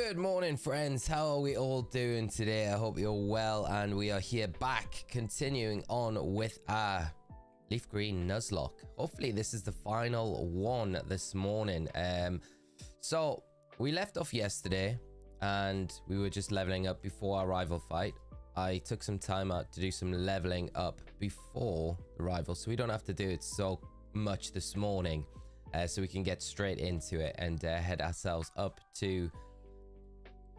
Good morning, friends. How are we all doing today? I hope you're well, and we are here back continuing on with our Leaf Green Nuzlocke. Hopefully this is the final one this morning. So we left off yesterday and we were just leveling up before our rival fight. I took some time out to do some leveling up before the rival, so we don't have to do it so much this morning, so we can get straight into it and head ourselves up to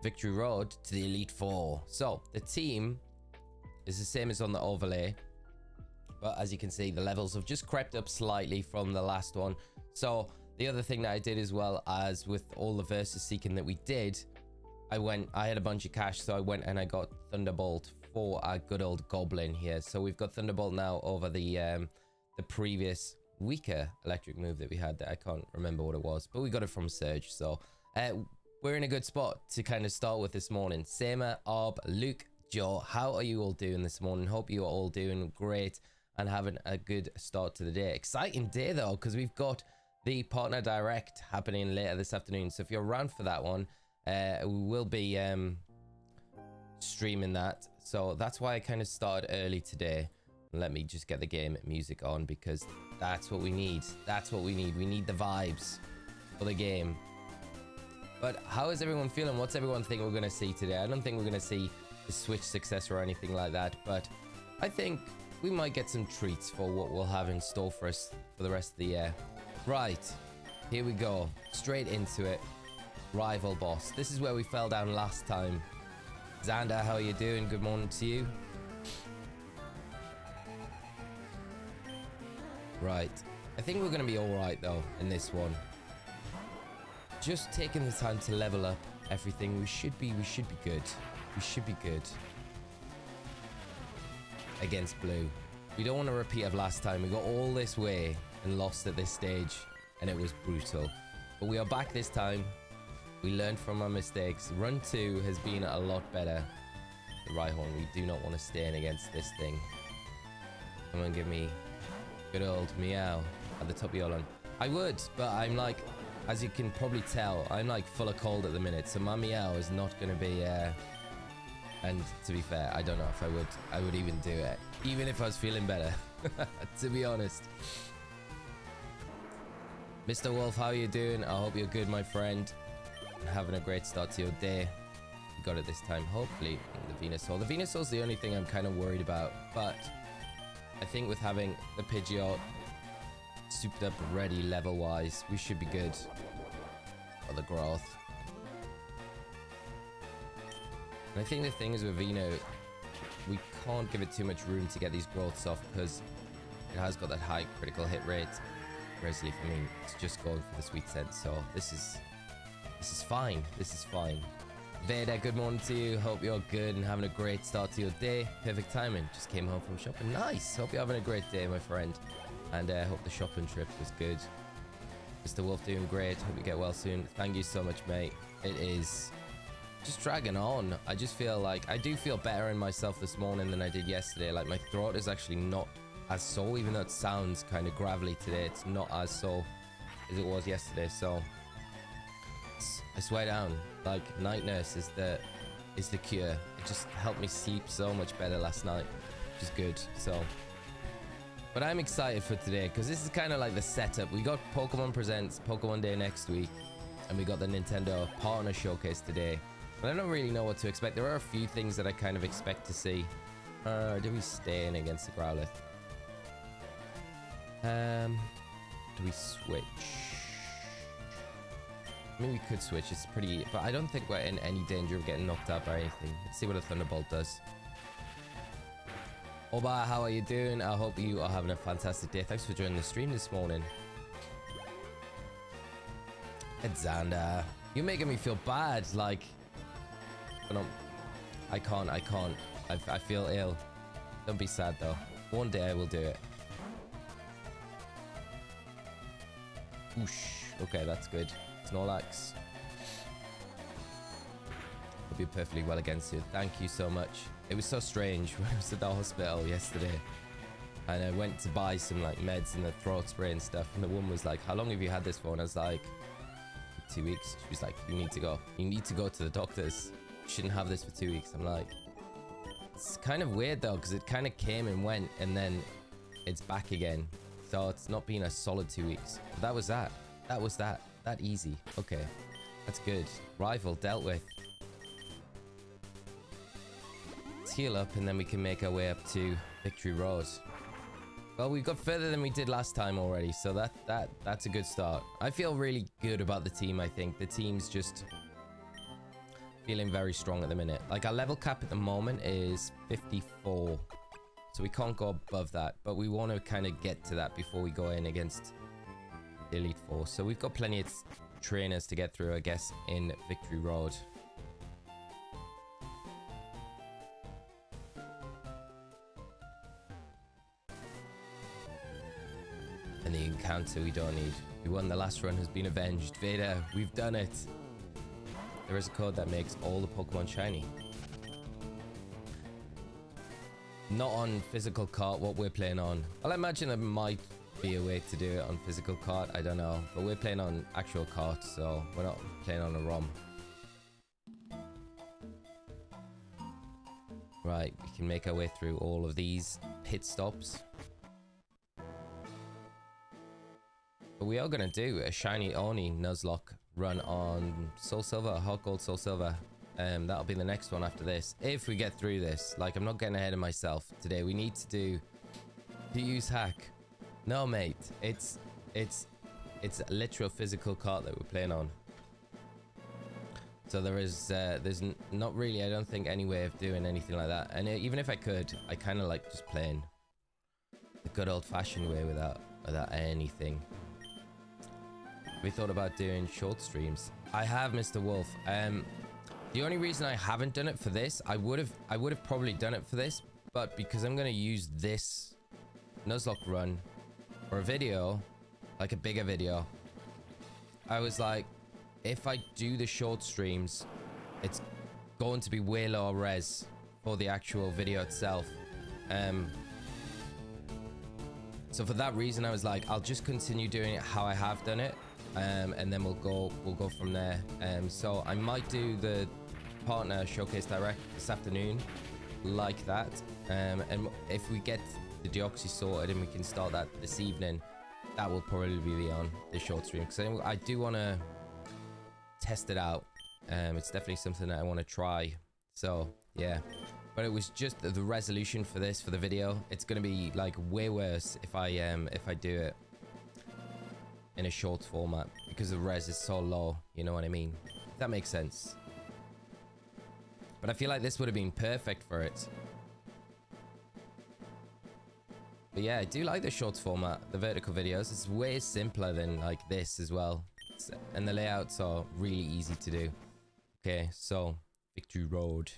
Victory Road to the Elite Four. So the team is the same as on the overlay, but as you can see, the levels have just crept up slightly from the last one. So the other thing that I did, as well as with all the versus seeking that we did, I had a bunch of cash, so I went and I got Thunderbolt for our good old Goblin here. So we've got Thunderbolt now over the previous weaker electric move that we had that I can't remember what it was, but we got it from Surge. So we're in a good spot to kind of start with this morning. Sama, Arb, Luke, Joe, how are you all doing this morning? Hope you are all doing great and having a good start to the day. Exciting day though, because we've got the Partner Direct happening later this afternoon. So if you're around for that one, we will be streaming that. So that's why I kind of started early today. Let me just get the game music on, because that's what we need. That's what we need. We need the vibes for the game. But how is everyone feeling? What's everyone think we're going to see today? I don't think we're going to see the Switch success or anything like that, but I think we might get some treats for what we'll have in store for us for the rest of the year. Right, here we go. Straight into it. Rival boss. This is where we fell down last time. Xander, how are you doing? Good morning to you. Right. I think we're going to be alright though in this one. Just taking the time to level up everything. We should be good. We should be good against blue. We don't want a repeat of last time. We got all this way and lost at this stage, and it was brutal. But we are back this time. We learned from our mistakes. Run 2 has been a lot better. The Rhyhorn, we do not want to stand against this thing. Come on, give me good old meow at the top of your line. I would, but I'm like, as you can probably tell, I'm like full of cold at the minute, so my meow is not going to be, and to be fair, I don't know if I would even do it, even if I was feeling better, to be honest. Mr. Wolf, how are you doing? I hope you're good, my friend, and having a great start to your day. You got it this time, hopefully. The Venusaur. The Venusaur is the only thing I'm kind of worried about, but I think with having the Pidgeot souped up ready level wise, we should be good for the growth. And I think the thing is with Veno, we can't give it too much room to get these growths off, because it has got that high critical hit rate, whereas Leaf, I mean, it's just going for the sweet scent. So this is fine. This is fine. Vader, good morning to you. Hope you're good and having a great start to your day. Perfect timing. Just came home from shopping. Nice. Hope you're having a great day, my friend. And I hope the shopping trip was good. Mr. Wolf doing great. Hope you get well soon. Thank you so much, mate. It is just dragging on. I just feel like I do feel better in myself this morning than I did yesterday. Like my throat is actually not as sore, even though it sounds kind of gravelly today. It's not as sore as it was yesterday. So I swear down, like night nurse is the cure. It just helped me sleep so much better last night, which is good. So. But I'm excited for today, because this is kind of like the setup. We got Pokemon Presents Pokemon Day next week, and we got the Nintendo Partner Showcase today. But I don't really know what to expect. There are a few things that I kind of expect to see. Do we stay in against the Growlithe? Do we switch? I mean, we could switch. It's pretty, but I don't think we're in any danger of getting knocked out by anything. Let's see what a Thunderbolt does. Oba, how are you doing? I hope you are having a fantastic day. Thanks for joining the stream this morning. Xander, you're making me feel bad. Like, I can't. I feel ill. Don't be sad though. One day I will do it. Whoosh. Okay, that's good. Snorlax. I'll be perfectly well against you. Thank you so much. It was so strange when I was at the hospital yesterday, and I went to buy some like meds and the throat spray and stuff, and the woman was like, how long have you had this for? And I was like, for 2 weeks. She was like, you need to go. You need to go to the doctors. You shouldn't have this for 2 weeks. I'm like, it's kind of weird though, because it kind of came and went and then it's back again. So it's not been a solid 2 weeks. But that was that. That was that. That easy. Okay. That's good. Rival dealt with. Let's heal up and then we can make our way up to Victory Road. Well, we got further than we did last time already, so that's a good start. I feel really good about the team, I think. The team's just feeling very strong at the minute. Like, our level cap at the moment is 54, so we can't go above that, but we want to kind of get to that before we go in against the Elite Four. So we've got plenty of trainers to get through, I guess, in Victory Road. And the encounter we don't need. We won the last run, has been avenged. Vader, we've done it. There is a code that makes all the Pokemon shiny. Not on physical cart, what we're playing on. I'll imagine there might be a way to do it on physical cart, I don't know. But we're playing on actual cart, so we're not playing on a ROM. Right, we can make our way through all of these pit stops. But we are going to do a shiny Oni Nuzlocke run on Soul Silver, Hot Gold Soul Silver. That'll be the next one after this, if we get through this. Like, I'm not getting ahead of myself today. We need to use hack. No, mate. It's a literal physical cart that we're playing on. So there's not really, I don't think, any way of doing anything like that. And even if I could, I kind of like just playing the good old-fashioned way without anything. We thought about doing short streams. I have, Mr. Wolf. The only reason I haven't done it for this, I would have probably done it for this, but because I'm going to use this Nuzlocke run for a video, like a bigger video, I was like, if I do the short streams, it's going to be way lower res for the actual video itself. So for that reason, I was like, I'll just continue doing it how I have done it. And then we'll go from there. So I might do the partner showcase direct this afternoon, like that. And if we get the Deoxys sorted and we can start that this evening, that will probably be on the short stream, because I do want to test it out. It's definitely something that I want to try. So yeah, but it was just the resolution for this, for the video. It's gonna be like way worse if I do it in a short format, because the res is so low, you know what I mean? If that makes sense. But I feel like this would have been perfect for it. But yeah, I do like the short format, the vertical videos. It's way simpler than like this as well. And the layouts are really easy to do. Okay, so Victory Road.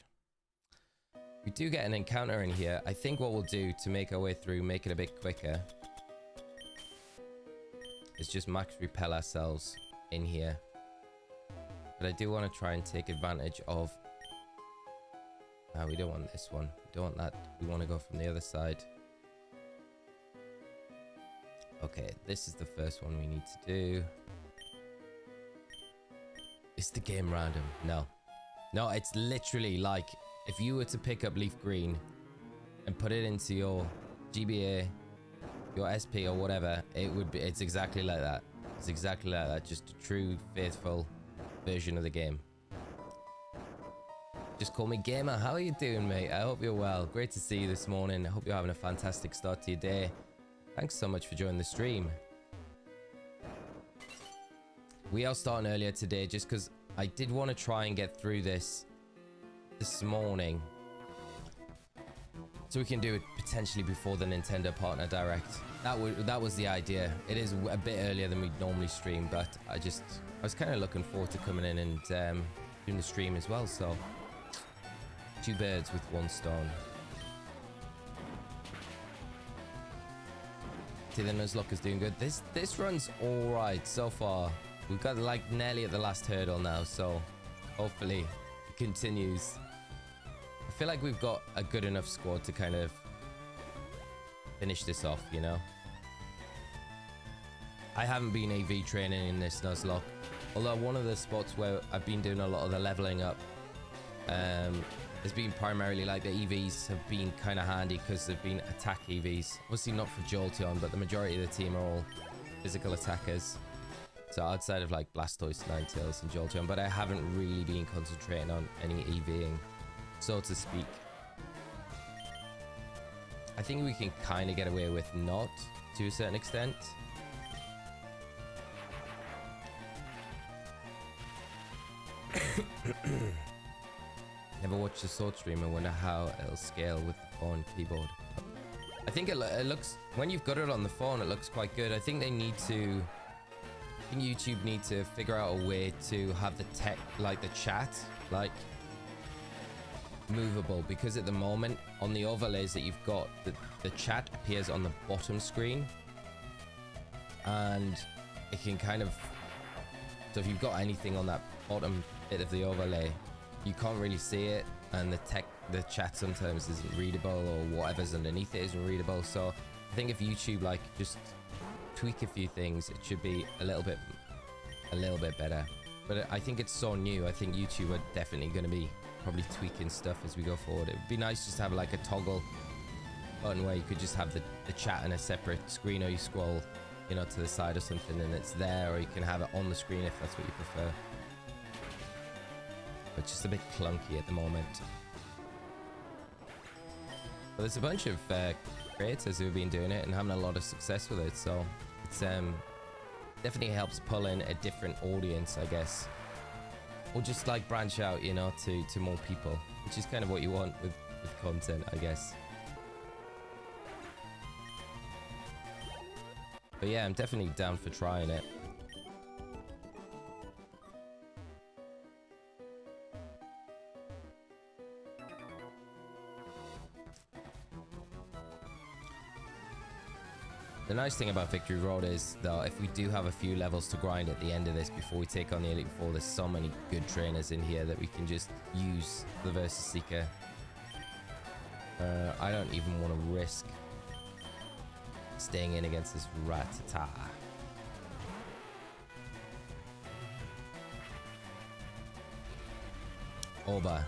We do get an encounter in here. I think what we'll do to make our way through, make it a bit quicker, is just max repel ourselves in here. But I do want to try and take advantage of... we don't want this one. We don't want that. We want to go from the other side. Okay, this is the first one we need to do. Is the game random? No. No, it's literally like if you were to pick up Leaf Green and put it into your GBA, your SP or whatever, it's exactly like that. It's exactly like that. Just a true, faithful version of the game. Just call me Gamer. How are you doing, mate? I hope you're well. Great to see you this morning. I hope you're having a fantastic start to your day. Thanks so much for joining the stream. We are starting earlier today just because I did want to try and get through this morning, so we can do it potentially before the Nintendo Partner Direct. That was the idea. It is a bit earlier than we'd normally stream, but I was kind of looking forward to coming in and doing the stream as well. So two birds with one stone. See, the Nuzlocke is doing good. This run's all right so far. We've got like nearly at the last hurdle now, so hopefully it continues. I feel like we've got a good enough squad to kind of finish this off, you know? I haven't been AV training in this Nuzlocke. Although one of the spots where I've been doing a lot of the leveling up has been primarily like the EVs have been kind of handy because they've been attack EVs. Obviously not for Jolteon, but the majority of the team are all physical attackers. So outside of like Blastoise, Ninetales and Jolteon, but I haven't really been concentrating on any EVing, so to speak. I think we can kind of get away with not to a certain extent. Never watched a sword stream. I wonder how it'll scale with the phone keyboard. I think it looks, when you've got it on the phone, it looks quite good. I think they need to, I think YouTube need to figure out a way to have the tech, like the chat, like movable, because at the moment on the overlays that you've got, the chat appears on the bottom screen, and it can kind of, so if you've got anything on that bottom bit of the overlay, you can't really see it, and the chat sometimes isn't readable, or whatever's underneath it isn't readable. So I think if YouTube like just tweak a few things, it should be a little bit better. But I think it's so new. I think YouTube are definitely going to be probably tweaking stuff as we go forward. It would be nice just to have like a toggle button where you could just have the chat in a separate screen, or you scroll, you know, to the side or something and it's there, or you can have it on the screen if that's what you prefer. But just a bit clunky at the moment. But there's a bunch of creators who have been doing it and having a lot of success with it, so it's definitely helps pull in a different audience, I guess, or just like branch out, you know, to more people, which is kind of what you want with content, I guess. But yeah, I'm definitely down for trying it. The nice thing about Victory Road is, though, if we do have a few levels to grind at the end of this before we take on the Elite Four, there's so many good trainers in here that we can just use the Versus Seeker. I don't even want to risk staying in against this Rattata. Orba,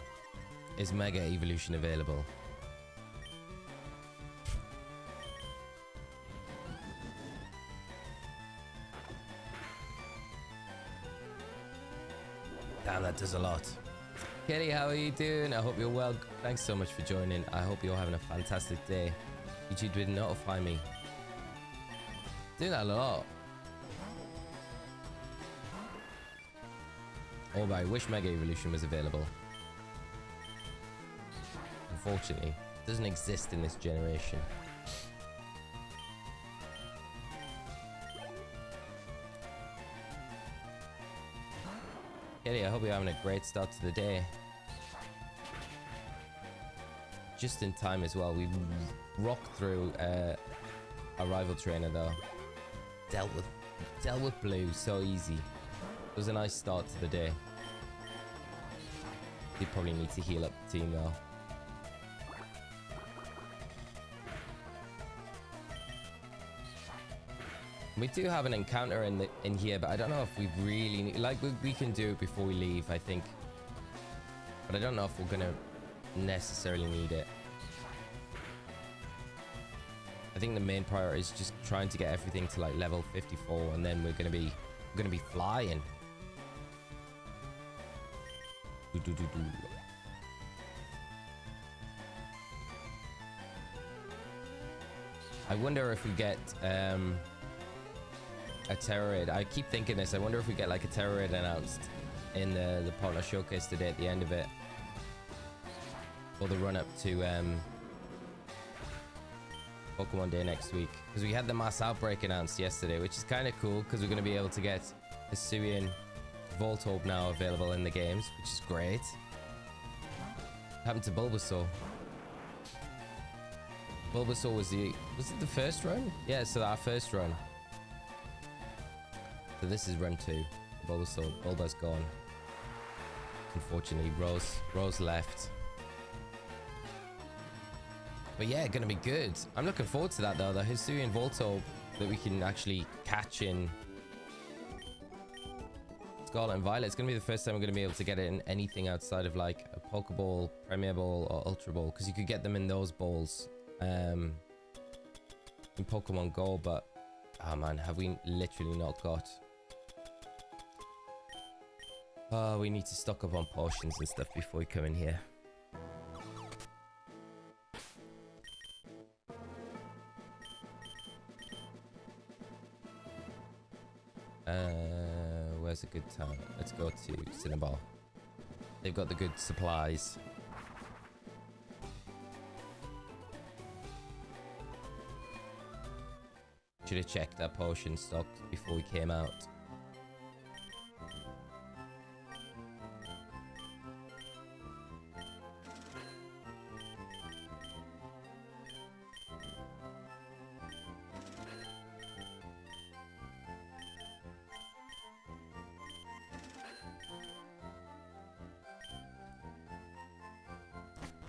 is Mega Evolution available? Damn, that does a lot. Kelly, how are you doing? I hope you're well. Thanks so much for joining. I hope you're having a fantastic day. YouTube did notify me. Doing that a lot. Oh, but I wish Mega Evolution was available. Unfortunately, it doesn't exist in this generation. Kelly, I hope you're having a great start to the day. Just in time as well. We rocked through a rival trainer though. Dealt with blue so easy. It was a nice start to the day. We probably need to heal up the team though. We do have an encounter in here, but I don't know if we really need, like we can do it before we leave, I think. But I don't know if we're gonna necessarily need it. I think the main priority is just trying to get everything to like level 54, and then we're gonna be flying. I wonder if we get a Terror Raid. I keep thinking this. I wonder if we get like a Terror Raid announced in the partner showcase today at the end of it, or the run up to Pokemon Day next week, because we had the mass outbreak announced yesterday, which is kind of cool because we're going to be able to get Hisuian Voltorb now available in the games, which is great. What happened to Bulbasaur? Bulbasaur was it the first run? Yeah, so our first run. So this is run 2. Bulba's gone. Unfortunately, Rose left. But yeah, gonna be good. I'm looking forward to that though. The Hisuian Voltorb that we can actually catch in. It's Scarlet and Violet. It's going to be the first time I'm going to be able to get it in anything outside of like a Pokeball, Premier Ball, or Ultra Ball, because you could get them in those balls in Pokemon Go. But oh man, have we literally not got... Oh, we need to stock up on potions and stuff before we come in here. Where's a good town? Let's go to Cinnabar. They've got the good supplies. Should have checked our potion stock before we came out.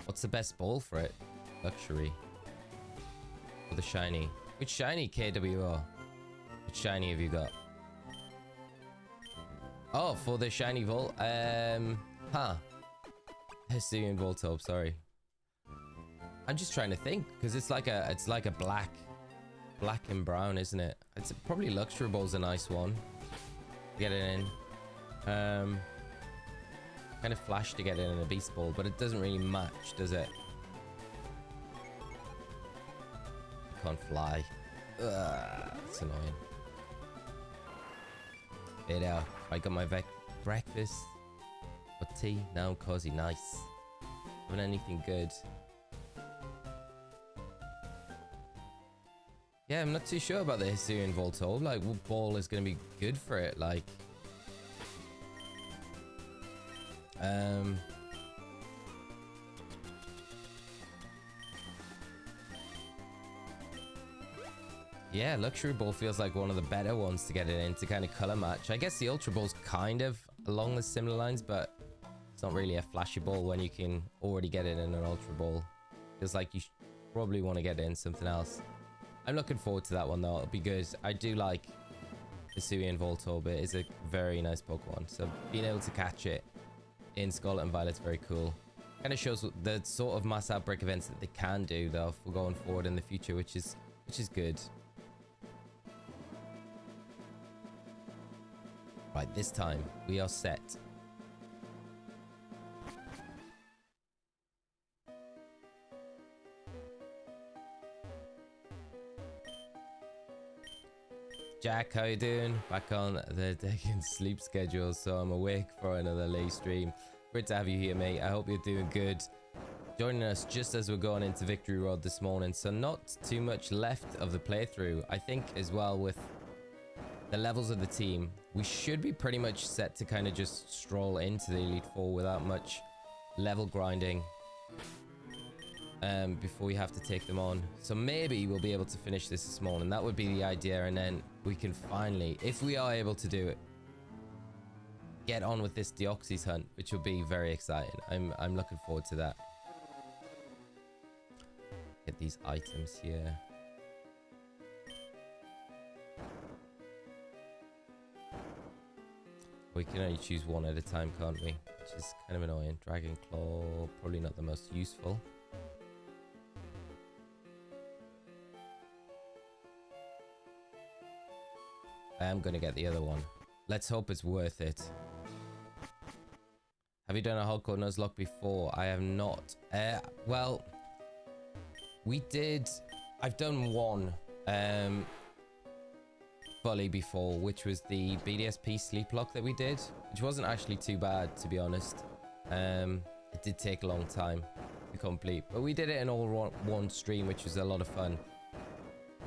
What's the best ball for it? Luxury. Or the shiny? Which shiny, KWO? Which shiny have you got? Oh, for the shiny Volt. Hisuian Voltorb, sorry. I'm just trying to think, because it's like a black and brown, isn't it? It's probably Luxury Ball's a nice one. Get it in. Kind of flash to get it in a Beast Ball, but it doesn't really match, does it? Can't fly. That's annoying. There now. I got my breakfast. What tea? Now cozy. Nice. Haven't anything good. Yeah, I'm not too sure about the Hisuian Voltorb. Like, what ball is going to be good for it? Like... Yeah, Luxury Ball feels like one of the better ones to get it in to kind of color match. I guess the Ultra Ball's kind of along the similar lines, but it's not really a flashy ball when you can already get it in an Ultra Ball. Feels like you probably want to get it in something else. I'm looking forward to that one though. It'll be good. I do like Hisuian Voltorb. It is a very nice Pokemon, so being able to catch it in Scarlet and Violet's very cool. Kind of shows the sort of mass outbreak events that they can do though for going forward in the future, which is good. Right, this time we are set. Jack, how you doing? Back on the Deccan sleep schedule, so I'm awake for another late stream. Great to have you here, mate. I hope you're doing good. Joining us just as we're going into Victory Road this morning, so not too much left of the playthrough. I think as well with the levels of the team, we should be pretty much set to kind of just stroll into the Elite Four without much level grinding before we have to take them on. So maybe we'll be able to finish this morning. That would be the idea, and then we can finally, if we are able to do it, get on with this Deoxys hunt, which will be very exciting. I'm looking forward to that. Get these items here. We can only choose one at a time, can't we? Which is kind of annoying. Dragon Claw, probably not the most useful. I am going to get the other one. Let's hope it's worth it. Have you done a Hardcore Nuzlocke before? I have not. Well, we did. I've done one fully before, which was the BDSP sleep lock that we did, which wasn't actually too bad, to be honest. It did take a long time to complete, but we did it in all one stream, which was a lot of fun.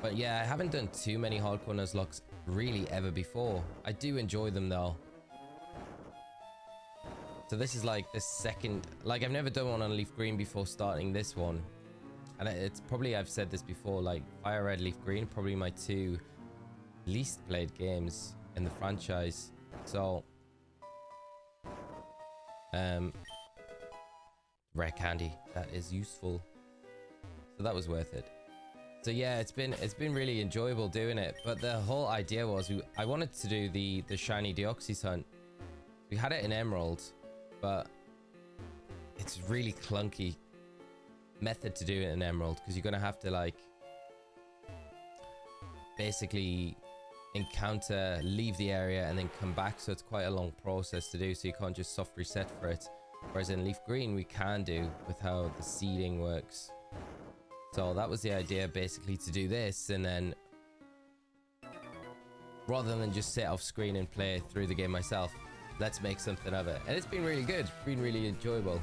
But yeah, I haven't done too many Hardcore Nuzlocks really ever before. I do enjoy them though. So this is like the second, like I've never done one on Leaf Green before starting this one. And it's probably, I've said this before, like Fire Red, Leaf Green, probably my two least played games in the franchise. So rare candy, that is useful. So that was worth it. So yeah, it's been really enjoyable doing it. But the whole idea was I wanted to do the shiny Deoxys hunt We had it in Emerald, but it's really clunky method to do it in Emerald, because you're gonna have to like basically encounter, leave the area, and then come back. So it's quite a long process to do, so you can't just soft reset for it. Whereas in Leaf Green we can do, with how the seeding works. So that was the idea, basically, to do this, and then rather than just sit off screen and play through the game myself, let's make something of it. And it's been really good. It's been really enjoyable.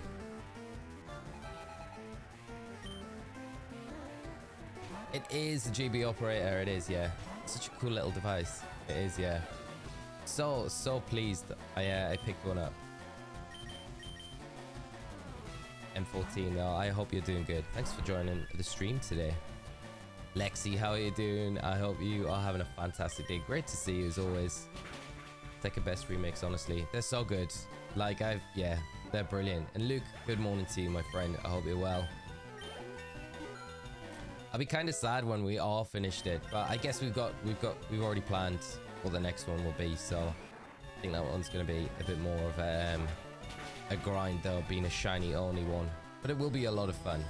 It is a GB operator. It is, yeah. Such a cool little device. It is, yeah. So pleased I picked one up. M14. Oh, I hope you're doing good. Thanks for joining the stream today. Lexi, how are you doing? I hope you are having a fantastic day. Great to see you as always. Second best remix, honestly. They're so good. Like, yeah, they're brilliant. And Luke, good morning to you, my friend. I hope you're well. I'll be kind of sad when we all finished it, but I guess we've already planned what the next one will be. So I think that one's going to be a bit more of a grind, though, being a shiny only one. But it will be a lot of fun.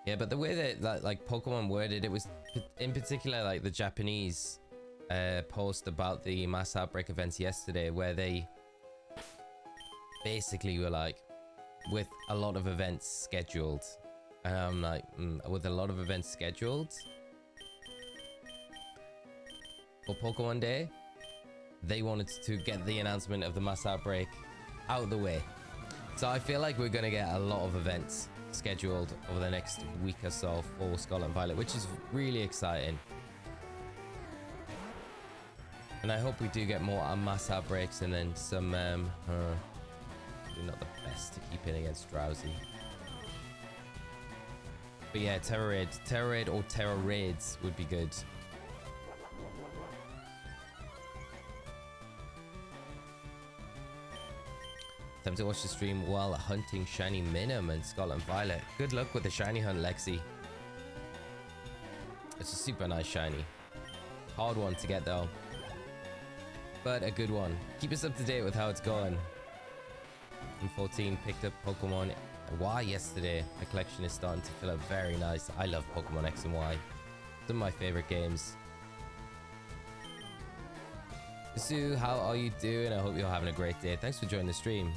Yeah, but the way that like Pokemon worded it was, in particular, like the Japanese post about the mass outbreak events yesterday, where they basically were like, with a lot of events scheduled, and I'm like, with a lot of events scheduled for Pokemon Day, they wanted to get the announcement of the mass outbreak out of the way. So I feel like we're gonna get a lot of events scheduled over the next week or so for Scarlet and Violet, which is really exciting. And I hope we do get more mass outbreaks, and then some not the best to keep in against Drowsy. But yeah, Terra Raid or Terra Raids would be good. Time to watch the stream while hunting shiny Minim and Scarlet and Violet. Good luck with the shiny hunt, Lexi. It's a super nice shiny. Hard one to get though, but a good one. Keep us up to date with how it's going. M14 picked up Pokemon Y yesterday. My collection is starting to fill up very nice. I love Pokemon X and Y. Some of my favorite games. Sue, how are you doing? I hope you're having a great day. Thanks for joining the stream.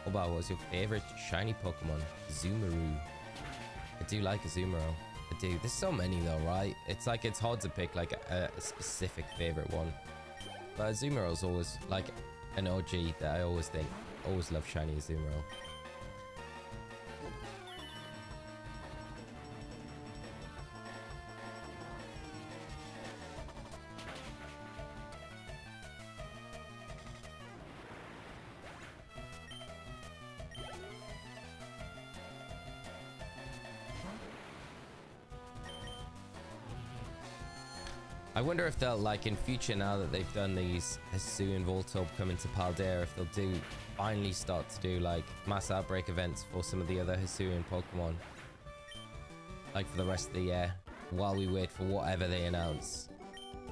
What was your favorite shiny Pokemon? Azumarill. I do like Azumarill. I do. There's so many though, right? It's like, it's hard to pick like a specific favorite one. But Azumarill's always like an OG that I always love shiny Azumarill. I wonder if they'll, like, in future, now that they've done these Hisuian Voltorb coming to Paldea, if they'll finally start to do like mass outbreak events for some of the other Hisuian Pokemon, like for the rest of the year, while we wait for whatever they announce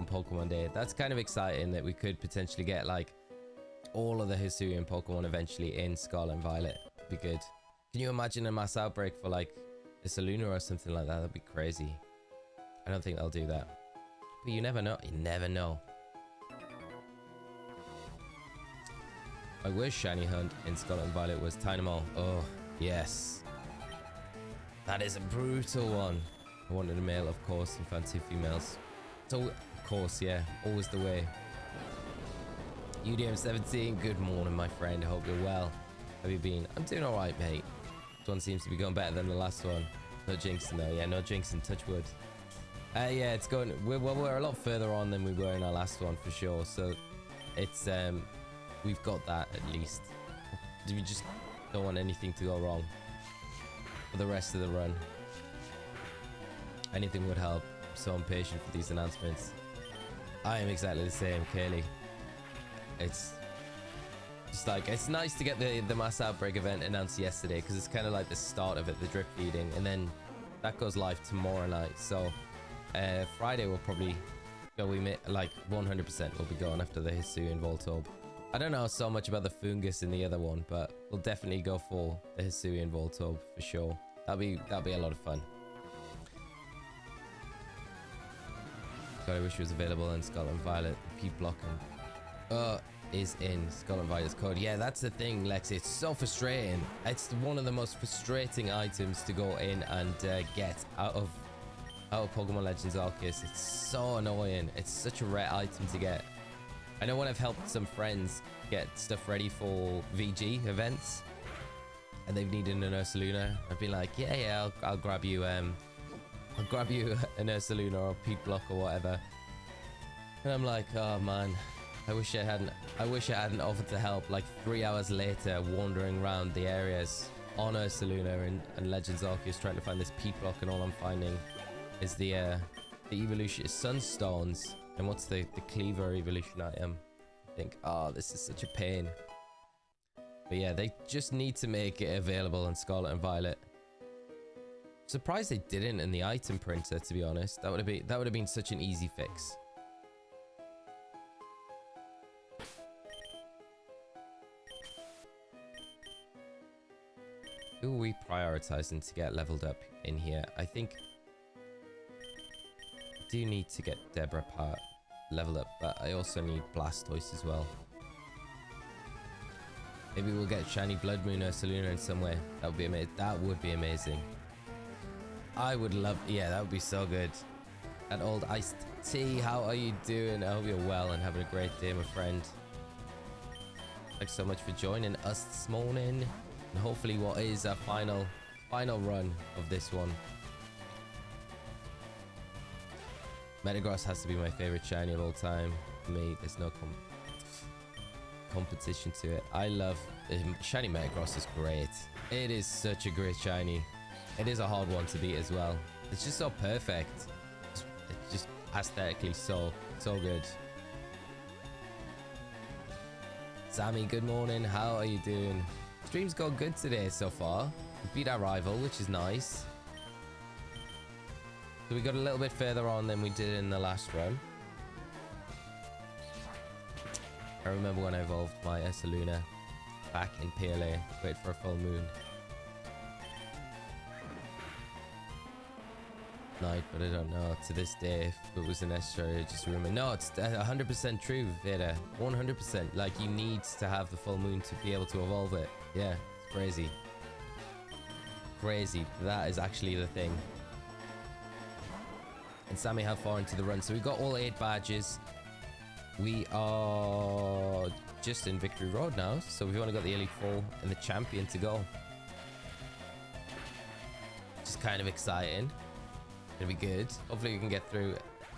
on Pokemon Day. That's kind of exciting, that we could potentially get like all of the Hisuian Pokemon eventually in Scarlet and Violet. Be good. Can you imagine a mass outbreak for like a Saluna or something like that? That'd be crazy. I don't think they'll do that. But you never know. You never know. My worst shiny hunt in Scarlet and Violet was Tynamo. Oh, yes. That is a brutal one. I wanted a male, of course, and found 2 females. So, of course, yeah. Always the way. UDM17, good morning, my friend. I hope you're well. How have you been? I'm doing alright, mate. This one seems to be going better than the last one. No jinxing, though. Yeah, no jinxing. Touch wood. Yeah, it's going. We're a lot further on than we were in our last one for sure. So it's we've got that at least. We just don't want anything to go wrong for the rest of the run. Anything would help. I'm so impatient for these announcements. I am exactly the same, Kaylee. It's just like, it's nice to get the mass outbreak event announced yesterday, because it's kind of like the start of it, the drip feeding, and then that goes live tomorrow night. So Friday will probably go, like 100% will be going after the Hisuian Voltorb. I don't know so much about the Fungus in the other one, but we'll definitely go for the Hisuian Voltorb for sure. That'll be a lot of fun. God, I wish it was available in Scarlet Violet. Keep blocking. Is in Scarlet Violet's code. Yeah, that's the thing, Lex. It's so frustrating. It's one of the most frustrating items to go in and get out of Pokemon Legends Arceus. It's so annoying. It's such a rare item to get. I know when I've helped some friends get stuff ready for VG events, and they've needed an Ursaluna, I've been like, yeah, I'll grab you an Ursaluna or a Peak Block or whatever. And I'm like, oh man, I wish I hadn't offered to help. Like 3 hours later, wandering around the areas on Ursaluna and Legends Arceus trying to find this Peak Block, and all I'm finding is the evolution Sunstones. And what's the Cleaver evolution item? I think, oh, this is such a pain. But yeah, they just need to make it available in Scarlet and Violet. Surprised they didn't in the item printer, to be honest. That would have been such an easy fix. Who are we prioritizing to get leveled up in here? I think I do need to get Deborah Part leveled up, but I also need Blastoise as well. Maybe we'll get shiny Blood Moon Ursaluna in some way. That would be amazing. That would be amazing. I would love, yeah, that would be so good. That old iced tea, how are you doing? I hope you're well and having a great day, my friend. Thanks so much for joining us this morning. And hopefully what is our final run of this one. Metagross has to be my favorite shiny of all time. For me, there's no competition to it. I love shiny Metagross is great. It is such a great shiny. It is a hard one to beat as well. It's just so perfect. It's just aesthetically so good. Sammy, good morning. How are you doing? Stream's gone good today so far. We beat our rival, which is nice. So we got a little bit further on than we did in the last run. I remember when I evolved my Ursaluna back in PLA. Wait for a full moon. Night, but I don't know to this day if it was a necessary just rumor. No, it's 100% true, Veda. 100%. Like, you need to have the full moon to be able to evolve it. Yeah, it's crazy. Crazy. That is actually the thing. And Sammy, how far into the run? So we got all 8 badges. We are just in Victory Road now, so we've only got the Elite Four and the Champion to go. Which is kind of exciting. Gonna be good. Hopefully we can get through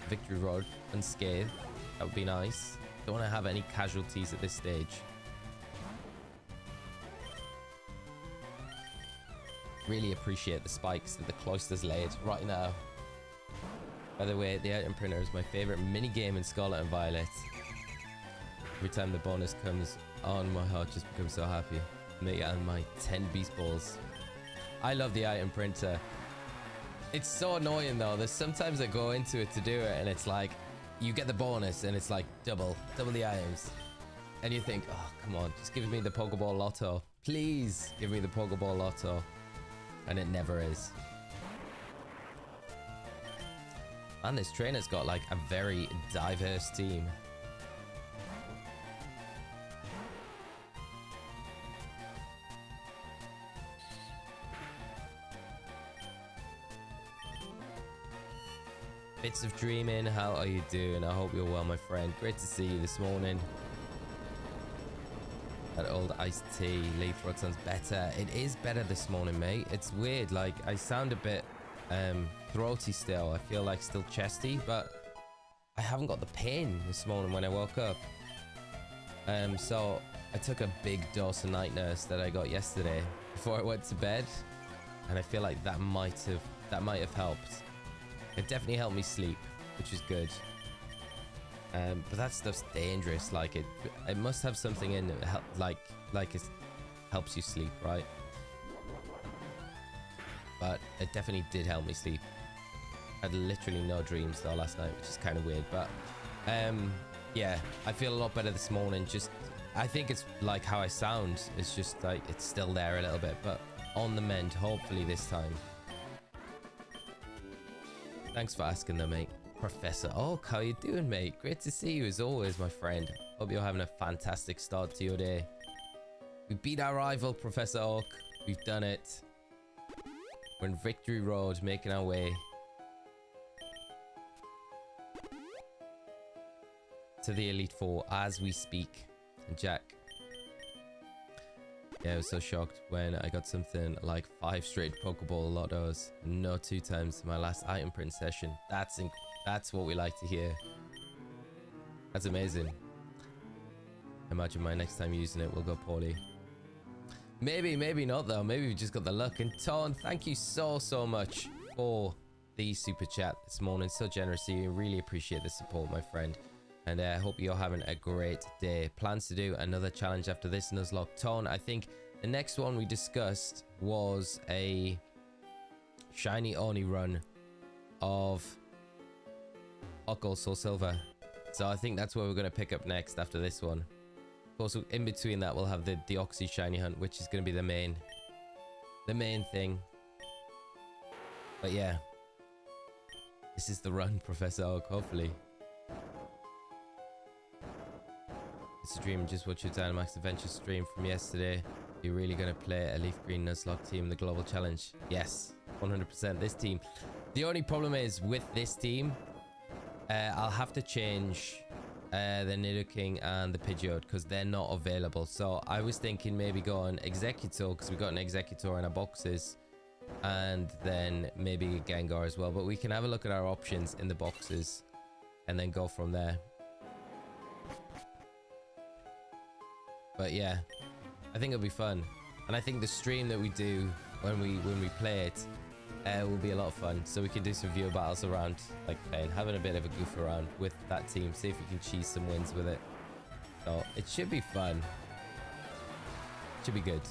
Victory Road unscathed. That would be nice. Don't want to have any casualties at this stage. Really appreciate the spikes that the Cloister's laid right now. By the way, the item printer is my favorite mini game in Scarlet and Violet. Every time the bonus comes on, my heart just becomes so happy. Me and my 10 beast balls. I love the item printer. It's so annoying though. There's sometimes I go into it to do it and it's like you get the bonus and it's like double the items. And you think, oh, come on, just give me the Pokeball Lotto. Please give me the Pokeball Lotto. And it never is. And this trainer's got like a very diverse team. Bits of Dreaming, how are you doing? I hope you're well, my friend. Great to see you this morning. That old iced tea, Leaf Road sounds better. It is better this morning, mate. It's weird, like I sound a bit throaty still. I feel like still chesty, but I haven't got the pain this morning when I woke up. So I took a big dose of Night Nurse that I got yesterday before I went to bed, and I feel like that might have helped. It definitely helped me sleep, which is good. But that stuff's dangerous. Like it must have something in it, like it helps you sleep, right? But it definitely did help me sleep. I had literally no dreams though last night, which is kind of weird. But yeah, I feel a lot better this morning. Just I think it's like how I sound. It's just like it's still there a little bit, but on the mend. Hopefully this time. Thanks for asking though, mate. Professor Oak, how you doing, mate? Great to see you as always, my friend. Hope you're having a fantastic start to your day. We beat our rival, Professor Oak. We've done it. We're in Victory Road, making our way to the Elite Four as we speak. And Jack. Yeah, I was so shocked when I got something like 5 straight Pokeball Lottos and no 2 times my last item print session. That's what we like to hear. That's amazing. Imagine my next time using it will go poorly. Maybe not though. Maybe we just got the luck. And Ton, thank you so much for the super chat this morning. So generous of you. Really appreciate the support, my friend. And I hope you're having a great day. Plans to do another challenge after this Nuzlocke. Ton, I think the next one we discussed was a shiny Oni run of Hot Gold Soul Silver. So I think that's where we're going to pick up next after this one. Also, in between that, we'll have the Deoxys shiny hunt, which is going to be the main thing. But yeah, this is the run, Professor Oak, hopefully. It's a dream. Just watch your Dynamax Adventure stream from yesterday. You're really going to play a Leaf Green Nuzlocke team in the Global Challenge? Yes, 100%. This team. The only problem is with this team, I'll have to change the Nidoking and the Pidgeot because they're not available. So I was thinking maybe go on Executor because we got an Executor in our boxes, and then maybe a Gengar as well. But we can have a look at our options in the boxes and then go from there. But yeah, I think it'll be fun, and I think the stream that we do when we play it will be a lot of fun. So we can do some viewer battles around, like playing, having a bit of a goof around with that team, see if we can cheese some wins with it. So it should be fun. Should be good.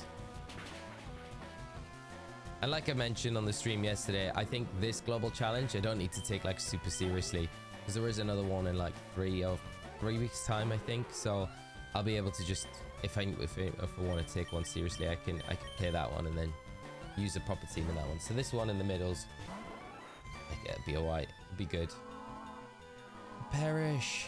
And like I mentioned on the stream yesterday, I think this global challenge I don't need to take like super seriously because there is another one in like 3 weeks time, I think. So I'll be able to just if I want to take one seriously, I can play that one and then use a proper team in that one. So this one in the middles, like, it'll be alright. It'll be good. Perish.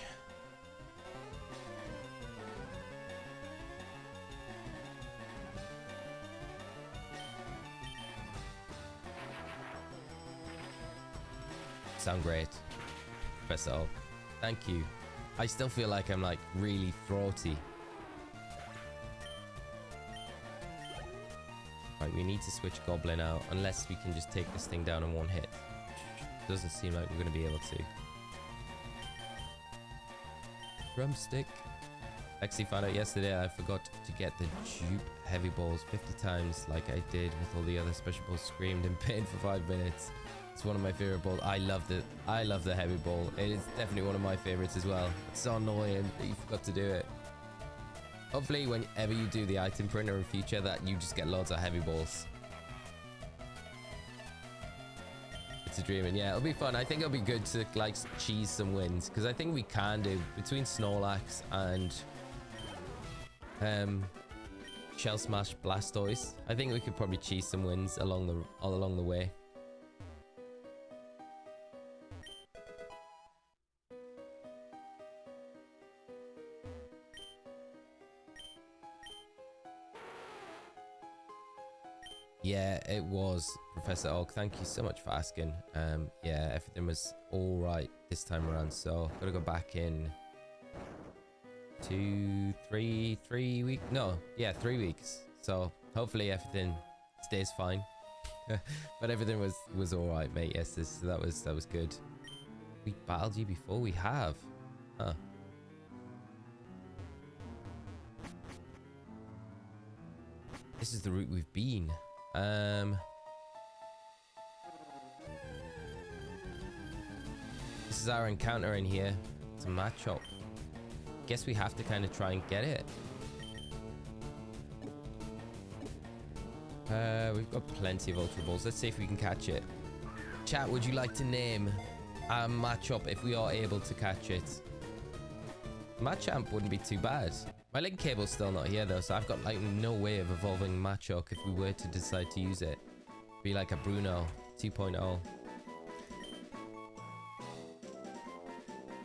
Sound great, Professor Oak. Thank you. I still feel like I'm like really throaty. Right, we need to switch Goblin out unless we can just take this thing down in one hit. Doesn't seem like we're going to be able to. Drumstick. Actually found out yesterday I forgot to get the dupe heavy balls 50 times like I did with all the other special balls. Screamed in pain for 5 minutes. It's one of my favorite balls. I love the heavy ball. It is definitely one of my favorites as well. It's so annoying that you forgot to do it. Hopefully whenever you do the item printer in future that you just get loads of heavy balls. It's a dream, and yeah, it'll be fun. I think it'll be good to like cheese some wins because I think we can do between Snorlax and Shell Smash Blastoise. I think we could probably cheese some wins along the way. Yeah, it was, Professor Oak. Thank you so much for asking. Yeah, everything was all right this time around. So gotta go back in 3 weeks. No, yeah, 3 weeks. So hopefully everything stays fine. But everything was all right, mate. Yes, that was good. We battled you before. We have. Huh. This is the route we've been. this is our encounter in here. It's a Machop. Guess we have to kind of try and get it. We've got plenty of Ultra Balls. Let's see if we can catch it. Chat, would you like to name a Machop if we are able to catch it? Machamp wouldn't be too bad. My link cable's still not here though, so I've got like no way of evolving Machop if we were to decide to use it. Be like a Bruno 2.0.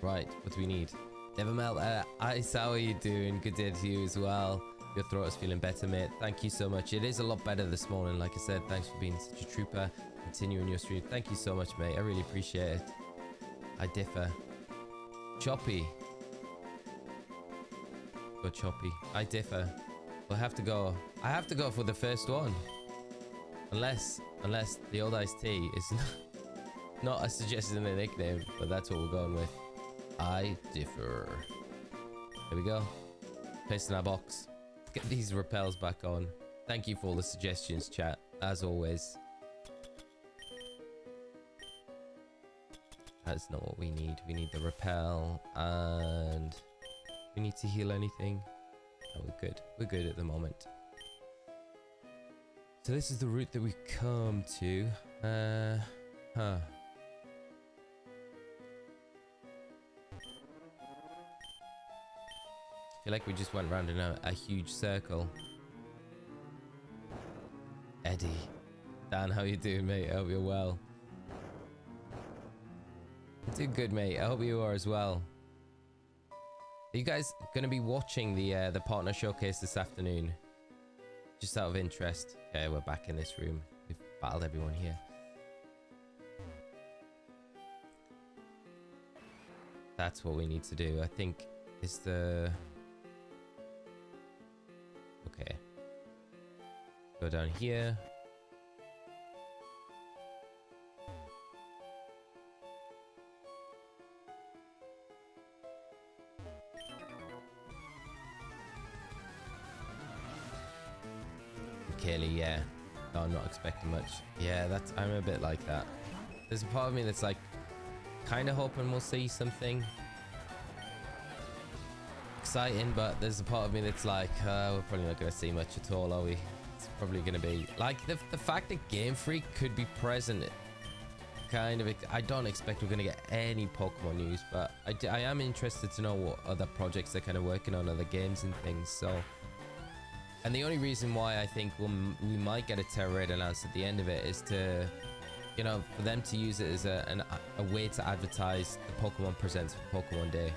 Right, what do we need? Never melt. Ice, how are you doing? Good day to you as well. Your throat is feeling better, mate. Thank you so much. It is a lot better this morning. Like I said, thanks for being such a trooper. Continuing your stream. Thank you so much, mate. I really appreciate it. I differ. Choppy. Go Choppy. I differ. We'll have to go. I have to go for the first one. Unless the old iced tea is not a suggested in a nickname, but that's what we're going with. I differ. There we go. Paste in our box. Let's get these repels back on. Thank you for all the suggestions, chat. As always. That's not what we need. We need the repel and we need to heal anything. Oh, we're good. We're good at the moment. So this is the route that we've come to. Huh. I feel like we just went round in a huge circle. Eddie. Dan, how you doing, mate? I hope you're well. I'm doing good, mate. I hope you are as well. Are you guys going to be watching the partner showcase this afternoon? Just out of interest. Okay, we're back in this room. We've battled everyone here. That's what we need to do. I think is the... Okay. Go down here. Kaylee, yeah. No, I'm not expecting much. Yeah, I'm a bit like that. There's a part of me that's like kind of hoping we'll see something exciting, but there's a part of me that's like, we're probably not going to see much at all, are we? It's probably going to be like the fact that Game Freak could be present. Kind of, I don't expect we're going to get any Pokemon news, but I am interested to know what other projects they're kind of working on, other games and things. So, and the only reason why I think we might get a Terra Raid announced at the end of it is to, you know, for them to use it as a way to advertise the Pokemon Presents for Pokemon Day.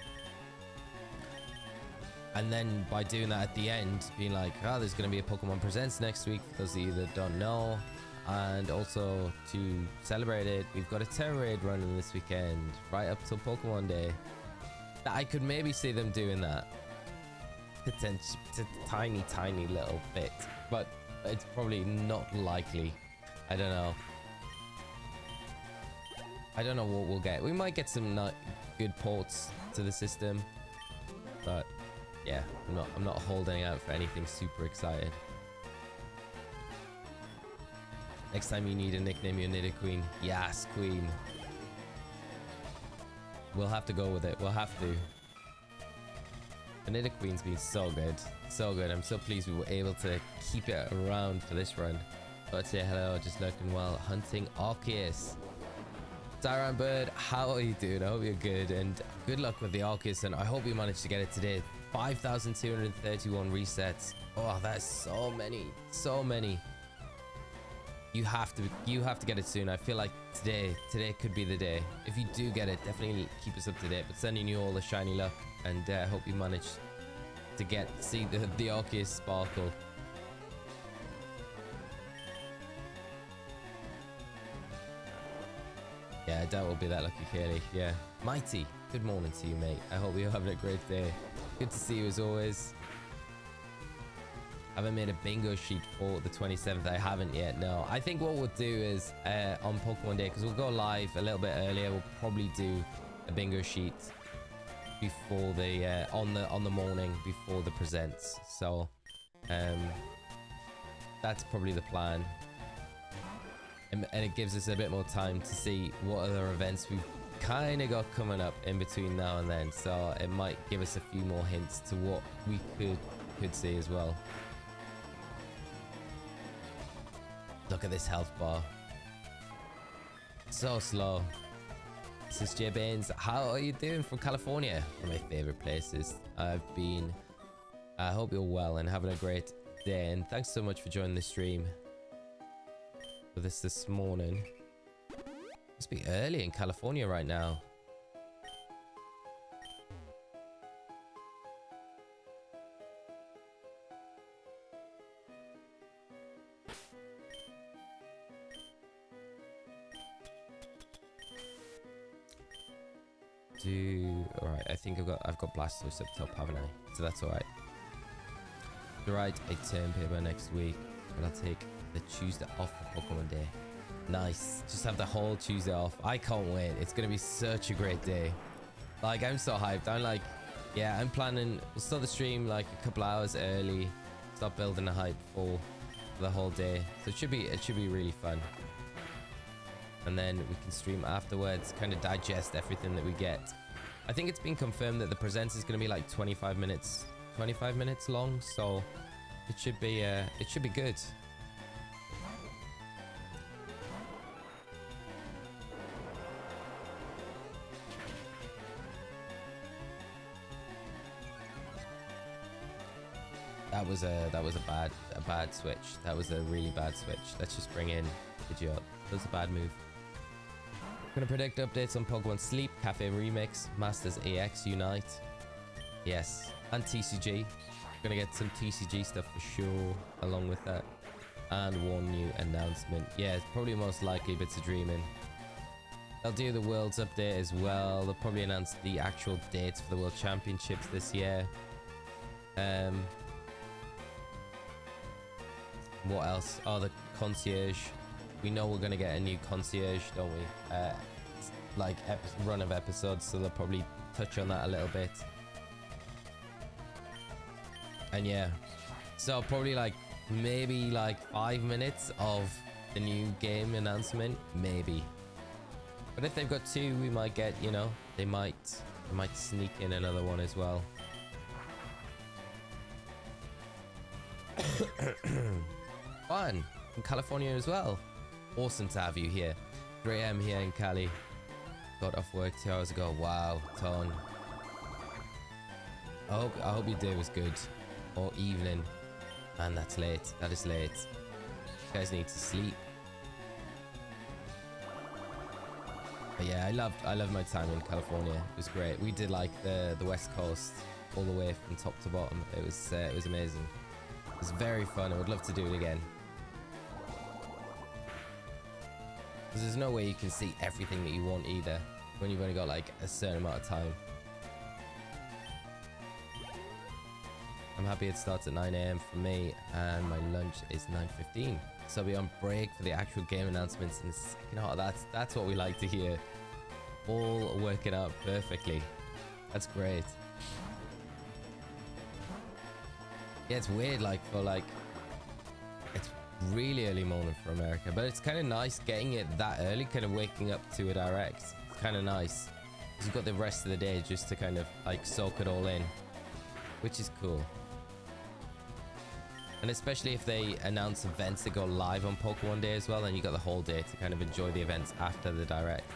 And then by doing that at the end, being like, oh, there's going to be a Pokemon Presents next week, for those of you that don't know. And also to celebrate it, we've got a Terra Raid running this weekend, right up till Pokemon Day. I could maybe see them doing that. It's a tiny little bit, but it's probably not likely. I don't know. I don't know what we'll get. We might get some not good ports to the system, but yeah, I'm not holding out for anything super excited. Next time you need a nickname, your Nidoqueen. Yes, Queen. We'll have to go with it. We'll have to. The Nidoqueen's been so good. So good. I'm so pleased we were able to keep it around for this run. But say hello, just looking well. Hunting Arceus. Tyran Bird, how are you doing? I hope you're good. And good luck with the Arceus. And I hope you managed to get it today. 5,231 resets. Oh, that's so many. So many. You have to get it soon. I feel like today could be the day. If you do get it, definitely keep us up to date. But sending you all the shiny luck, and hope you manage to see the Arceus sparkle. Yeah, I doubt we'll be that lucky, Kaylee. Yeah, Mighty. Good morning to you, mate. I hope you're having a great day. Good to see you as always. Haven't made a bingo sheet for the 27th. I haven't yet. No, I think what we'll do is on Pokemon Day, because we'll go live a little bit earlier, we'll probably do a bingo sheet before the on the morning before the presents. So that's probably the plan, and it gives us a bit more time to see what other events kind of got coming up in between now and then, so it might give us a few more hints to what we could see as well. Look at this health bar. So slow. This is J Baines. How are you doing from California? One of my favorite places I've been. I hope you're well and having a great day, and thanks so much for joining the stream with us this morning. Must be early in California right now. Alright, I think I've got Blastoise up top, haven't I? So that's alright. Right, a turn paper next week, but I'll take the Tuesday off for Pokemon Day. Nice. Just have the whole Tuesday off. I can't wait. It's gonna be such a great day. Like, I'm so hyped. I'm like, yeah, I'm planning. We'll start the stream like a couple hours early. Start building the hype for the whole day. So it should be really fun. And then we can stream afterwards, kind of digest everything that we get. I think it's been confirmed that the present is going to be like 25 minutes long, so it should be good. That was a bad switch. That was a really bad switch. Let's just bring in Pidgeot. That was a bad move. Gonna predict updates on Pokemon Sleep, Cafe Remix, Masters EX Unite. Yes, and TCG. Gonna get some TCG stuff for sure along with that. And one new announcement. Yeah, it's probably most likely Bits of Dreaming. They'll do the Worlds update as well. They'll probably announce the actual dates for the World Championships this year. What else? Oh, the concierge. We know we're gonna get a new concierge, don't we? Like run of episodes, so they'll probably touch on that a little bit. And yeah, so probably like maybe like 5 minutes of the new game announcement, maybe. But if they've got two, we might get, you know, they might sneak in another one as well. Fun from California as well. Awesome to have you here. 3 AM here in Cali. Got off work 2 hours ago. Wow, Ton. I hope your day was good. Or evening. Man, that's late. That is late. You guys need to sleep. But yeah, I loved my time in California. It was great. We did like the West Coast all the way from top to bottom. It was amazing. It was very fun. I would love to do it again. Because there's no way you can see everything that you want either when you've only got like a certain amount of time. I'm happy it starts at 9 AM for me and my lunch is 9:15. So I'll be on break for the actual game announcements in the second half. That's what we like to hear. All working out perfectly. That's great. Yeah, it's weird, like for like it's really early morning for America, but it's kind of nice getting it that early, kind of waking up to a direct. It's kind of nice because you've got the rest of the day just to kind of like soak it all in, which is cool. And especially if they announce events that go live on Pokemon Day as well, then you got the whole day to kind of enjoy the events after the direct.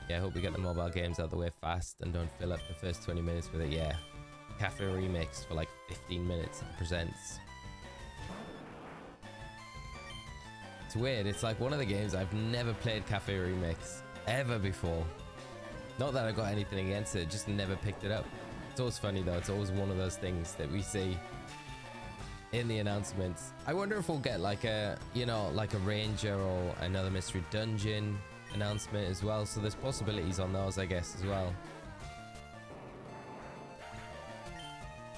Yeah, I hope we get the mobile games out of the way fast and don't fill up the first 20 minutes with it. Yeah, Cafe Remix for like 15 minutes it presents. It's weird. It's like one of the games I've never played Cafe Remix ever before. Not that I got anything against it, just never picked it up. It's always funny though. It's always one of those things that we see in the announcements. I wonder if we'll get like a, you know, like a ranger or another mystery dungeon announcement as well. So there's possibilities on those, I guess, as well.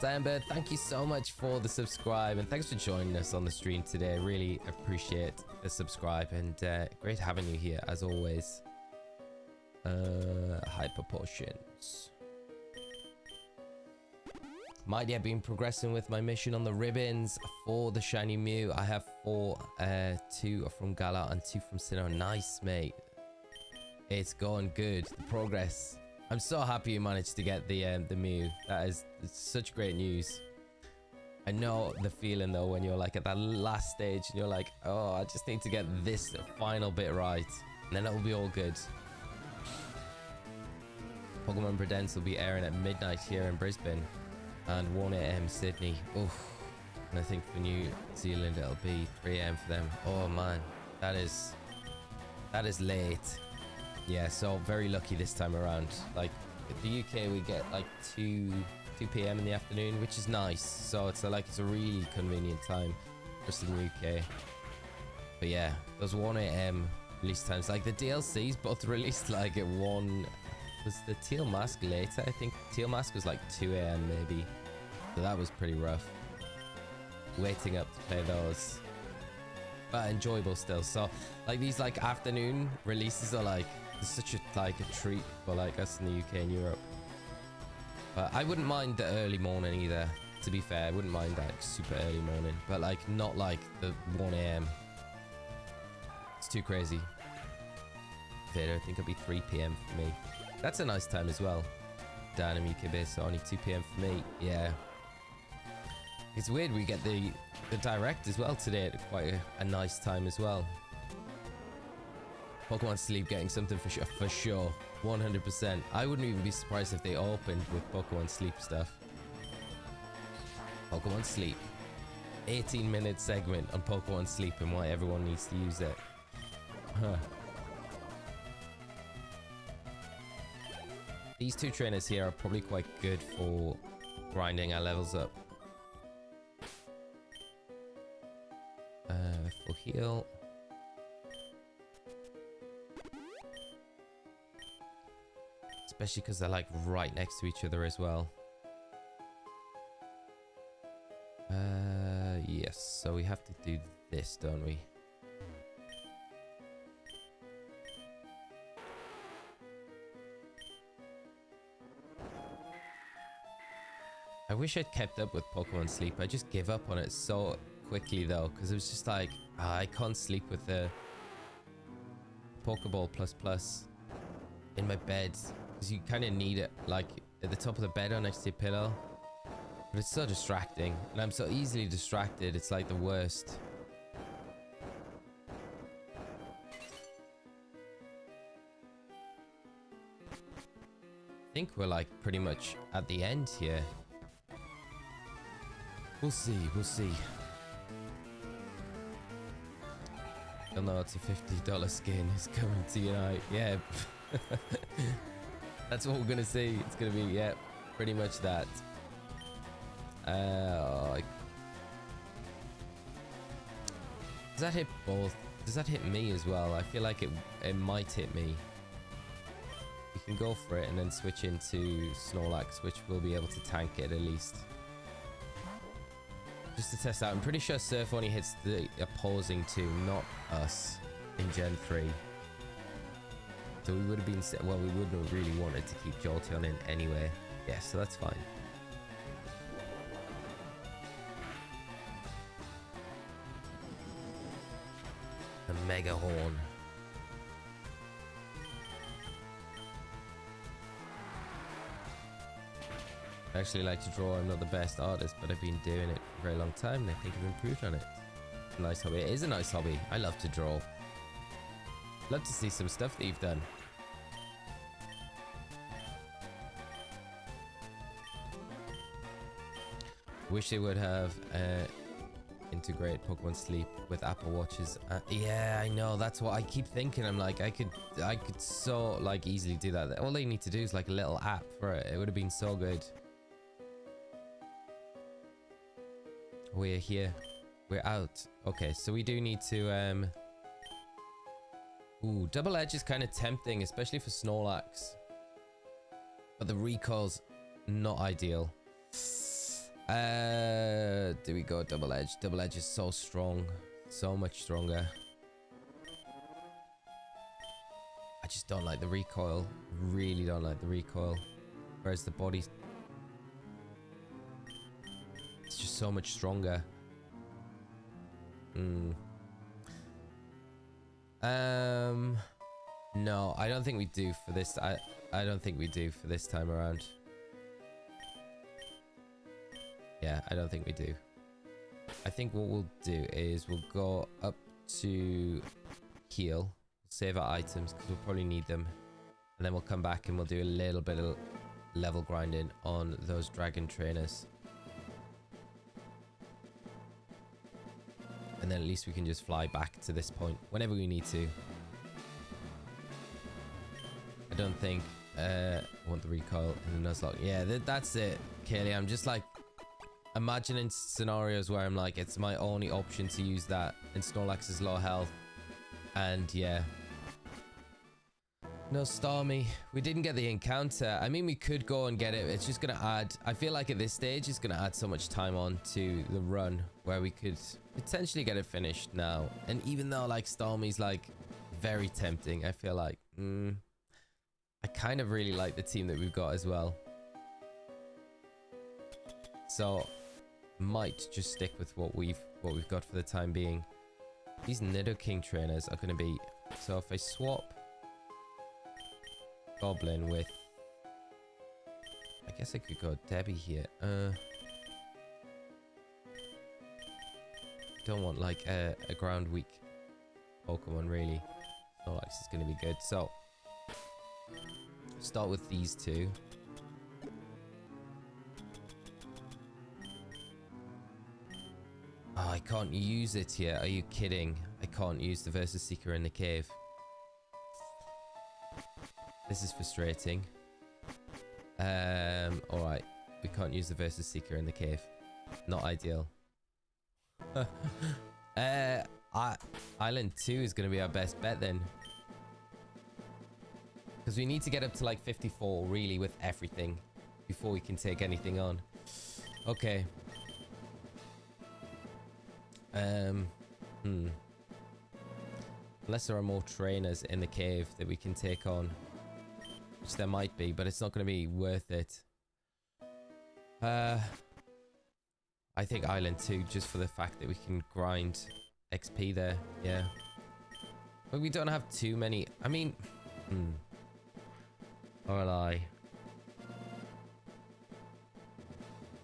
Sandbird, thank you so much for the subscribe and thanks for joining us on the stream today. Really appreciate the subscribe and great having you here as always. Hyper potions. Might have been progressing with my mission on the ribbons for the shiny Mew. I have 4, 2 are from Galar and 2 from Sinnoh. Nice, mate. It's going good. The progress. I'm so happy you managed to get the Mew. That is such great news. I know the feeling though when you're like at that last stage and you're like, oh, I just need to get this final bit right, and then it will be all good. Pokemon Presents will be airing at midnight here in Brisbane and 1 a.m. Sydney. Oof. And I think for New Zealand it'll be 3 a.m. for them. Oh man, that is late. Yeah, so very lucky this time around. Like at the UK we get like 2 p.m. in the afternoon, which is nice. So it's a really convenient time just in the UK. But yeah, those 1 a.m. release times, like the DLCs both released like at 1. Was the Teal Mask later? I think Teal Mask was like 2 a.m. maybe. So that was pretty rough. Waiting up to play those. But enjoyable still. So like these like afternoon releases are like such a treat for like us in the UK and Europe. But I wouldn't mind the early morning either. To be fair, I wouldn't mind that super early morning. But like not like the 1 a.m. It's too crazy. Vader, I think it'll be 3 p.m. for me. That's a nice time as well. Dan and UK so only 2 p.m. for me. Yeah. It's weird we get the direct as well today at quite a nice time as well. Pokemon Sleep getting something for sure. 100%. I wouldn't even be surprised if they opened with Pokemon Sleep stuff. Pokemon Sleep. 18-minute segment on Pokemon Sleep and why everyone needs to use it. Huh. These 2 trainers here are probably quite good for grinding our levels up. Full heal. Especially because they're like right next to each other as well. Yes, so we have to do this, don't we? I wish I'd kept up with Pokemon Sleep. I just gave up on it so quickly though, because it was just like, I can't sleep with the Pokeball plus in my bed, because you kind of need it like at the top of the bed or next to your pillow. But it's so distracting, and I'm so easily distracted. It's like the worst. I think we're like pretty much at the end here. We'll see, we'll see. You'll know it's a $50 skin is coming to Unite. Yeah. That's what we're gonna see. It's gonna be, yeah, pretty much that. Does that hit both? Does that hit me as well? I feel like it might hit me. You can go for it and then switch into Snorlax, which will be able to tank it at least. Just to test out. I'm pretty sure Surf only hits the opposing 2, not us in Gen 3. So we would have been, well, we wouldn't have really wanted to keep Jolteon in anyway. Yeah, so that's fine. The Mega Horn. I actually like to draw. I'm not the best artist, but I've been doing it for a very long time and I think I've improved on it. It's a nice hobby. It is a nice hobby. I love to draw. Love to see some stuff that you've done. Wish they would have integrate Pokemon Sleep with Apple Watches. Yeah, I know. That's what I keep thinking. I'm like, I could so like easily do that. All they need to do is like a little app for it. It would have been so good. We're here. We're out. Okay, so we do need to ooh, Double Edge is kind of tempting, especially for Snorlax. But the recoil's not ideal. Do we go Double Edge? Double Edge is so strong. So much stronger. I just don't like the recoil. Really don't like the recoil. Whereas the body... It's just so much stronger. No, I don't think we do for this. I don't think we do for this time around. Yeah, I don't think we do. I think what we'll do is we'll go up to heal, save our items because we'll probably need them, and then we'll come back and we'll do a little bit of level grinding on those dragon trainers. And then at least we can just fly back to this point whenever we need to. I don't think I want the recoil in the Nuzlocke. Yeah, that's it, Kaylee. I'm just like imagining scenarios where I'm like, it's my only option to use that, and Snorlax is low health. And yeah. No, Stormy. We didn't get the encounter. I mean, we could go and get it. It's just going to add... I feel like at this stage, it's going to add so much time on to the run where we could potentially get it finished now. And even though, like, Stormy's, like, very tempting, I feel like... I kind of really like the team that we've got as well. So, might just stick with what we've got for the time being. These Nidoking trainers are going to be... So, if I swap... Goblin with... I guess I could go Debbie here. Don't want like a ground weak Pokemon really. Snorlax is going to be good. So start with these two. Oh, I can't use it yet. Are you kidding? I can't use the Versus Seeker in the cave. This is frustrating. Alright. We can't use the Versus Seeker in the cave. Not ideal. Island 2 is going to be our best bet then. Because we need to get up to like 54 really with everything before we can take anything on. Okay. Unless there are more trainers in the cave that we can take on. Which there might be, but it's not going to be worth it. I think Island 2, just for the fact that we can grind XP there. Yeah. But we don't have too many. I mean... Or lie.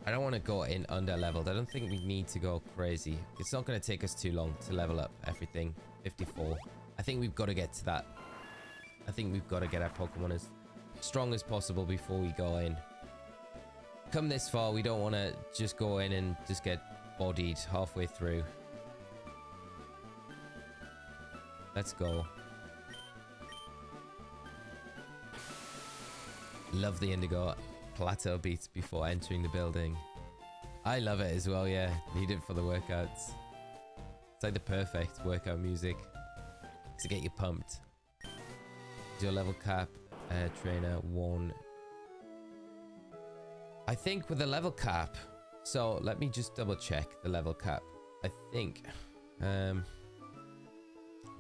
I don't want to go in under leveled. I don't think we need to go crazy. It's not going to take us too long to level up everything. 54. I think we've got to get to that. I think we've got to get our Pokemon as strong as possible before we go in. Come this far, we don't want to just go in and just get bodied halfway through. Let's go. Love the Indigo Plateau beats before entering the building. I love it as well, yeah. Need it for the workouts. It's like the perfect workout music to get you pumped. Your level cap, trainer 1. I think with the level cap, so let me just double check the level cap. I think, let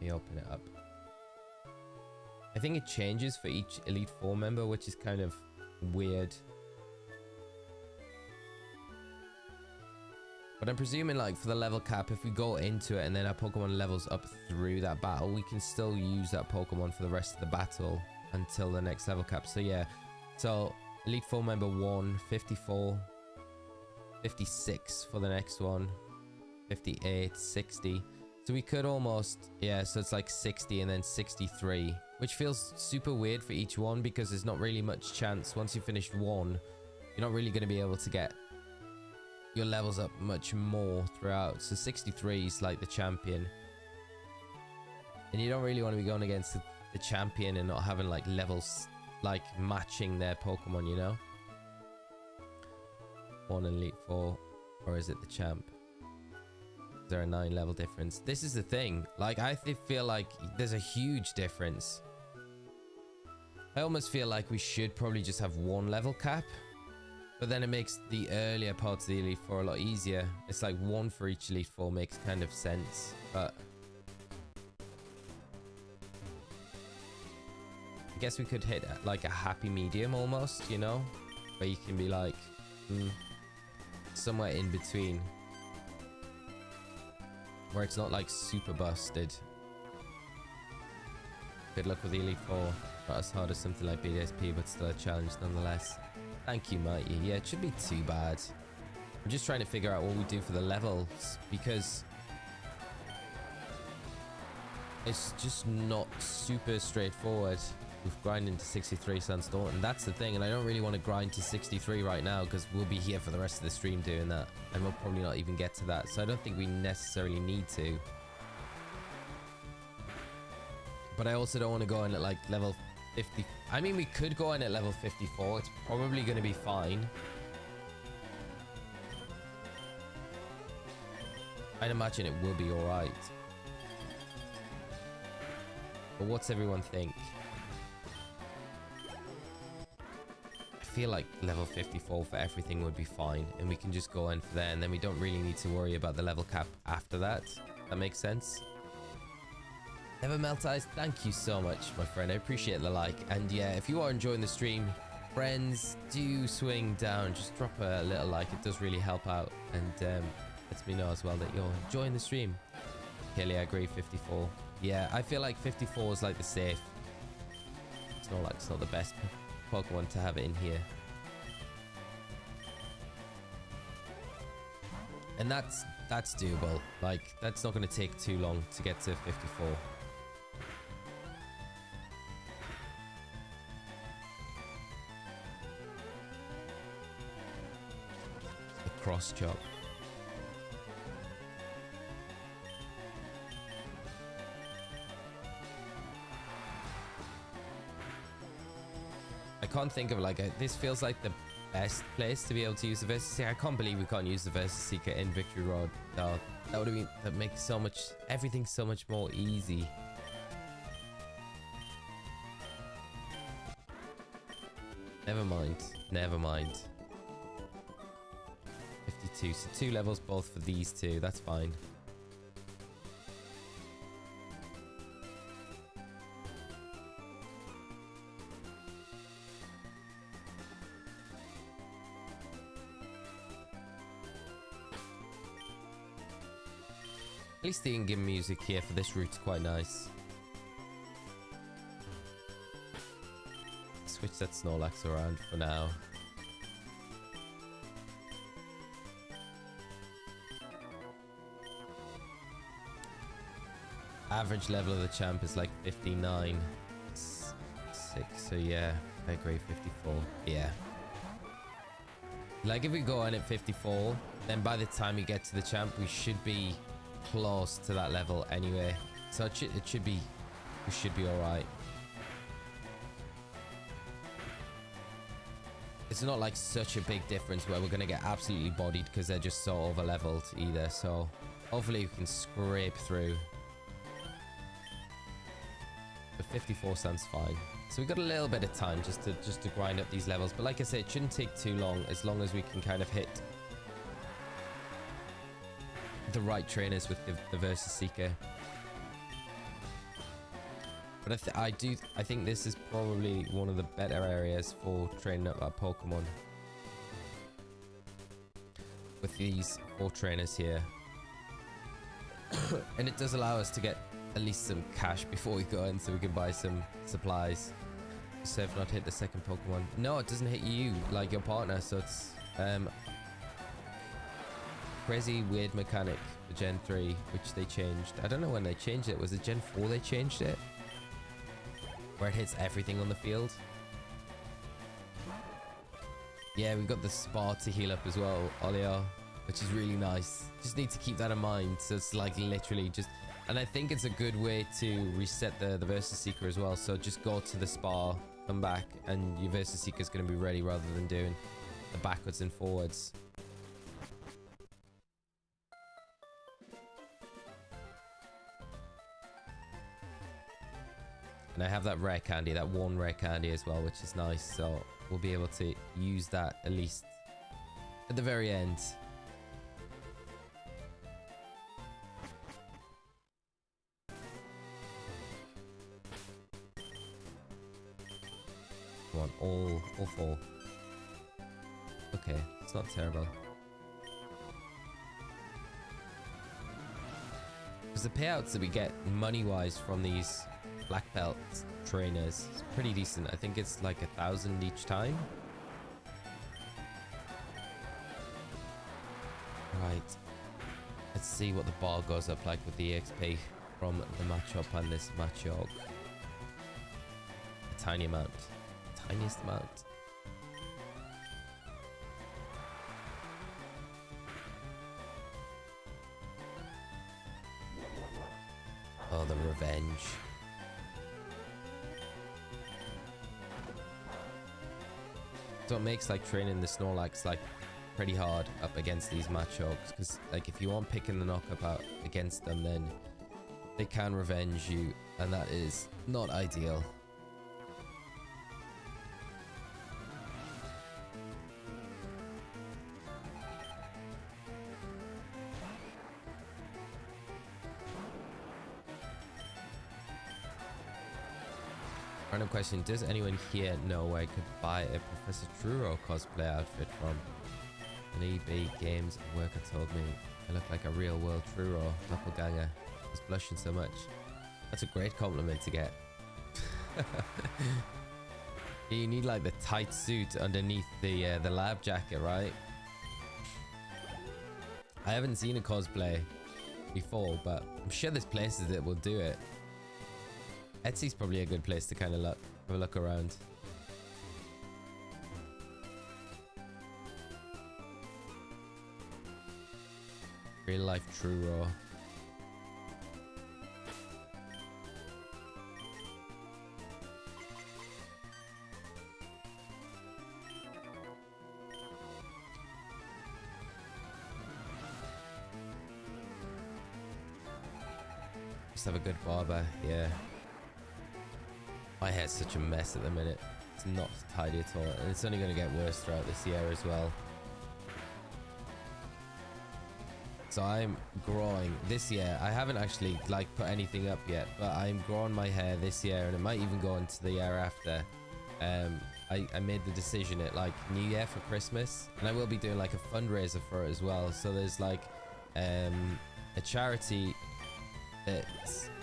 me open it up. I think it changes for each Elite Four member, which is kind of weird. But I'm presuming like for the level cap, if we go into it and then our Pokemon levels up through that battle, we can still use that Pokemon for the rest of the battle until the next level cap. So yeah, so Elite Four member 1, 54, 56 for the next one, 58, 60. So we could almost, yeah, so it's like 60 and then 63, which feels super weird for each one because there's not really much chance. Once you finish one, you're not really going to be able to get your levels up much more throughout. So 63 is like the champion. And you don't really want to be going against the champion and not having like levels like matching their Pokemon, you know? 1 and Elite 4, or is it the champ? Is there a 9 level difference? This is the thing. Like, I feel like there's a huge difference. I almost feel like we should probably just have 1 level cap. But then it makes the earlier parts of the Elite Four a lot easier. It's like 1 for each Elite Four makes kind of sense. But I guess we could hit like a happy medium almost, you know? Where you can be like, somewhere in between, where it's not like super busted. Good luck with the Elite Four. Not as hard as something like BDSP, but still a challenge nonetheless. Thank you, Mighty. Yeah, it shouldn't be too bad. I'm just trying to figure out what we do for the levels, because it's just not super straightforward with grinding to 63 Sandstorm, and that's the thing. And I don't really want to grind to 63 right now, because we'll be here for the rest of the stream doing that, and we'll probably not even get to that, so I don't think we necessarily need to. But I also don't want to go in at like level 50. I mean, we could go in at level 54. It's probably going to be fine. I'd imagine it will be alright. But what's everyone think? I feel like level 54 for everything would be fine, and we can just go in for there, and then we don't really need to worry about the level cap after that. That makes sense. Never Melt Eyes, thank you so much, my friend. I appreciate the like. And yeah, if you are enjoying the stream, friends, do swing down. Just drop a little like. It does really help out, and lets me know as well that you're enjoying the stream. Kelly, I agree. 54. Yeah, I feel like 54 is like the safe. It's not the best Pokemon to have in here. And that's doable. Like, that's not going to take too long to get to 54. The cross chop. I can't think of like this feels like the best place to be able to use the Versus Seeker. I can't believe we can't use the Versus Seeker in Victory Road. No, that would have been, that makes so much, everything so much more easy. Never mind, never mind. 52, so 2 levels both for these two, that's fine. At least the in-game music here for this route's quite nice. Switch that Snorlax around for now. Average level of the champ is like 59. 6, so yeah, I agree, 54. Yeah. Like if we go in at 54, then by the time we get to the champ, we should be close to that level anyway, so it should be, we should be all right. It's not like such a big difference where we're gonna get absolutely bodied because they're just so over leveled either, so hopefully we can scrape through. But 54 sounds fine, so we've got a little bit of time just to grind up these levels, but like I said, it shouldn't take too long as long as we can kind of hit the right trainers with the Versus Seeker. But I think this is probably one of the better areas for training up our Pokemon. With these 4 trainers here. And it does allow us to get at least some cash before we go in, so we can buy some supplies. So if not hit the second Pokemon. No, it doesn't hit you, like your partner, so it's crazy weird mechanic for Gen 3, which they changed. I don't know when they changed it. Was it Gen 4 they changed it? Where it hits everything on the field. Yeah, we've got the spa to heal up as well, Olio, which is really nice. Just need to keep that in mind. So it's like literally just, and I think it's a good way to reset the Versus Seeker as well. So just go to the spa, come back, and your Versus Seeker is going to be ready rather than doing the backwards and forwards. And I have that rare candy, that one rare candy as well, which is nice. So we'll be able to use that at least at the very end. Come on, all 4. Okay, it's not terrible. Because the payouts that we get money-wise from these black belt trainers is pretty decent. I think it's like 1,000 each time. Right. Let's see what the bar goes up like with the EXP from the matchup on this Machop. A tiny amount. Tiniest amount. Oh, the revenge. So it makes like training the Snorlax like pretty hard up against these Machogs, because like if you aren't picking the knockup out against them, then they can revenge you, and that is not ideal. Random question, does anyone here know where I could buy a Professor Truro cosplay outfit from? An EB Games worker told me I look like a real world Truro doppelganger. I was blushing so much. That's a great compliment to get. You need like the tight suit underneath the lab jacket, right? I haven't seen a cosplay before, but I'm sure there's places that will do it. Etsy's probably a good place to kind of have a look around. Real life True Raw. Just have a good barber, yeah. My hair's such a mess at the minute. It's not tidy at all, and it's only going to get worse throughout this year as well. So I'm growing this year. I haven't actually like put anything up yet, but I'm growing my hair this year, and it might even go into the year after. I made the decision at like New Year for Christmas, and I will be doing like a fundraiser for it as well. So there's like a charity that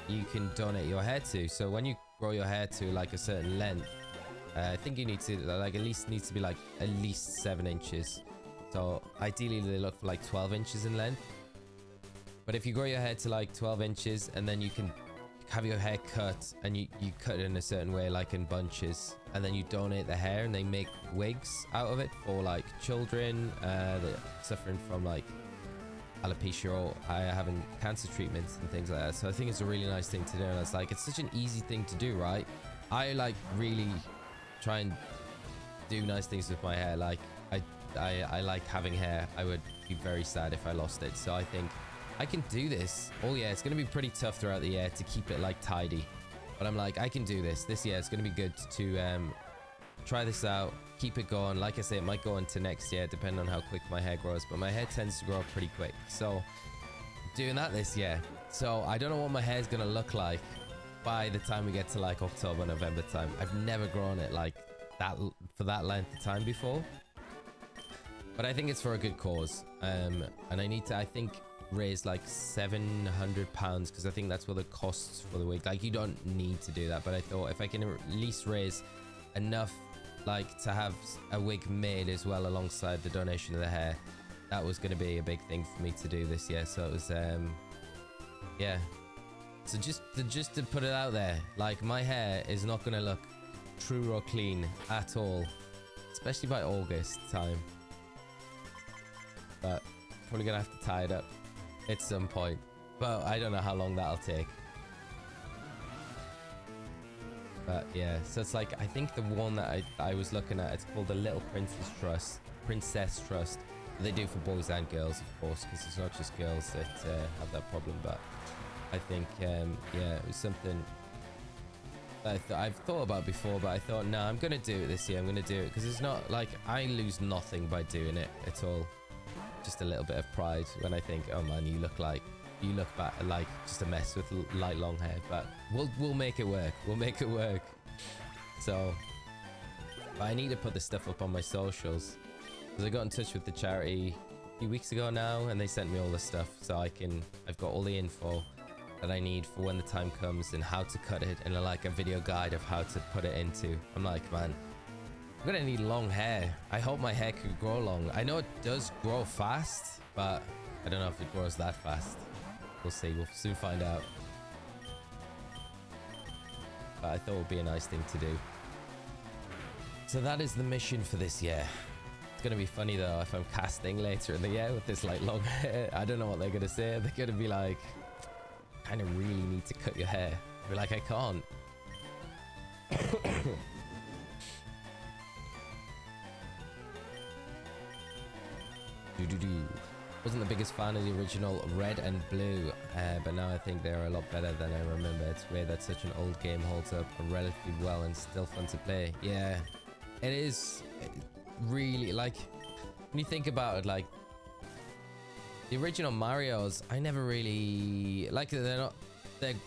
you can donate your hair to. So when you grow your hair to like a certain length, I think you need to like at least 7 inches. So ideally they look for like 12 inches in length. But if you grow your hair to like 12 inches and then you can have your hair cut, and you cut it in a certain way, like in bunches, and then you donate the hair and they make wigs out of it for like children that are suffering from like alopecia or having cancer treatments and things like that. So I think it's a really nice thing to do, and it's like, it's such an easy thing to do, right? I like really try and do nice things with my hair. Like I like having hair. I would be very sad if I lost it. So I think I can do this. Oh yeah, it's gonna be pretty tough throughout the year to keep it like tidy, but I'm like, I can do this year. It's gonna be good to try this out, keep it going. Like I say, it might go into next year depending on how quick my hair grows, but my hair tends to grow up pretty quick, so doing that this year. So I don't know what my hair is gonna look like by the time we get to like October, November time. I've never grown it like that for that length of time before, but I think it's for a good cause, and I need to, I think, raise like £700, because I think that's what the costs for the wig. Like, you don't need to do that, but I thought if I can at least raise enough like to have a wig made as well alongside the donation of the hair, that was going to be a big thing for me to do this year. So it was yeah, so just to put it out there, like, my hair is not going to look true or clean at all, especially by August time, but probably gonna have to tie it up at some point, but I don't know how long that'll take. But yeah, so it's like, I think the one that I was looking at, it's called the Little Princess Trust. They do for boys and girls, of course, because it's not just girls that have that problem. But I think yeah, it was something that I've thought about before, but I thought, no, I'm gonna do it this year. I'm gonna do it because it's not like I lose nothing by doing it at all. Just a little bit of pride when I think, oh man, you look back like just a mess with light long hair, but we'll make it work. We'll make it work. So, but I need to put this stuff up on my socials, because I got in touch with the charity a few weeks ago now, and they sent me all the stuff, so I've got all the info, that I need for when the time comes and how to cut it, and like a video guide of how to put it into. I'm like, man, I'm gonna need long hair. I hope my hair could grow long. I know it does grow fast, but I don't know if it grows that fast. We'll see. We'll soon find out. But I thought it would be a nice thing to do. So that is the mission for this year. It's gonna be funny though if I'm casting later in the year with this like long hair. I don't know what they're gonna say. They're gonna be like, kind of really need to cut your hair. I'll be like, I can't. Wasn't the biggest fan of the original Red and Blue, but now I think they're a lot better than I remember. It's weird that such an old game holds up relatively well and still fun to play. Yeah, it is really, like, when you think about it, like the original Marios, I never really like. They're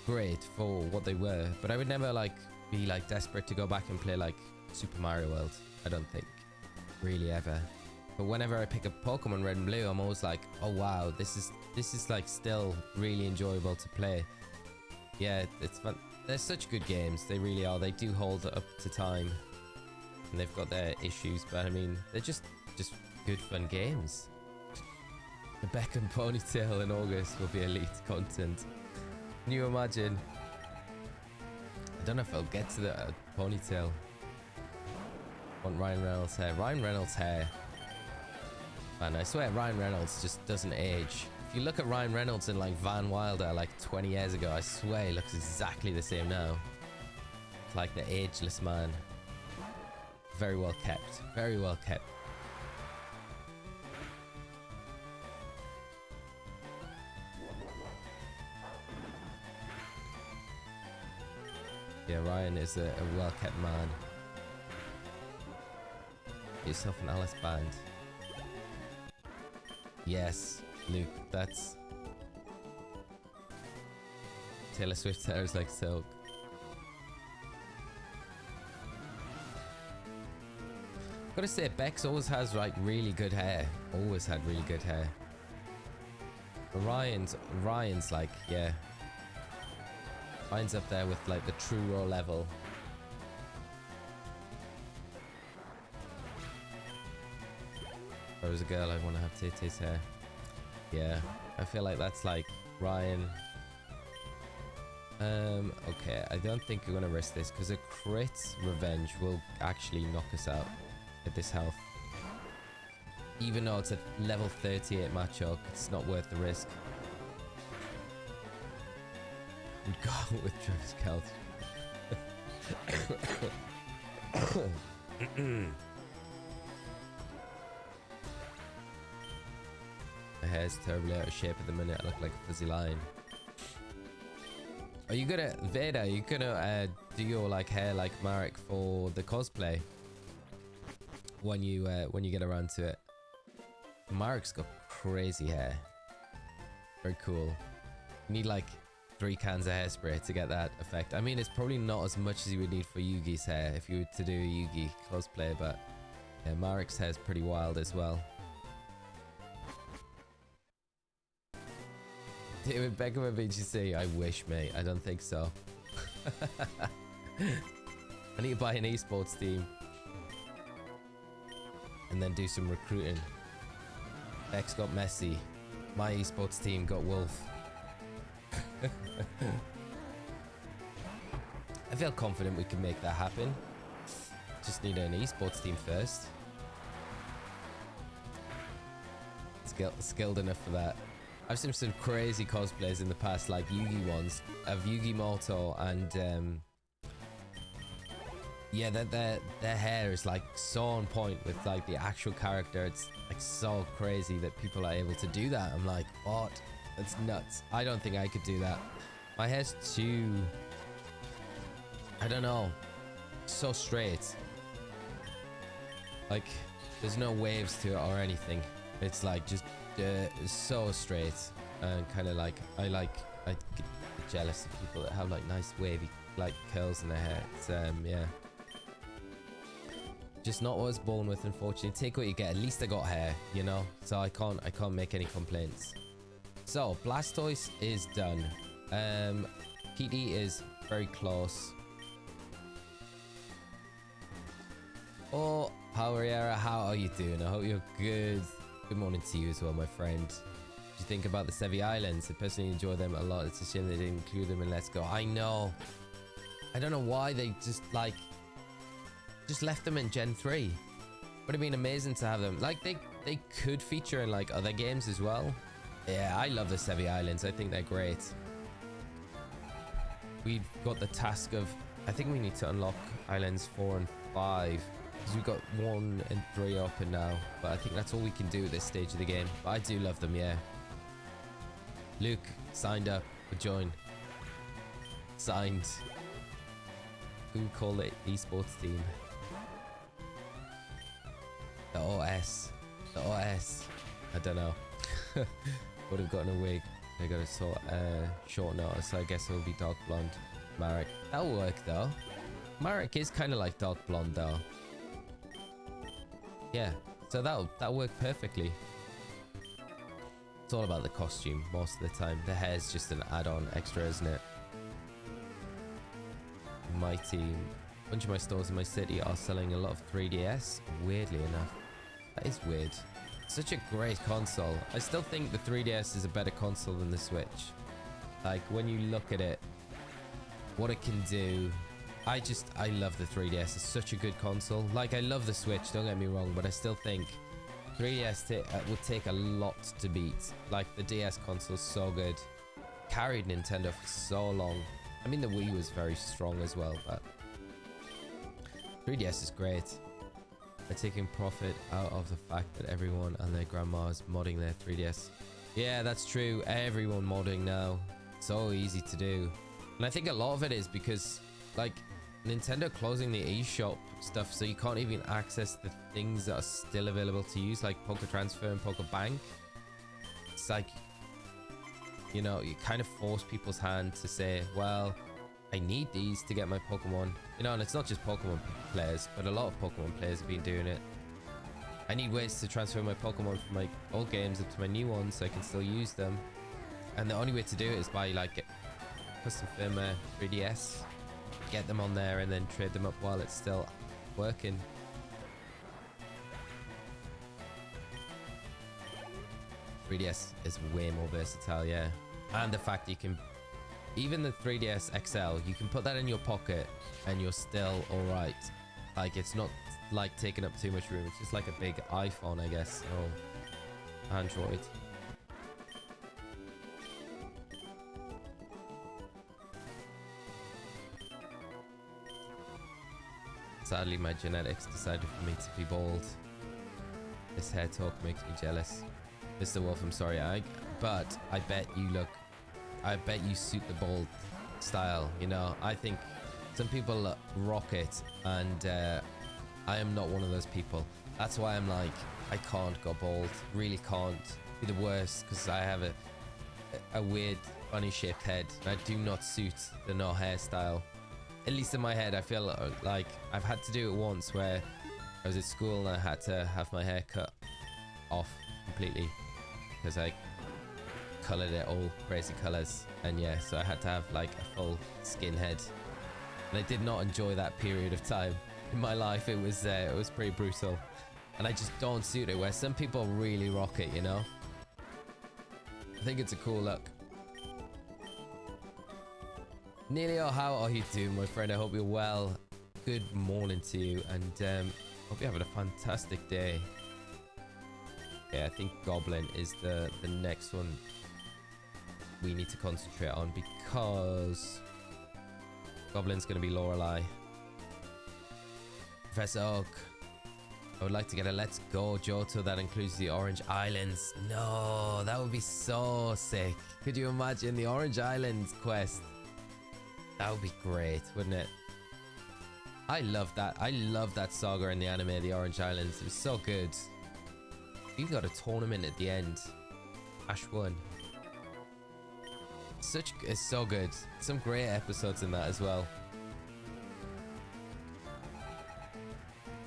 great for what they were, but I would never like be like desperate to go back and play like Super Mario World. I don't think, really, ever. But whenever I pick up Pokemon Red and Blue, I'm always like, oh wow, this is like still really enjoyable to play. Yeah, it's fun. They're such good games. They really are. They do hold up to time, and they've got their issues, but I mean, they're just good fun games. The Beckham ponytail in August will be elite content. Can you imagine? I don't know if I'll get to the ponytail. Want Ryan Reynolds' hair. Ryan Reynolds' hair. Man, I swear Ryan Reynolds just doesn't age. If you look at Ryan Reynolds and like Van Wilder like 20 years ago, I swear he looks exactly the same now. It's like the ageless man. Very well kept. Very well kept. Yeah, Ryan is a well-kept man. Get yourself an Alice band. Yes, Luke, that's... Taylor Swift's hair is like silk. Gotta say, Bex always has like really good hair. Always had really good hair. But Ryan's like, yeah. Ryan's up there with like the true raw level. If I was a girl, I'd want to have Titty's hair. Yeah, I feel like that's like Ryan. Okay, I don't think we're gonna risk this because a crit revenge will actually knock us out at this health. Even though it's a level 38 Machoke, it's not worth the risk. We'd go with Travis Kelce. My hair's terribly out of shape at the minute. I look like a fuzzy line. Are you gonna, Vader, are you gonna do your like hair like Marek for the cosplay? When you get around to it. Marek's got crazy hair. Very cool. You need like 3 cans of hairspray to get that effect. I mean, it's probably not as much as you would need for Yugi's hair if you were to do a Yugi cosplay, but yeah, Marek's hair is pretty wild as well. David Beckham at BGC, I wish, mate. I don't think so. I need to buy an esports team and then do some recruiting. Bex got Messi. My esports team got Wolf. I feel confident we can make that happen. Just need an esports team first. Skilled enough for that. I've seen some crazy cosplays in the past, like Yugi ones, of Yugi Moto, and yeah, their hair is like so on point with like the actual character. It's like so crazy that people are able to do that. I'm like, what? That's nuts. I don't think I could do that. My hair's too, I don't know, so straight. Like, there's no waves to it or anything. It's like just so straight, and kind of like I get jealous of people that have like nice wavy like curls in their hair. It's yeah, just not what I was born with, unfortunately. Take what you get. At least I got hair, you know, so I can't make any complaints. So Blastoise is done. PD is very close. Oh, Poweriera, how are you doing? I hope you're good. Good morning to you as well, my friend. What do you think about the Sevi Islands? I personally enjoy them a lot. It's a shame they didn't include them in Let's Go. I know. I don't know why they just left them in Gen 3. Would have been amazing to have them. Like, they could feature in like other games as well. Yeah, I love the Sevi Islands. I think they're great. We've got the task of, I think we need to unlock Islands 4 and 5. Because we've got 1 and 3 open now. But I think that's all we can do at this stage of the game. But I do love them, yeah. Luke signed up for join. Signed. Who would call it esports team? The OS. The OS. I don't know. Would have gotten a wig. They got a short notice, so I guess it will be dark blonde. Marek. That'll work though. Marek is kind of like dark blonde though. Yeah, so that'll work perfectly. It's all about the costume most of the time. The hair's just an add-on extra, isn't it? My team. A bunch of my stores in my city are selling a lot of 3DS. Weirdly enough. That is weird. Such a great console. I still think the 3DS is a better console than the Switch. Like, when you look at it, what it can do, I love the 3DS. It's such a good console. Like, I love the Switch, don't get me wrong, but I still think 3DS would take a lot to beat. Like, the DS console's so good. Carried Nintendo for so long. I mean, the Wii was very strong as well, but 3DS is great. They're taking profit out of the fact that everyone and their grandma is modding their 3DS. Yeah, that's true. Everyone modding now. So easy to do. And I think a lot of it is because, like, Nintendo closing the eShop stuff, so you can't even access the things that are still available to use, like Poké Transfer and Poké Bank. It's like, you know, you kind of force people's hand to say, well, I need these to get my Pokemon. You know, and it's not just Pokemon players, but a lot of Pokemon players have been doing it. I need ways to transfer my Pokemon from my old games up to my new ones so I can still use them. And the only way to do it is by, like, custom firmware 3DS. Get them on there and then trade them up while it's still working. .3DS is way more versatile, yeah. And the fact you can, even the 3DS XL, you can put that in your pocket and you're still alright. Like, it's not like taking up too much room. It's just like a big iPhone, I guess, or Android. Sadly, my genetics decided for me to be bald. This hair talk makes me jealous. Mr. Wolf, I'm sorry, but I bet you suit the bald style, you know. I think some people rock it, and I am not one of those people. That's why I'm like, I can't go bald. Really can't. Be the worst, because I have a weird, funny shaped head. I do not suit the no hairstyle. At least in my head, I feel like I've had to do it once where I was at school and I had to have my hair cut off completely because I colored it all crazy colors, and yeah, so I had to have like a full skin head, and I did not enjoy that period of time in my life. It was pretty brutal, and I just don't suit it, where some people really rock it, you know. I think it's a cool look. Neilio, how are you doing, my friend? I hope you're well. Good morning to you, and hope you're having a fantastic day. Okay, I think Goblin is the next one we need to concentrate on, because Goblin's going to be Lorelei. Professor Oak, I would like to get a Let's Go Johto that includes the Orange Islands. No, that would be so sick. Could you imagine the Orange Islands quest? That would be great, wouldn't it? I love that. I love that saga in the anime, the Orange Islands. It was so good. We got a tournament at the end. Ash won. It's so good. Some great episodes in that as well.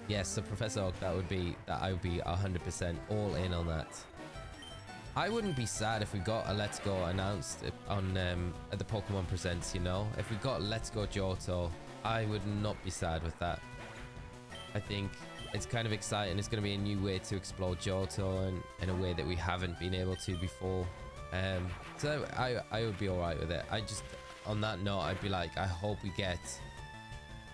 Yes, so Professor Oak, I would be 100% all in on that. I wouldn't be sad if we got a Let's Go announced on at the Pokemon Presents, you know? If we got Let's Go Johto, I would not be sad with that. I think it's kind of exciting. It's going to be a new way to explore Johto and in a way that we haven't been able to before. So I would be alright with it. I just, on that note, I'd be like, I hope we get,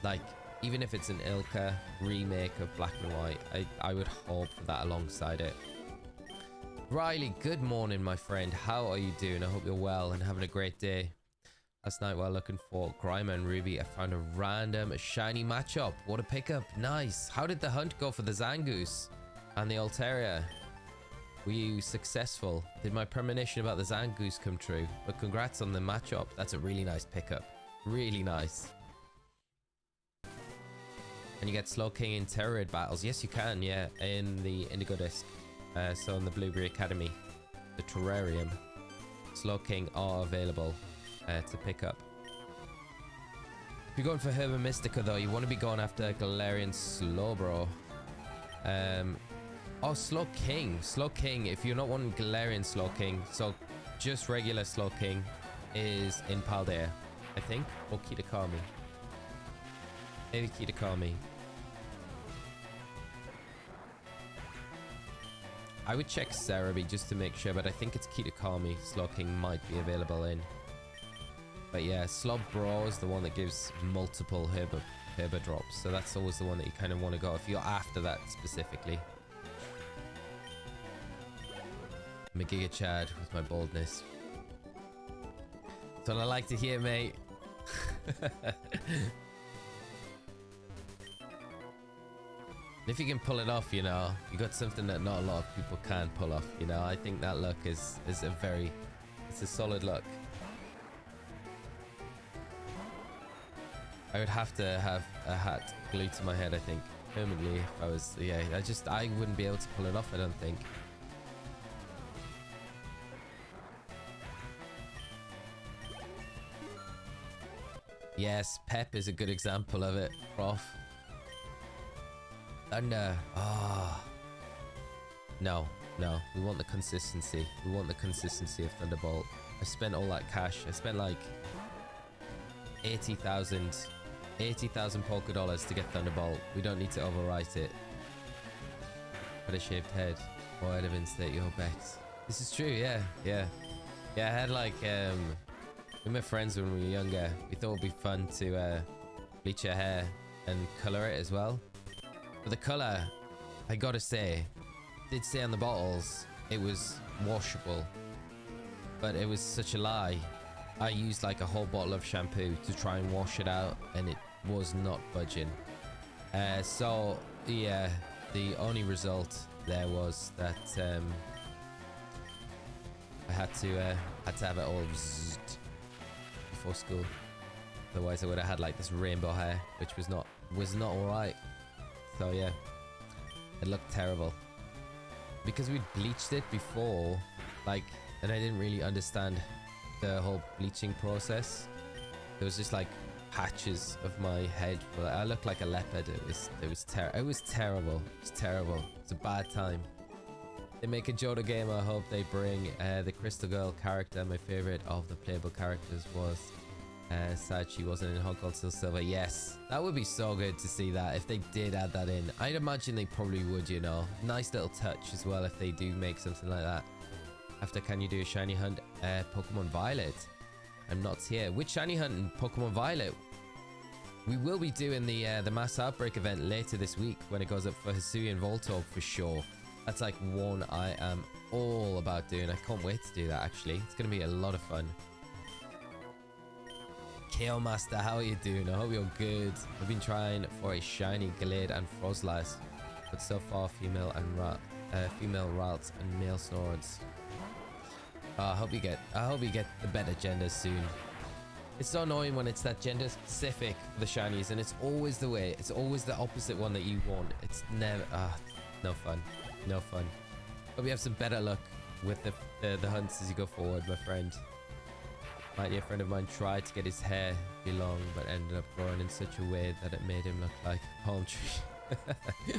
like, even if it's an Ilka remake of Black and White, I would hope for that alongside it. Riley, good morning, my friend. How are you doing? I hope you're well and having a great day. Last night while looking for Grimer and Ruby, I found a random shiny matchup. What a pickup. Nice. How did the hunt go for the Zangoose and the Altaria? Were you successful? Did my premonition about the Zangoose come true? But congrats on the matchup. That's a really nice pickup. Really nice. And you get Slow King in Terror Raid battles. Yes, you can, yeah. In the Indigo Disc. So in the Blueberry Academy. The Terrarium. Slow King are available to pick up. If you're going for Herba Mystica though, you want to be going after Galarian Slowbro. Oh, Slow King. Slow King, if you're not wanting Galarian Slow King, so just regular Slow King is in Paldea, I think. Or Kitakami. Maybe Kitakami. I would check Cerebi just to make sure, but I think it's Kitakami. Slow King might be available in. But yeah, Slowbro is the one that gives multiple Herba drops. So that's always the one that you kind of want to go if you're after that specifically. I'm a Giga Chad with my boldness. That's what I like to hear, mate. If you can pull it off, you know, you got something that not a lot of people can pull off, you know. I think that look is it's a solid look. I would have to have a hat glued to my head, I think, permanently if I was, yeah, I wouldn't be able to pull it off, I don't think. Yes, Pep is a good example of it, Prof. Thunder. Oh. No, we want the consistency. We want the consistency of Thunderbolt. I spent all that cash. I spent like 80,000 polka dollars to get Thunderbolt. We don't need to overwrite it. Had a shaved head. Or I'd have instate your bets. This is true, yeah. I had like with my friends when we were younger, we thought it'd be fun to bleach your hair and color it as well. But the color, I gotta say, did say on the bottles it was washable, but it was such a lie. I used like a whole bottle of shampoo to try and wash it out, and it was not budging. So yeah, the only result there was that I had to have it all before school. Otherwise, I would have had like this rainbow hair, which was not alright. So yeah, it looked terrible because we'd bleached it before, like, and I didn't really understand the whole bleaching process. There was just like patches of my head. I looked like a leopard. It was terrible. It's a bad time. They make a Johto game. I hope they bring the Crystal Girl character. My favorite of the playable characters was sad she wasn't in Hot Gold Still Silver. Yes, that would be so good to see that if they did add that in. I'd imagine they probably would, you know. Nice little touch as well if they do make something like that. After, can you do a shiny hunt? Pokemon Violet. I'm not here. Which shiny hunt in Pokemon Violet? We will be doing the Mass Outbreak event later this week when it goes up for Hisuian Voltorb for sure. That's like one I am all about doing. I can't wait to do that actually. It's going to be a lot of fun. KO Master, how are you doing? I hope you're good. I've been trying for a shiny Glade and Frozlast, but so far female routes and male Snords. I hope you get the better genders soon. It's so annoying when it's that gender specific for the shinies, and it's always the way. It's always the opposite one that you want. It's never no fun. Hope you have some better luck with the hunts as you go forward, my friend. My dear friend of mine tried to get his hair be long, but ended up growing in such a way that it made him look like a palm tree.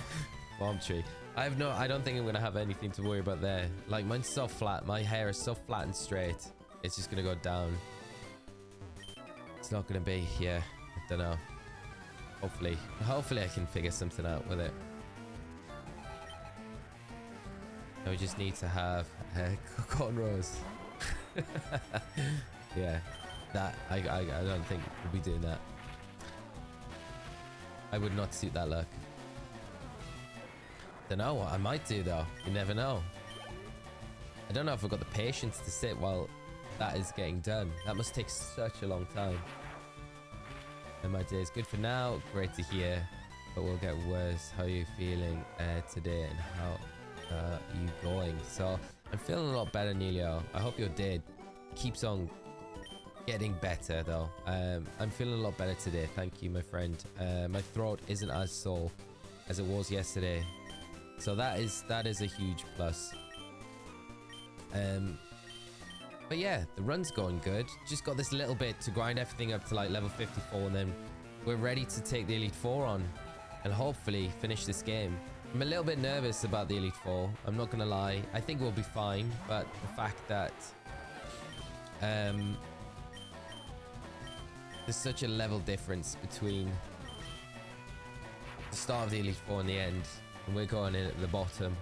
Farm tree. I don't think I'm gonna have anything to worry about there. Like, mine's so flat. My hair is so flat and straight. It's just gonna go down. It's not gonna be, yeah, I don't know. Hopefully I can figure something out with it. We just need to have cornrows. Yeah, that I don't think we'll be doing that. I would not suit that look. Don't know what I might do though. You never know. I don't know if I've got the patience to sit while that is getting done. That must take such a long time. And my day is good for now. Great to hear, but we'll get worse. How are you feeling today, and how you going? So I'm feeling a lot better, Neilio. I hope your day keeps on getting better though. I'm feeling a lot better today, thank you, my friend. My throat isn't as sore as it was yesterday, so that is a huge plus. But yeah, the run's going good. Just got this little bit to grind everything up to like level 54, and then we're ready to take the Elite Four on and hopefully finish this game. I'm a little bit nervous about the Elite Four, I'm not gonna lie. I think we'll be fine, but the fact that there's such a level difference between the start of the Elite Four and the end, and we're going in at the bottom,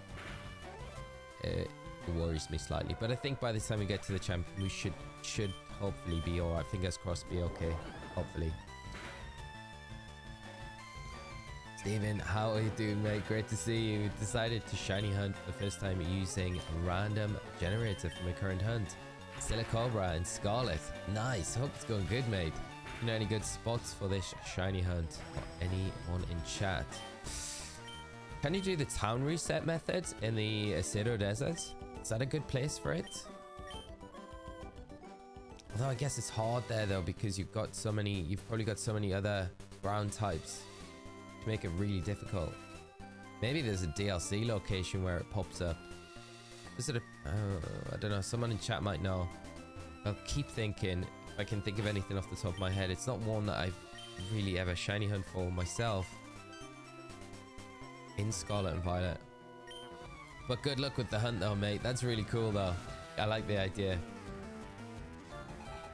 it worries me slightly. But I think by the time we get to the champion, we should hopefully be alright. Fingers crossed, be okay, hopefully. Steven, how are you doing, mate? Great to see you. Decided to shiny hunt for the first time using a random generator for my current hunt. Silicobra and Scarlet. Nice, hope it's going good, mate. You know any good spots for this shiny hunt? Or anyone in chat? Can you do the town reset method in the Osirus Desert? Is that a good place for it? Although I guess it's hard there though, because you've probably got so many other ground types to make it really difficult. Maybe there's a DLC location where it pops up. Is it I don't know, someone in chat might know. I'll keep thinking if I can think of anything off the top of my head. It's not one that I've really ever shiny hunt for myself in Scarlet and Violet. But good luck with the hunt though, mate. That's really cool though. I like the idea.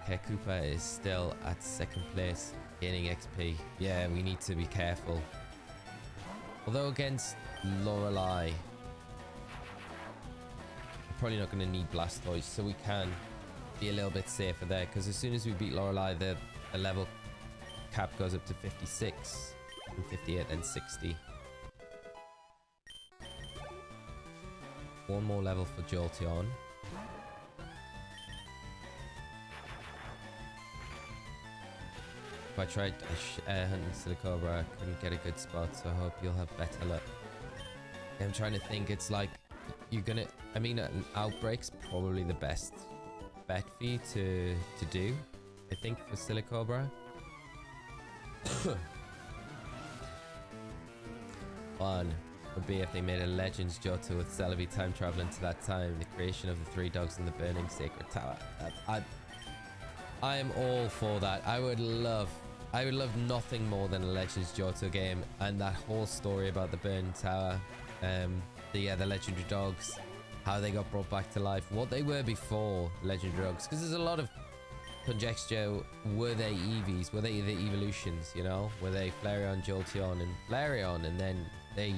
Okay, Koopa is still at second place, gaining XP. Yeah, we need to be careful. Although against Lorelei, we're probably not going to need Blastoise, so we can be a little bit safer there, because as soon as we beat Lorelei, the level cap goes up to 56 and 58 and 60. One more level for Jolteon. If I tried hunting Silicobra, I couldn't get a good spot, so I hope you'll have better luck. I'm trying to think, it's like you're gonna, I mean, an Outbreak's probably the best bet for you to do, I think, for Silicobra. One would be if they made a Legends Johto with Celebi time traveling to that time, the creation of the 3 dogs in the burning sacred tower. I am all for that. I would love nothing more than a Legends Johto game, and that whole story about the burning tower, the legendary dogs, how they got brought back to life, what they were before legendary dogs, because there's a lot of conjecture. Were they Eevees? Were they the evolutions, you know? Were they Flareon, Jolteon, and Flareon, and then they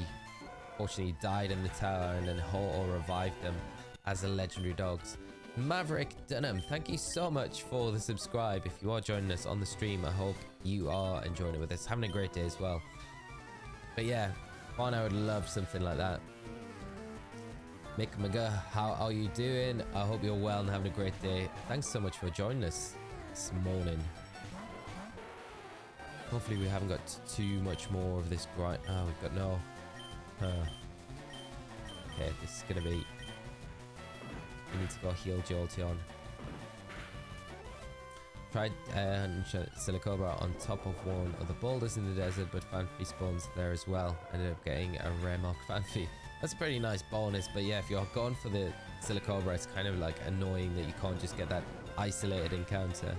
fortunately died in the tower, and then Ho-Oh revived them as the legendary dogs? Maverick Dunham, thank you so much for the subscribe. If you are joining us on the stream, I hope you are enjoying it with us, having a great day as well. But yeah, fun, I would love something like that. Mick McGuh, how are you doing? I hope you're well and having a great day. Thanks so much for joining us this morning. Hopefully we haven't got too much more of this grind. Oh, we've got no. Okay, this is gonna be. We need to go heal Jolteon. Tried Silicobra on top of one of the boulders in the desert, but Fanfi spawns there as well. Ended up getting a Remok Fanfi. That's a pretty nice bonus, but yeah, if you're going for the Silicobra, it's kind of like annoying that you can't just get that isolated encounter.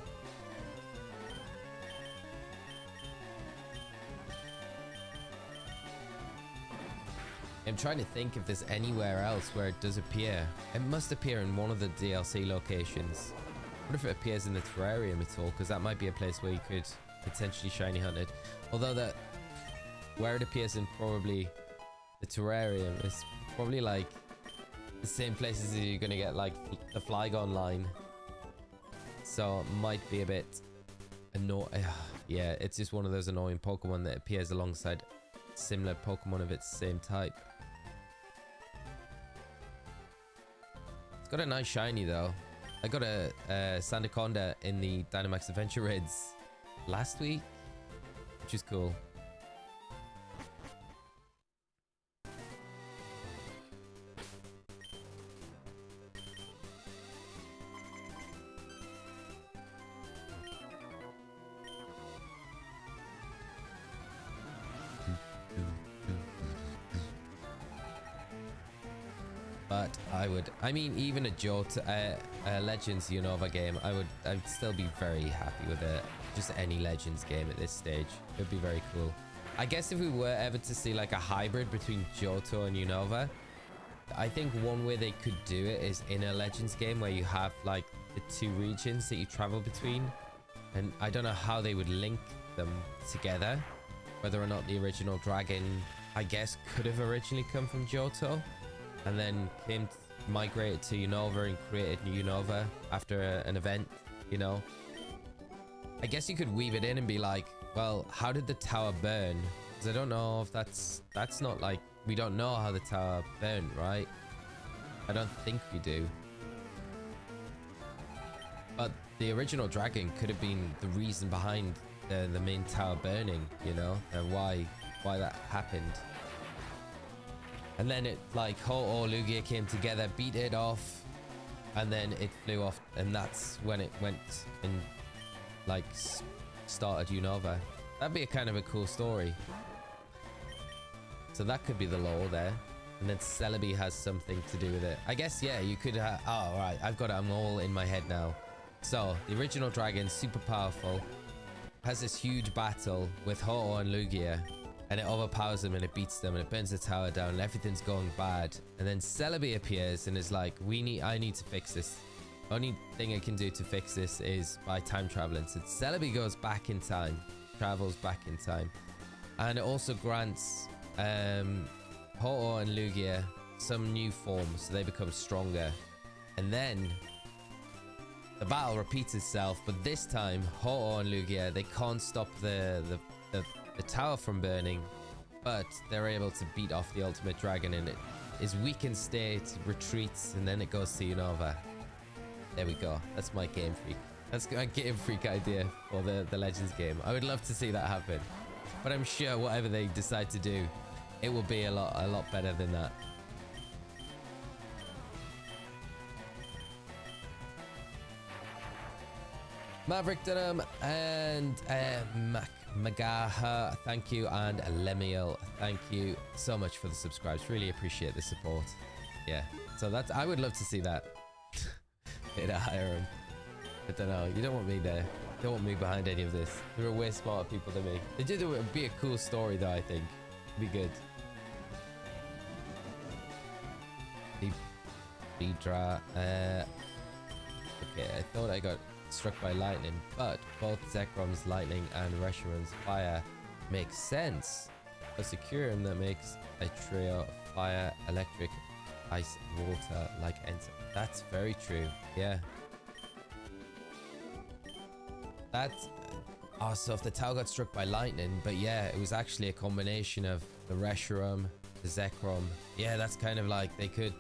I'm trying to think if there's anywhere else where it does appear. It must appear in one of the DLC locations. What if it appears in the terrarium at all? Because that might be a place where you could potentially shiny hunt it. Although that, where it appears in probably the terrarium is probably like the same places as you're gonna get like the Flygon line. So it might be a bit annoying. Yeah, it's just one of those annoying Pokemon that appears alongside similar Pokemon of its same type. It's got a nice shiny though. I got a Sandaconda in the Dynamax Adventure Raids last week, which is cool. But I mean, even a Johto, Legends Unova game, I'd still be very happy with it. Just any Legends game at this stage. It would be very cool. I guess if we were ever to see like a hybrid between Johto and Unova, I think one way they could do it is in a Legends game where you have like the two regions that you travel between. And I don't know how they would link them together. Whether or not the original dragon, I guess, could have originally come from Johto. And then migrated to Unova and created Unova after an event, you know. I guess you could weave it in and be like, well, how did the tower burn? Because I don't know if that's not like, we don't know how the tower burned, right? I don't think we do. But the original dragon could have been the reason behind the main tower burning, you know, and why that happened. And then it, like, Ho-Oh, Lugia came together, beat it off, and then it flew off, and that's when it went and, like, started Unova. That'd be a kind of a cool story. So that could be the lore there. And then Celebi has something to do with it. I guess, yeah, you could have... Oh, right, I've got it. I'm all in my head now. So, the original dragon, super powerful, has this huge battle with Ho-Oh and Lugia. And it overpowers them and it beats them and it burns the tower down and everything's going bad. And then Celebi appears and is like, I need to fix this. Only thing I can do to fix this is by time traveling. So Celebi goes back in time, travels back in time. And it also grants Ho-Oh and Lugia some new forms so they become stronger. And then the battle repeats itself, but this time Ho-Oh and Lugia, they can't stop the tower from burning, but they're able to beat off the ultimate dragon and it is weakened state, retreats, and then it goes to Unova. There we go. That's my Game Freak. That's my Game Freak idea for the Legends game. I would love to see that happen, but I'm sure whatever they decide to do, it will be a lot better than that. Maverick Dunham and Magaha, thank you, and Lemiel, thank you so much for the subscribes. Really appreciate the support. Yeah, so that's, I would love to see that. Hit a higher him. I don't know. You don't want me there. You don't want me behind any of this. There are way smarter people than me. It would be a cool story though. I think it'd be good. Beedra. Okay, I thought I got struck by lightning, but both Zekrom's lightning and Reshiram's fire makes sense. A Securum that makes a trio of fire, electric, ice, water like enter. That's very true. Yeah. That's... Oh, so if the tower got struck by lightning, but yeah, it was actually a combination of the Reshiram, the Zekrom. Yeah, that's kind of like they could...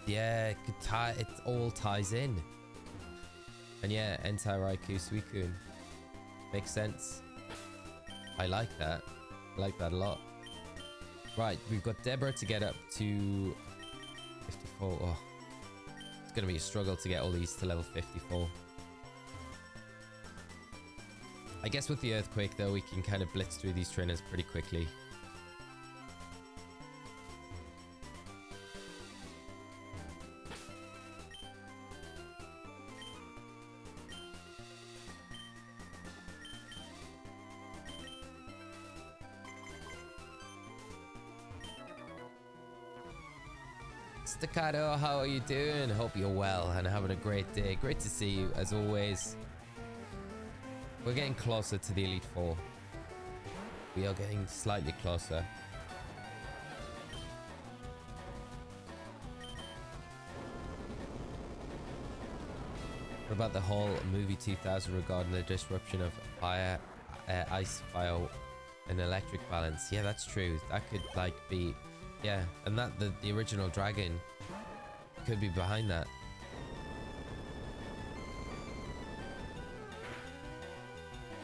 Yeah, it could tie... It all ties in. And yeah, Entei, Raikou, Suicune. Makes sense. I like that. I like that a lot. Right, we've got Deborah to get up to 54. Oh, it's going to be a struggle to get all these to level 54. I guess with the Earthquake, though, we can kind of blitz through these trainers pretty quickly. Staccato, how are you doing? Hope you're well and having a great day. Great to see you as always. We're getting closer to the Elite Four. We are getting slightly closer. What about the whole movie 2000 regarding the disruption of fire, ice, fire, and electric balance? Yeah, that's true. That could like be, yeah, and that the original dragon could be behind that.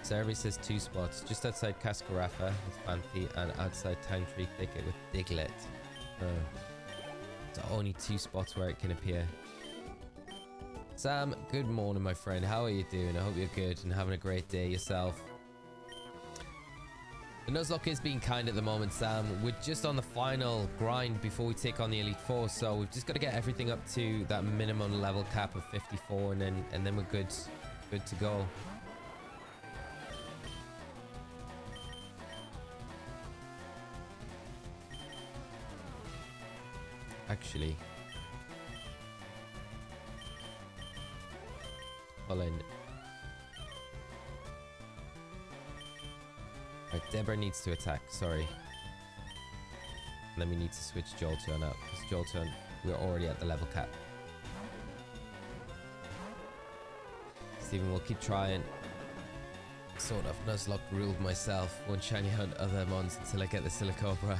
Survey says 2 spots, just outside Cascarafa with Fanthi and outside Town Tree Thicket with Diglett. So only 2 spots where it can appear. Sam, good morning, my friend. How are you doing? I hope you're good and having a great day yourself. The Nuzlocke is being kind at the moment, Sam. We're just on the final grind before we take on the Elite Four, so we've just got to get everything up to that minimum level cap of 54, and then we're good to go. Actually, Colin. Right, Deborah needs to attack, sorry. And then we need to switch Jolteon out, because Jolteon, we're already at the level cap. Steven will keep trying. Sort of Nuzlocke ruled myself. One shiny hunt other mons until I get the Silicobra.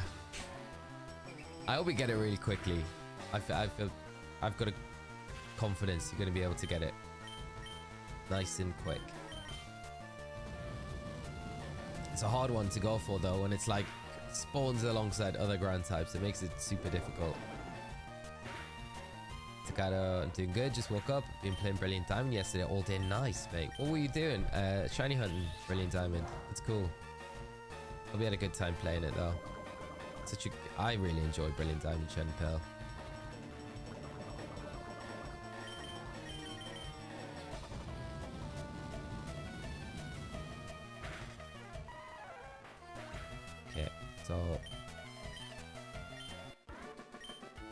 I hope we get it really quickly. I feel I've got a confidence you're going to be able to get it nice and quick. It's a hard one to go for though, when it's like spawns alongside other ground types. It makes it super difficult. Takado, I'm doing good. Just woke up. Been playing Brilliant Diamond yesterday all day. Nice, mate. What were you doing? Shiny hunting Brilliant Diamond. It's cool. Hope you had a good time playing it though. I really enjoy Brilliant Diamond, Shiny Pearl. Okay, so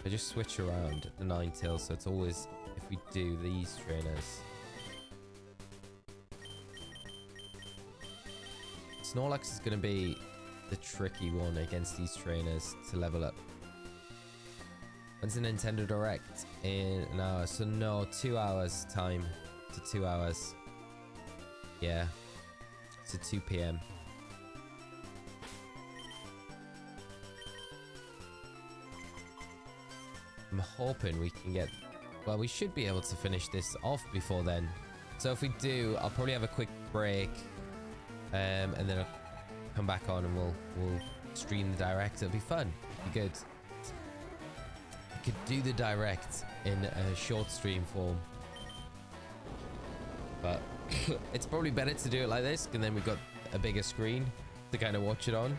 I just switch around the 9 so it's always, if we do these trainers, Snorlax is going to be the tricky one against these trainers to level up. When's the Nintendo Direct? In an hour. So no, 2 hours time to 2 hours. Yeah. So 2 PM. I'm hoping we can get... Well, we should be able to finish this off before then. So if we do, I'll probably have a quick break. And then I'll come back on and we'll stream the direct. It'll be fun. It'll be good. We could do the direct in a short stream form, but it's probably better to do it like this, and then we've got a bigger screen to kind of watch it on.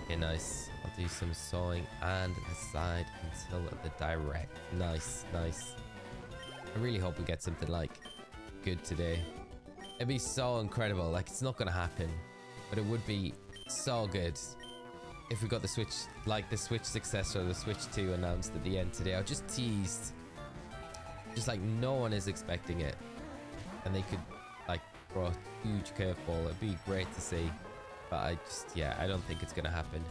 Okay, nice. I'll do some sawing and the side until the direct. Nice, nice. I really hope we get something like good today. It'd be so incredible. Like, it's not gonna happen, but it would be so good if we got the Switch, like the Switch successor, the Switch 2 announced at the end today. I just teased, just like no one is expecting it, and they could like throw a huge curveball. It'd be great to see, but I just, yeah, I don't think it's gonna happen.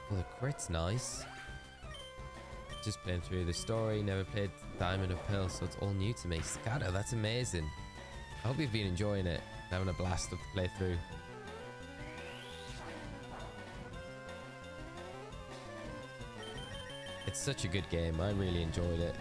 Well, the crit's nice. Just playing through the story, never played Diamond or Pearl, so it's all new to me. Scada, that's amazing. I hope you've been enjoying it, having a blast of the playthrough. It's such a good game. I really enjoyed it.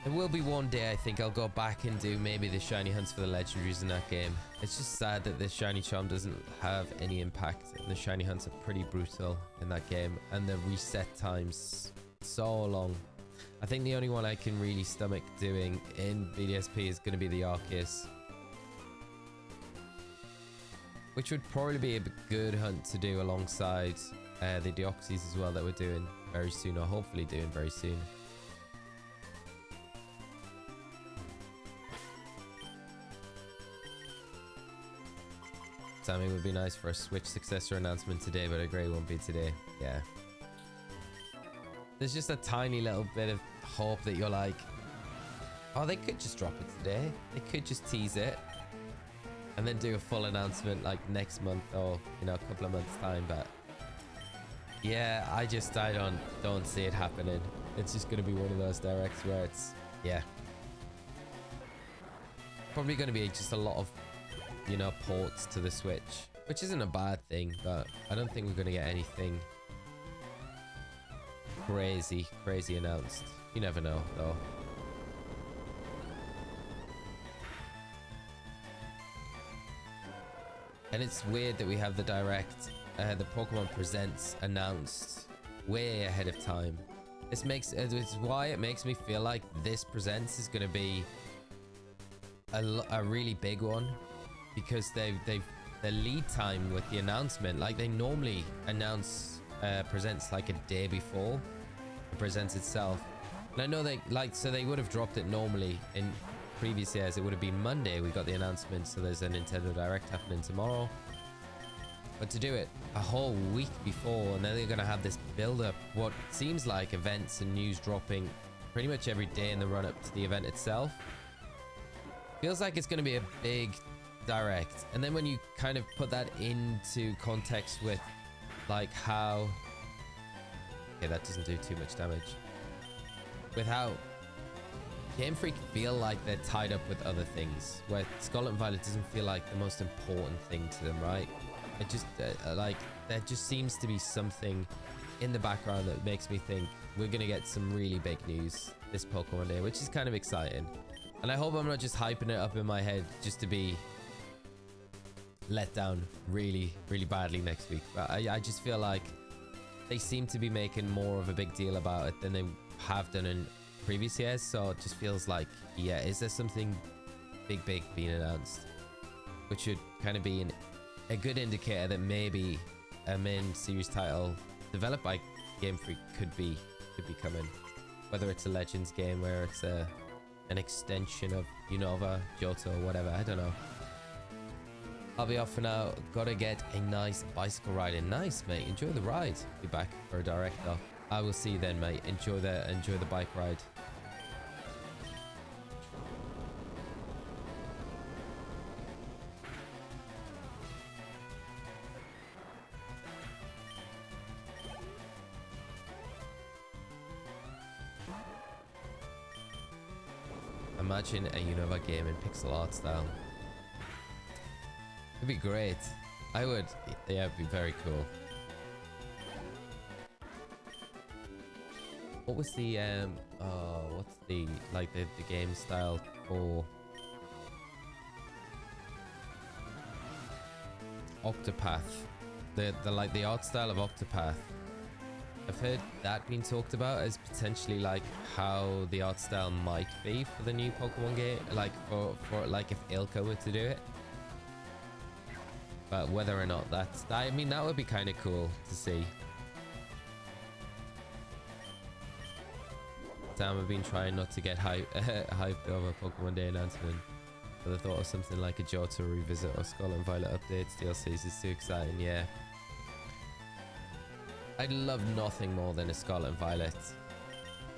There will be one day I think I'll go back and do maybe the shiny hunts for the legendaries in that game. It's just sad that the shiny charm doesn't have any impact, and the shiny hunts are pretty brutal in that game, and the reset times so long. I think the only one I can really stomach doing in BDSP is going to be the Arceus. which would probably be a good hunt to do alongside the Deoxys as well that we're doing very soon, or hopefully doing very soon. Sammy would be nice for a Switch successor announcement today, but I agree it won't be today. Yeah. There's just a tiny little bit of hope that you're like, oh, they could just drop it today. They could just tease it and then do a full announcement like next month or, you know, a couple of months time. But yeah, I don't see it happening. It's just going to be one of those directs where it's, yeah, probably going to be just a lot of, you know, ports to the Switch, which isn't a bad thing, but I don't think we're going to get anything crazy announced. You never know though. And it's weird that we have the direct, the Pokemon Presents announced way ahead of time. It's why it makes me feel like this Presents is going to be a really big one, because the lead time with the announcement, like they normally announce Presents like a day before it presents itself. And I know they so they would have dropped it normally in previous years. It would have been Monday we got the announcement, so there's a Nintendo Direct happening tomorrow. But to do it a whole week before, and then they're going to have this build-up, what seems like events and news dropping pretty much every day in the run-up to the event itself, feels like it's going to be a big direct. And then when you kind of put that into context with like how, okay, that doesn't do too much damage, with how Game Freak feel like they're tied up with other things, where Scarlet and Violet doesn't feel like the most important thing to them, right? It just like there just seems to be something in the background that makes me think we're gonna get some really big news this Pokemon Day, which is kind of exciting. And I hope I'm not just hyping it up in my head just to be let down really badly next week. But I just feel like they seem to be making more of a big deal about it than they have done in previous years. So it just feels like, yeah, is there something big being announced, which should kind of be a good indicator that maybe a main series title developed by Game Freak could be coming, whether it's a Legends game where it's an extension of Unova, Johto, or whatever. I don't know. I'll be off for now. Gotta get a nice bicycle ride in. Nice, mate. Enjoy the ride. Be back for a direct though. I will see you then, mate. Enjoy the bike ride. Imagine a Unova game in pixel art style. It'd be great. I would. Yeah, it'd be very cool. What was the what's the the game style for Octopath? The art style of Octopath. I've heard that being talked about as potentially like how the art style might be for the new Pokemon game, like for like if Ilka were to do it. But whether or not I mean, that would be kind of cool to see. Sam, I've been trying not to get hyped over Pokemon Day announcement, but the thought of something like a Johto revisit or Scarlet and Violet updates DLCs is too exciting. Yeah, I'd love nothing more than a Scarlet and Violet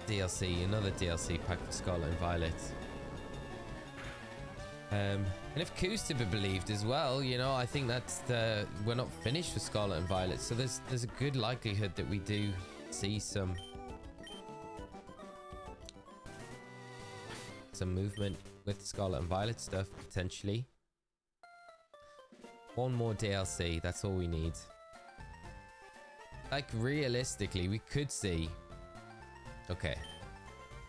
DLC, another DLC pack for Scarlet and Violet. And if Q's to be believed as well, you know, I think that's we're not finished with Scarlet and Violet, so there's a good likelihood that we do see some movement with Scarlet and Violet stuff potentially. One more DLC, that's all we need. Like realistically, we could see, okay,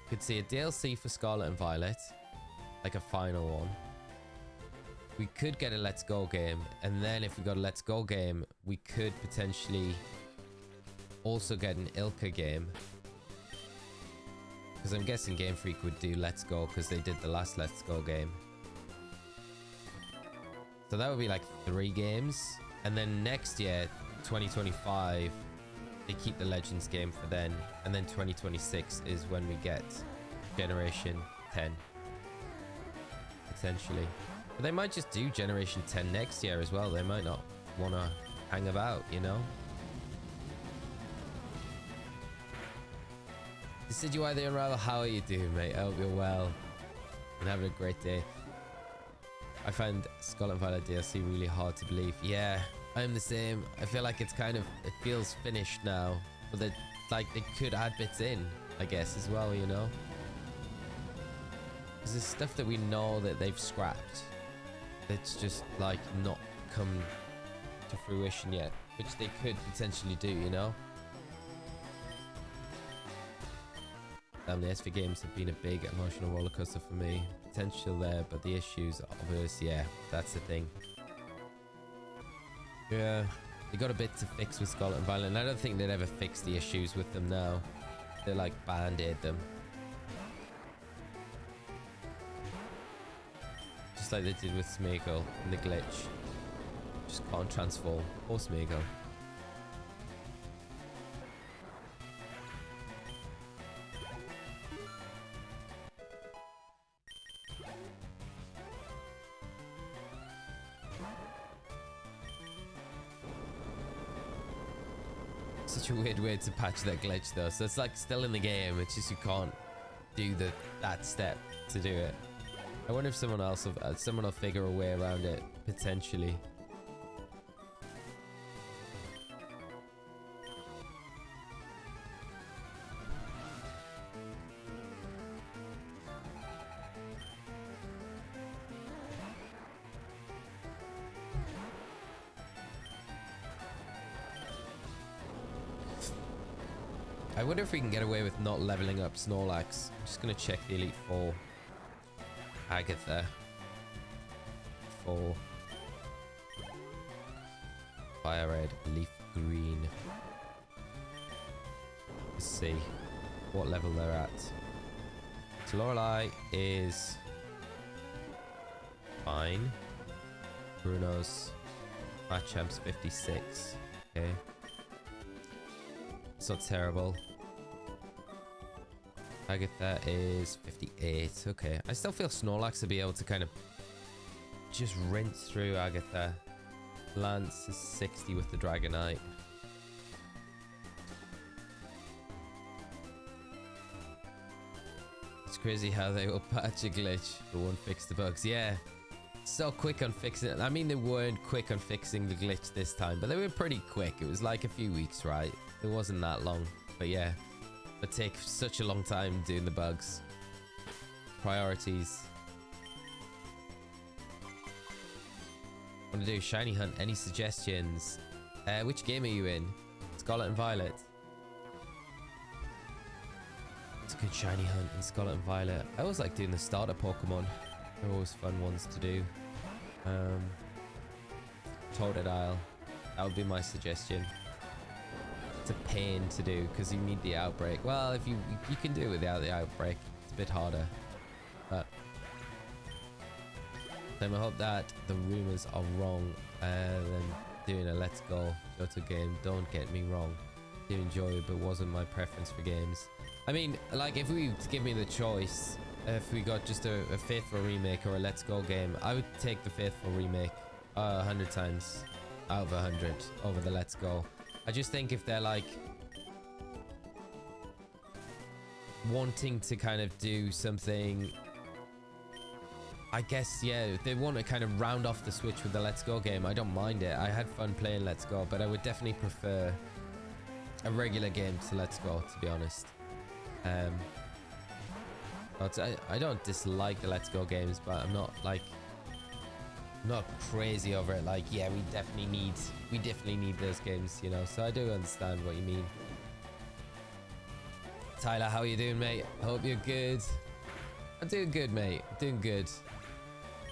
could see a DLC for Scarlet and Violet, like a final one. We could get a Let's Go game, and then if we got a Let's Go game, we could potentially also get an Ilka game, because I'm guessing Game Freak would do Let's Go because they did the last Let's Go game. So that would be like 3 games. And then next year, 2025, they keep the Legends game for then. And then 2026 is when we get Generation 10. Potentially. But they might just do Generation 10 next year as well. They might not want to hang about, you know? Decidueye the Unravel, how are you doing, mate? I hope you're well and having a great day. I find Scarlet Violet DLC really hard to believe. Yeah, I'm the same. I feel like it's kind of, it feels finished now, but that like they could add bits in, I guess, as well, you know? Because there's stuff that we know that they've scrapped. It's just like not come to fruition yet, which they could potentially do, you know? Damn, the SV games have been a big emotional rollercoaster for me. Potential there, but the issues are obvious. Yeah, that's the thing. Yeah, they got a bit to fix with Scarlet and Violet, and I don't think they'd ever fix the issues with them now. They're like band-aid them. Just like they did with Smeagol and the glitch. Just can't transform. Or Smeagol. Such a weird way to patch that glitch though. So it's like still in the game, it's just you can't do that step to do it. I wonder if someone will figure a way around it potentially. I wonder if we can get away with not leveling up Snorlax. I'm just going to check the Elite Four. Agatha. 4. Fire Red. Leaf Green. Let's see what level they're at. So Lorelei is fine. Bruno's Machamp's 56. Okay. It's not terrible. Agatha is 58. Okay. I still feel Snorlax will be able to kind of just rinse through Agatha. Lance is 60 with the Dragonite. It's crazy how they will patch a glitch but won't fix the bugs. Yeah. So quick on fixing it. I mean, they weren't quick on fixing the glitch this time, but they were pretty quick. It was like a few weeks, right? It wasn't that long, but yeah. But take such a long time doing the bugs. Priorities. Want to do Shiny Hunt? Any suggestions? Which game are you in? Scarlet and Violet. It's a good Shiny Hunt in Scarlet and Violet. I always like doing the starter Pokemon. They're always fun ones to do. Totodile. That would be my suggestion. It's a pain to do because you need the outbreak. Well, if you can do it without the outbreak, it's a bit harder. But then I hope that the rumors are wrong. And doing a Let's Go Johto game, don't get me wrong, do enjoy it, but wasn't my preference for games. I mean, like if we give me the choice, if we got just a Faithful remake or a Let's Go game, I would take the Faithful remake 100 times out of 100 over the Let's Go. I just think if they're like wanting to kind of do something, I guess, yeah, if they want to kind of round off the Switch with the Let's Go game, I don't mind it. I had fun playing Let's Go, but I would definitely prefer a regular game to Let's Go, to be honest. But I don't dislike the Let's Go games, but I'm not like not crazy over it. Like, yeah, we definitely need those games, you know. So I do understand what you mean. Tyler, how are you doing, mate? I hope you're good. I'm doing good, mate. I'm doing good.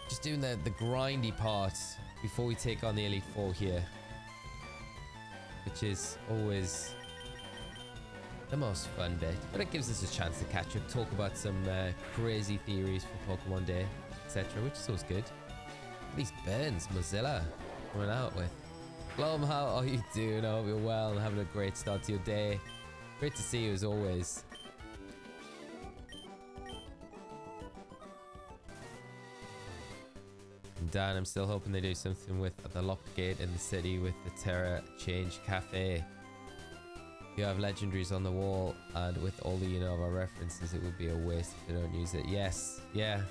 Just doing the grindy part before we take on the Elite Four here, which is always the most fun bit, but it gives us a chance to catch up, talk about some crazy theories for Pokemon Day, etc., which is always good. These burns Mozilla coming out with. Glom, how are you doing? I hope you're well and having a great start to your day. Great to see you as always. And Dan, I'm still hoping they do something with the locked gate in the city with the Terra Change Cafe. You have legendaries on the wall, and with all the Unova references, it would be a waste if they don't use it. Yes, yeah,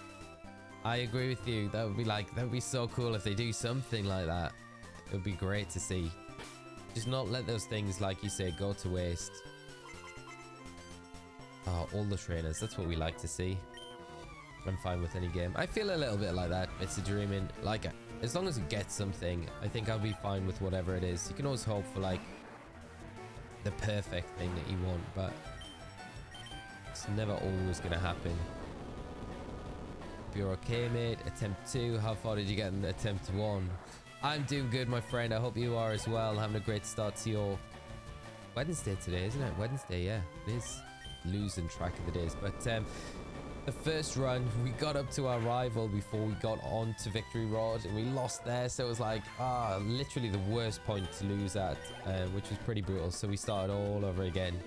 I agree with you. That would be so cool if they do something like that. It would be great to see. Just not let those things, like you say, go to waste. Oh, all the trainers. That's what we like to see. I'm fine with any game. I feel a little bit like that. It's a dreaming. Like, as long as you get something, I think I'll be fine with whatever it is. You can always hope for like the perfect thing that you want, but it's never always gonna happen. If you're okay, mate. Attempt 2. How far did you get in attempt 1? I'm doing good, my friend. I hope you are as well. Having a great start to your Wednesday today, isn't it? Wednesday, yeah, it is. Losing track of the days, but the first run we got up to our rival before we got on to Victory Road, and we lost there, so it was like literally the worst point to lose at, which was pretty brutal. So we started all over again.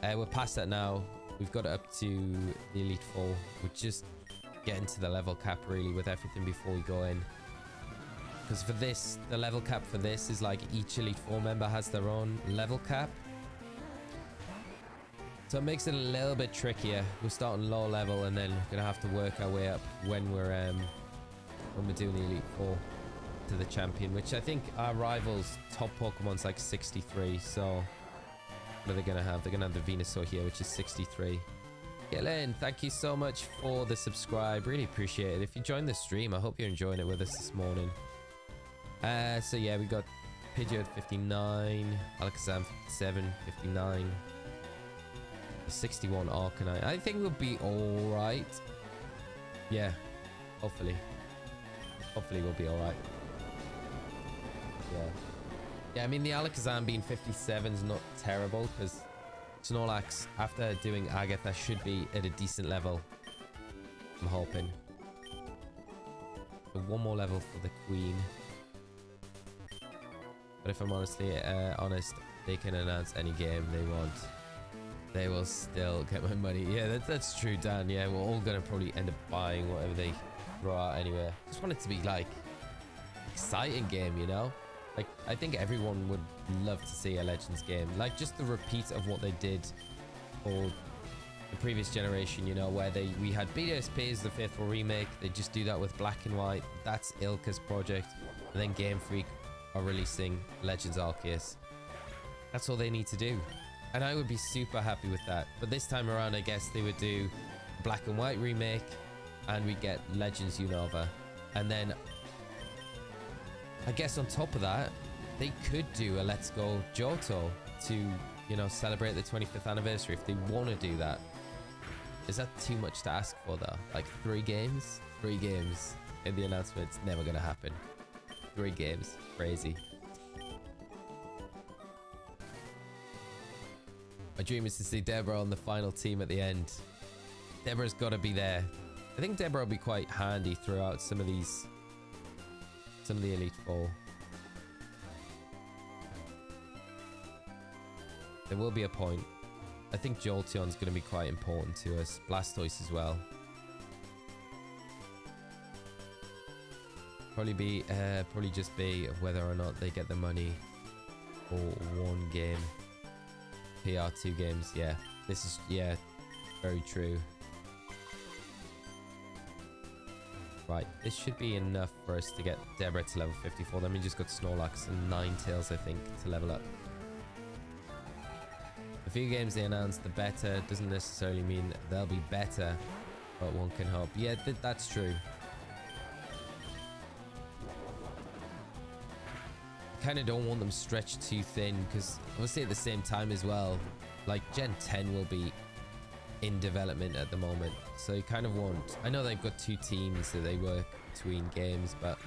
We're past that now. We've got it up to the Elite Four. We're just getting to the level cap really with everything before we go in, because for this, the level cap for this is like each Elite Four member has their own level cap. So it makes it a little bit trickier. We're starting low level, and then we're gonna have to work our way up when we're doing the Elite Four to the champion, which I think our rivals' top Pokemon's like 63. So what are they gonna have? They're gonna have the Venusaur here, which is 63. Gillen, thank you so much for the subscribe. Really appreciate it. If you joined the stream, I hope you're enjoying it with us this morning. So yeah, we got Pidgeot 59, Alakazam 57, 59. 61 Arcanine. I think we'll be alright. Yeah, hopefully we'll be alright. Yeah, I mean, the Alakazam being 57 is not terrible, because Snorlax, after doing Agatha, should be at a decent level, I'm hoping. So one more level for the Queen. But if I'm honest, they can announce any game they want. They will still get my money. Yeah, that's true, Dan. Yeah, we're all gonna probably end up buying whatever they throw out anyway. Just want it to be like exciting game, you know? Like, I think everyone would love to see a Legends game, like just the repeat of what they did for the previous generation, you know, where we had BDSP's The Faithful Remake. They just do that with Black and White. That's Ilka's project, and then Game Freak are releasing Legends Arceus. That's all they need to do. And I would be super happy with that. But this time around, I guess they would do Black and White remake, and we get Legends Unova. And then I guess on top of that, they could do a Let's Go Johto to, you know, celebrate the 25th anniversary if they want to do that. Is that too much to ask for though? Like 3 games? 3 games in the announcement. It's never going to happen. 3 games. Crazy. My dream is to see Deborah on the final team at the end. Deborah's got to be there. I think Deborah will be quite handy throughout some of the Elite Four. There will be a point. I think Jolteon's going to be quite important to us. Blastoise as well. Probably just be whether or not they get the money for 1 game. PR 2 games, yeah. This is, yeah, very true. Right, this should be enough for us to get Deborah to level 54. Then we just got Snorlax and Ninetales, I think, to level up. The few games they announce, the better. Doesn't necessarily mean they'll be better, but one can hope. Yeah, that's true. Kind of don't want them stretched too thin, because obviously at the same time as well, like Gen 10 will be in development at the moment, so you kind of want, I know they've got 2 teams that they work between games, but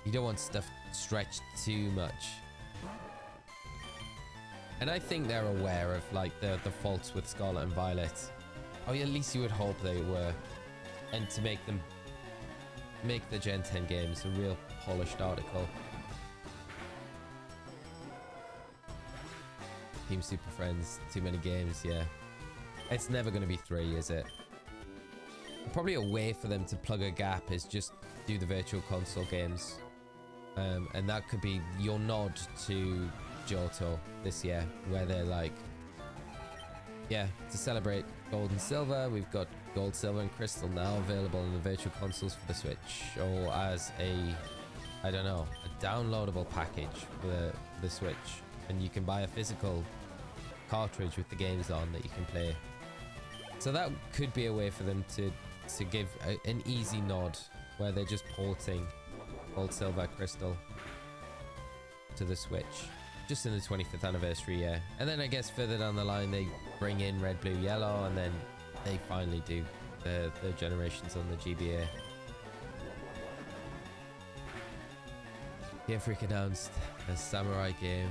you don't want stuff stretched too much. And I think they're aware of like the faults with Scarlet and Violet. Oh yeah, at least you would hope they were. And to make them make the Gen 10 games a real polished article. Team Super Friends, too many games, yeah. It's never going to be 3, is it? Probably a way for them to plug a gap is just do the virtual console games. And that could be your nod to Johto this year, where they're like, yeah, to celebrate gold and silver, we've got gold, silver, and crystal now available in the virtual consoles for the Switch, or as a, I don't know, a downloadable package for the Switch, and you can buy a physical cartridge with the games on that you can play. So that could be a way for them to give an easy nod where they're just porting gold, silver, crystal to the Switch just in the 25th anniversary year. And then I guess further down the line they bring in red, blue, yellow, and then they finally do the generations on the GBA. Game Freak announced a samurai game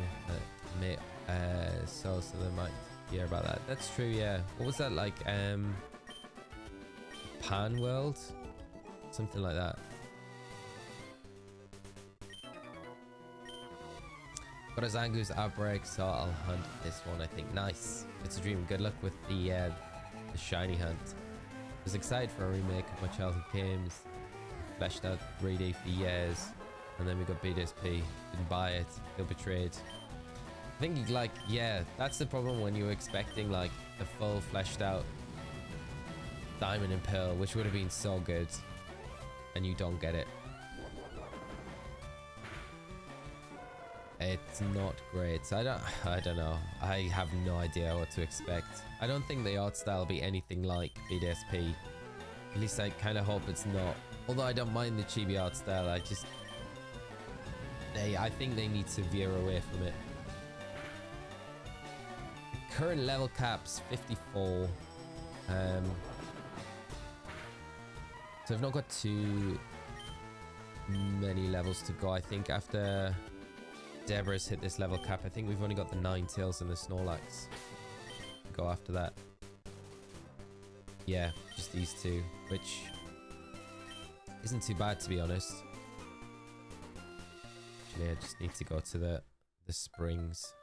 so they might hear about that. That's true, yeah. What was that like? Pan World? Something like that. Got a Zangoose Outbreak, so I'll hunt this one, I think. Nice. It's a dream. Good luck with the shiny hunt. I was excited for a remake of my childhood games. Fleshed out 3D for years. And then we got BDSP. Didn't buy it. Feel betrayed. I think, like, yeah, that's the problem when you're expecting, like, a full fleshed out Diamond and Pearl, which would have been so good, and you don't get it. It's not great. So I don't know. I have no idea what to expect. I don't think the art style will be anything like BDSP. At least I kind of hope it's not. Although I don't mind the chibi art style, I think they need to veer away from it. Current level cap's 54. So I've not got too many levels to go. I think after Deborah's hit this level cap, I think we've only got the Ninetales and the Snorlax. Go after that. Yeah, just these two, which isn't too bad, to be honest. Actually, I just need to go to the springs.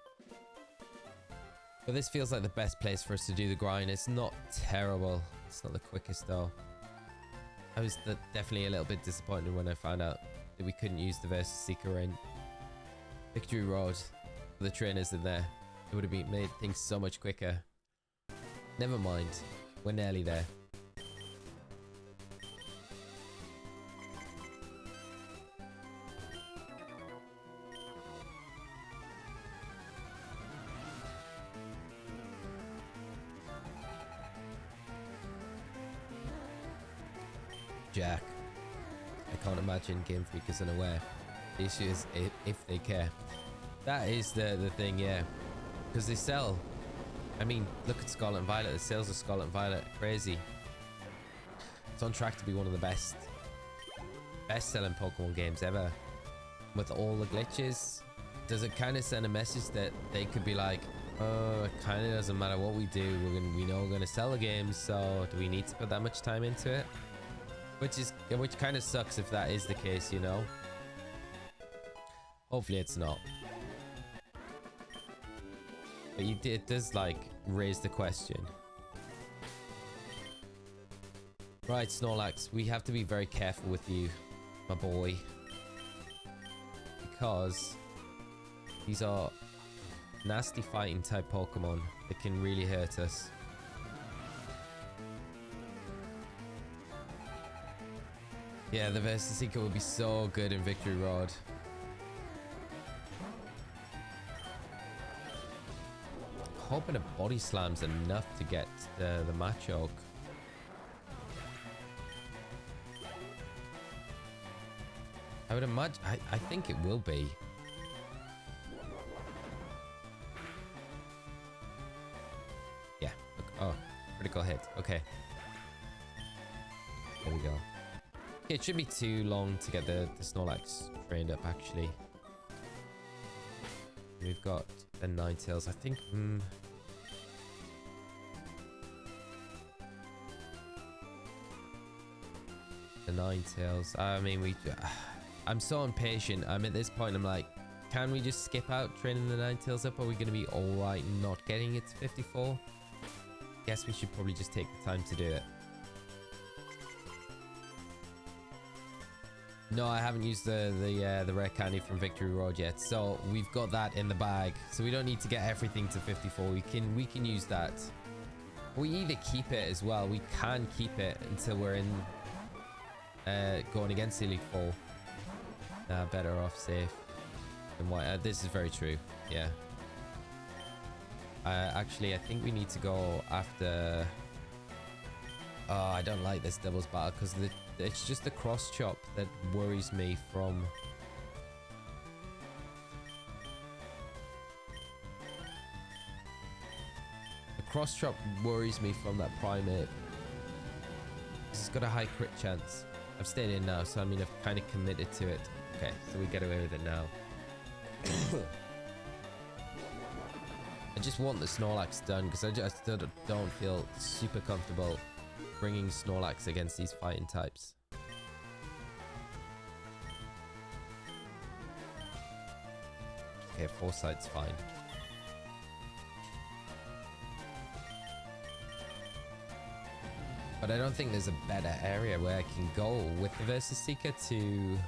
But this feels like the best place for us to do the grind. It's not terrible. It's not the quickest though. I was definitely a little bit disappointed when I found out that we couldn't use the Versus Seeker in Victory Road. The trainers in there. It would have made things so much quicker. Never mind. We're nearly there. Jack. I can't imagine Game Freak is unaware. The issue is if they care. That is the thing, yeah. Because they sell. I mean, look at Scarlet and Violet. The sales of Scarlet and Violet are crazy. It's on track to be one of the best selling Pokemon games ever. With all the glitches. Does it kind of send a message that they could be like, oh, it kind of doesn't matter what we do. We know we're going to sell the game, so do we need to put that much time into it? Which kind of sucks if that is the case, you know. Hopefully it's not. But it does like raise the question. Right, Snorlax, we have to be very careful with you, my boy, because these are nasty fighting type Pokemon that can really hurt us. Yeah, the Versus Seeker would be so good in Victory Road. Hoping a Body Slam's enough to get the Machoke. I would imagine. I think it will be. Yeah. Look, oh, critical hit. Okay. There we go. It shouldn't be too long to get the Snorlax trained up, actually. We've got the Ninetales, I think. The Ninetales. I mean, I'm so impatient. I'm at this point, I'm like, can we just skip out training the Ninetales up? Are we going to be alright not getting it to 54? Guess we should probably just take the time to do it. No, I haven't used the rare candy from Victory Road yet, so we've got that in the bag. So we don't need to get everything to 54. We can use that. We either keep it as well. We can keep it until we're in going against Elite 4. Nah, better off safe than white. This is very true. Yeah. Actually, I think we need to go after. Oh, I don't like this doubles battle because it's just the cross chop that worries me from. The cross chop worries me from that primate. It's got a high crit chance. I've stayed in now, so I mean I've kind of committed to it. Okay, so we get away with it now. I just want the Snorlax done because I still don't feel super comfortable bringing Snorlax against these fighting types. Okay, Foresight's fine. But I don't think there's a better area where I can go with the Versus Seeker to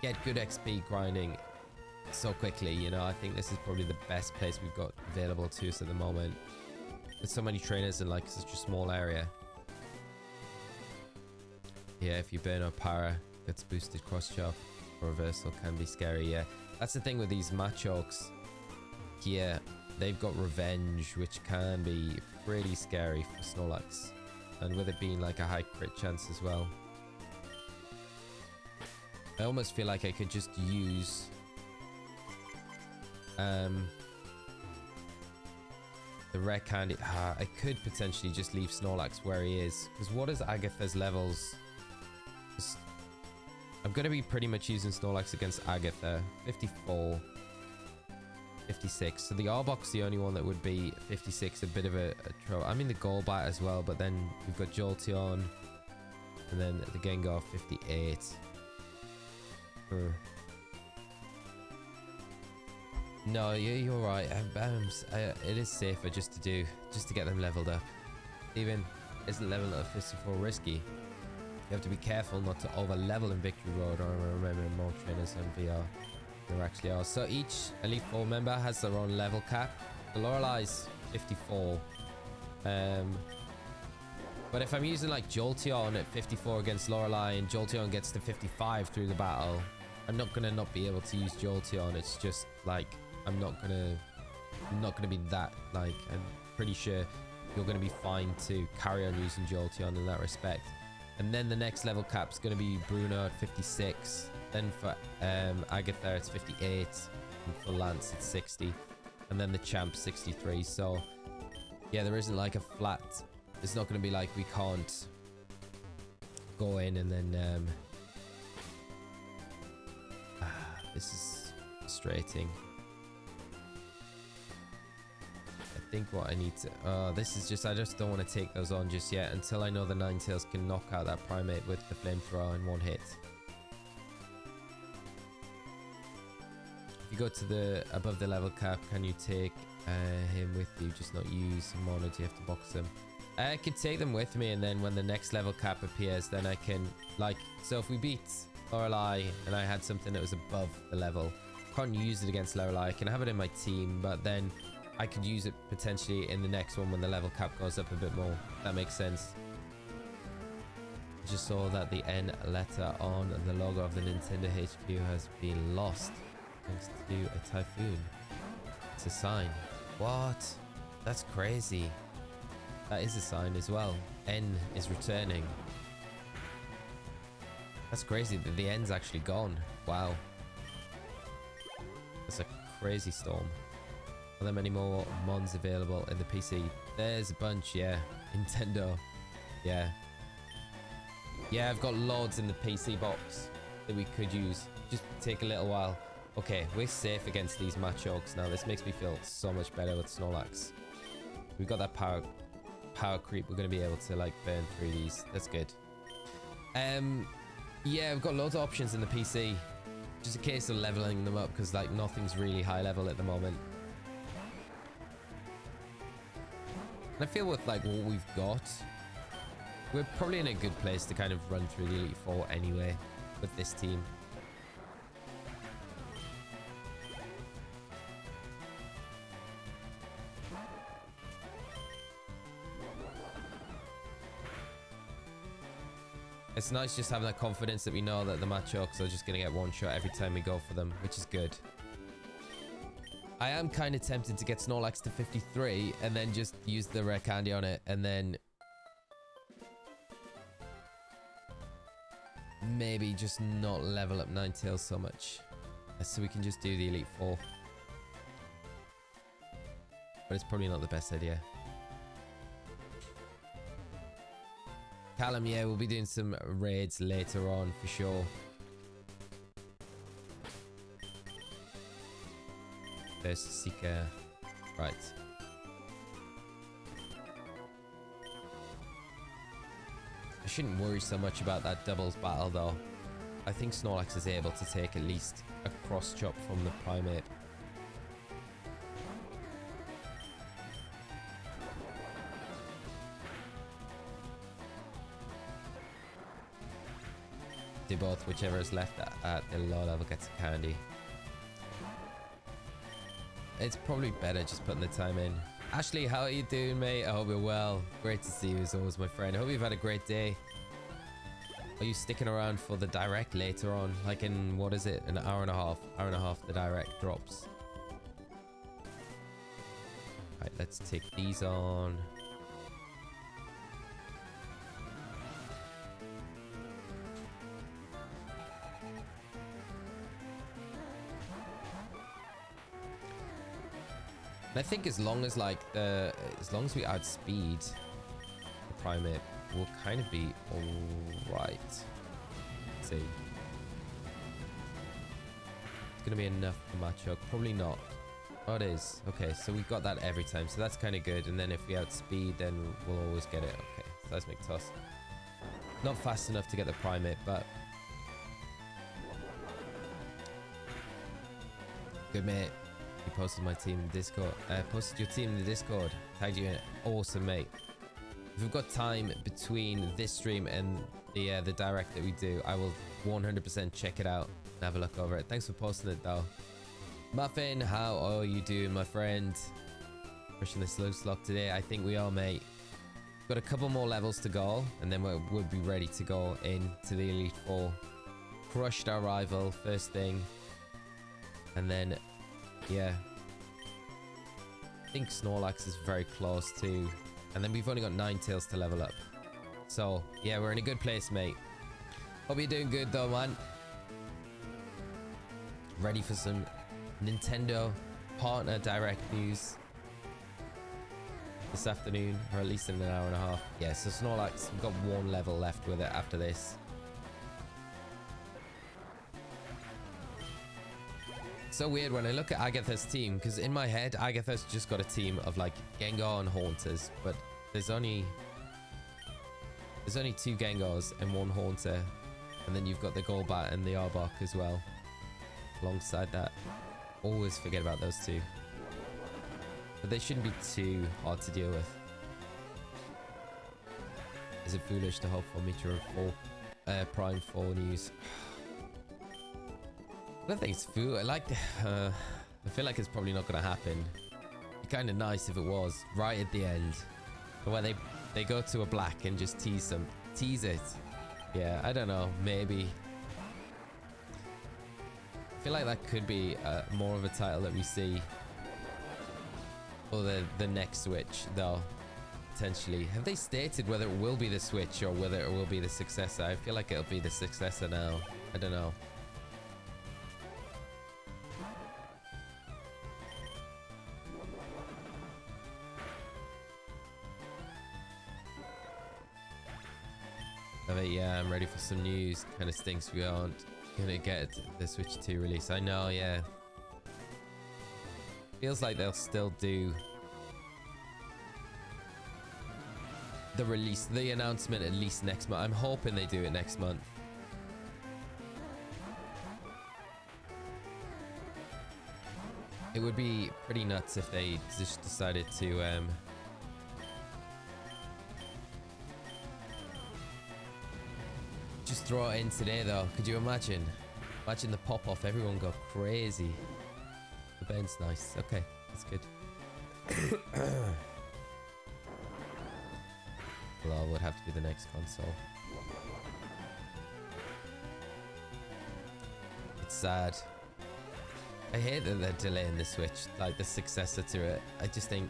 get good XP grinding so quickly. You know, I think this is probably the best place we've got available to us at the moment. With so many trainers in like such a small area. Yeah, if you burn up para, gets boosted cross chop. Reversal can be scary. Yeah, that's the thing with these Machoks here. They've got revenge, which can be pretty scary for Snorlax, and with it being like a high crit chance as well. I almost feel like I could just use the rare candy. I could potentially just leave Snorlax where he is, because what is Agatha's levels? I'm going to be pretty much using Snorlax against Agatha. 54, 56. So the Arbok's the only one that would be 56, a bit of a trouble. I mean the Golbat as well, but then we've got Jolteon, and then the Gengar 58. No, you're right. It is safer just to get them leveled up. Even isn't leveling up 54 risky. You have to be careful not to over level in Victory Road. I remember more trainers on VR there actually are. So each Elite 4 member has their own level cap. The Lorelai's 54. But if I'm using like Jolteon at 54 against Lorelai and Jolteon gets to 55 through the battle, I'm not gonna not be able to use Jolteon. It's just like I'm not gonna be that, like, I'm pretty sure you're gonna be fine to carry on using Jolteon in that respect. And then the next level cap's gonna be Bruno at 56. Then for Agatha it's 58. And for Lance it's 60. And then the champ 63. So yeah, there isn't like a flat. It's not gonna be like we can't go in and then this is frustrating. I think what I need to this is just, I just don't want to take those on just yet until I know the Ninetales can knock out that primate with the flamethrower in one hit. If you go to the above the level cap, can you take him with you, just not use him on, or do you have to box him? I could take them with me, and then when the next level cap appears, then I can, like, so if we beat Lorelai and I had something that was above the level, can't use it against Lorelai. I can have it in my team, but then I could use it potentially in the next one when the level cap goes up a bit more. That makes sense. Just saw that the N letter on the logo of the Nintendo HQ has been lost thanks to a typhoon. It's a sign. What? That's crazy. That is a sign as well. N is returning. That's crazy that the N's actually gone. Wow. That's a crazy storm. Are there many more mons available in the PC? There's a bunch, yeah. Nintendo. Yeah. Yeah, I've got loads in the PC box that we could use. Just take a little while. Okay, we're safe against these Machoks now. This makes me feel so much better with Snorlax. We've got that power creep, we're going to be able to like burn through these. That's good. Yeah, we've got loads of options in the PC. Just a case of leveling them up because like nothing's really high level at the moment. And I feel with like what we've got, we're probably in a good place to kind of run through the Elite Four anyway with this team. It's nice just having that confidence that we know that the Machoks are just going to get one shot every time we go for them, which is good. I am kind of tempted to get Snorlax to 53 and then just use the rare candy on it and then maybe just not level up Ninetales so much. So we can just do the Elite Four. But it's probably not the best idea. Callum, yeah, we'll be doing some raids later on for sure. There's Seeker. Right. I shouldn't worry so much about that doubles battle though. I think Snorlax is able to take at least a cross chop from the Primate. Do both, whichever is left at the low level gets a candy. It's probably better just putting the time in. Ashley, how are you doing, mate? I hope you're well. Great to see you as always, my friend. I hope you've had a great day. Are you sticking around for the direct later on? Like in, what is it? An hour and a half. Hour and a half the direct drops. Alright, let's take these on. I think as long as we add speed, the Primate will kind of be alright. Let's see. It's gonna be enough for Machoke. Probably not. Oh, it is. Okay, so we've got that every time, so that's kind of good. And then if we outspeed, then we'll always get it. Okay, Seismic Toss. Not fast enough to get the Primate, but good, mate. You posted my team in Discord. Posted your team in the Discord. Tagged you in it. Awesome, mate. If we've got time between this stream and the direct that we do, I will 100% check it out and have a look over it. Thanks for posting it, though. Muffin, how are you doing, my friend? Pushing this Nuzlocke today. I think we are, mate. Got a couple more levels to go, and then we'll be ready to go into the Elite Four. Crushed our rival first thing, and then. Yeah, I think Snorlax is very close too, and then we've only got Ninetales to level up. So yeah, we're in a good place, mate. Hope you're doing good though, man. Ready for some Nintendo partner direct news this afternoon, or at least in an hour and a half. Yeah, so Snorlax, we've got one level left with it after this. So weird when I look at Agatha's team, because in my head Agatha's just got a team of like Gengar and Haunters, but there's only 2 Gengars and 1 Haunter, and then you've got the Golbat and the Arbok as well alongside that. Always forget about those 2, but they shouldn't be too hard to deal with. Is it foolish to hope for Meteor 4 Prime 4 news? I don't think it's food. I feel like it's probably not going to happen. It'd be kind of nice if it was right at the end, where they go to a black and just tease it. Yeah, I don't know. Maybe. I feel like that could be more of a title that we see, or the next Switch, though. Potentially, have they stated whether it will be the Switch or whether it will be the successor? I feel like it'll be the successor now. I don't know. Yeah, I'm ready for some news. Kind of stinks we aren't gonna get the Switch 2 release. I know, yeah. Feels like they'll still do the release, the announcement at least next month. I'm hoping they do it next month. It would be pretty nuts if they just decided to just throw it in today though. Could you imagine? Imagine the pop-off, everyone go crazy. The ben's nice. Okay, that's good. Well, would have to be the next console. It's sad. I hate that they're delaying the Switch, like the successor to it. I just think,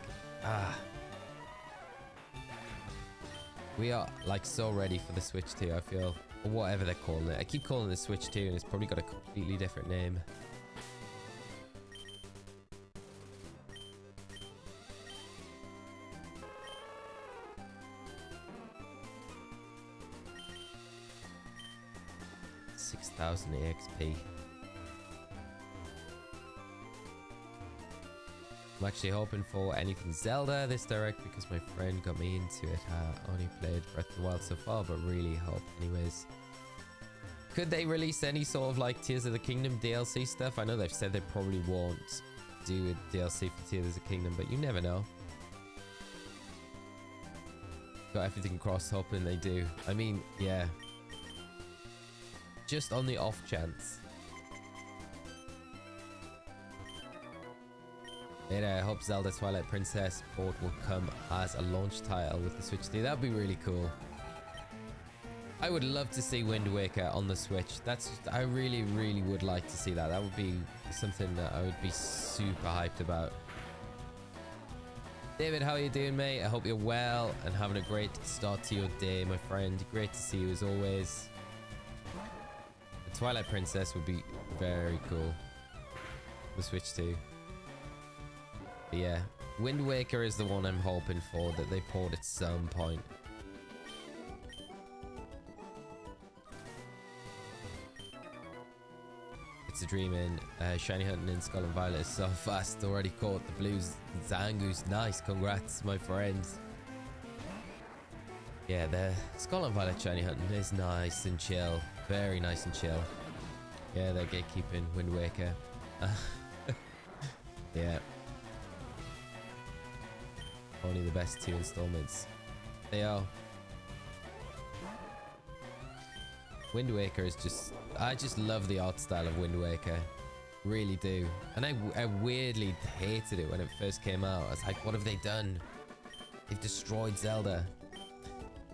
we are like so ready for the Switch 2, I feel. Or whatever they're calling it. I keep calling it the Switch 2 and it's probably got a completely different name. $6,000 EXP. I'm actually hoping for anything Zelda this direct because my friend got me into it. Only played Breath of the Wild so far, but really hope anyways. Could they release any sort of like Tears of the Kingdom DLC stuff? I know they've said they probably won't do a DLC for Tears of the Kingdom, but you never know. Got everything crossed, hoping they do. I mean, yeah. Just on the off chance. I hope Zelda Twilight Princess port will come as a launch title with the Switch 2. That'd be really cool. I would love to see Wind Waker on the Switch. I really, really would like to see that. That would be something that I would be super hyped about. David, how are you doing, mate? I hope you're well and having a great start to your day, my friend. Great to see you as always. The Twilight Princess would be very cool. The Switch 2. But yeah, Wind Waker is the one I'm hoping for, that they port at some point. It's a dream in shiny hunting in Skull and Violet is so fast. Already caught the blues. Zangoose, nice, congrats my friends. Yeah, the Skull and Violet shiny hunting is nice and chill, very nice and chill. Yeah, they're gatekeeping Wind Waker. Yeah. Only the best 2 installments. They are. Wind Waker is just... I just love the art style of Wind Waker. Really do. And I weirdly hated it when it first came out. I was like, what have they done? They've destroyed Zelda.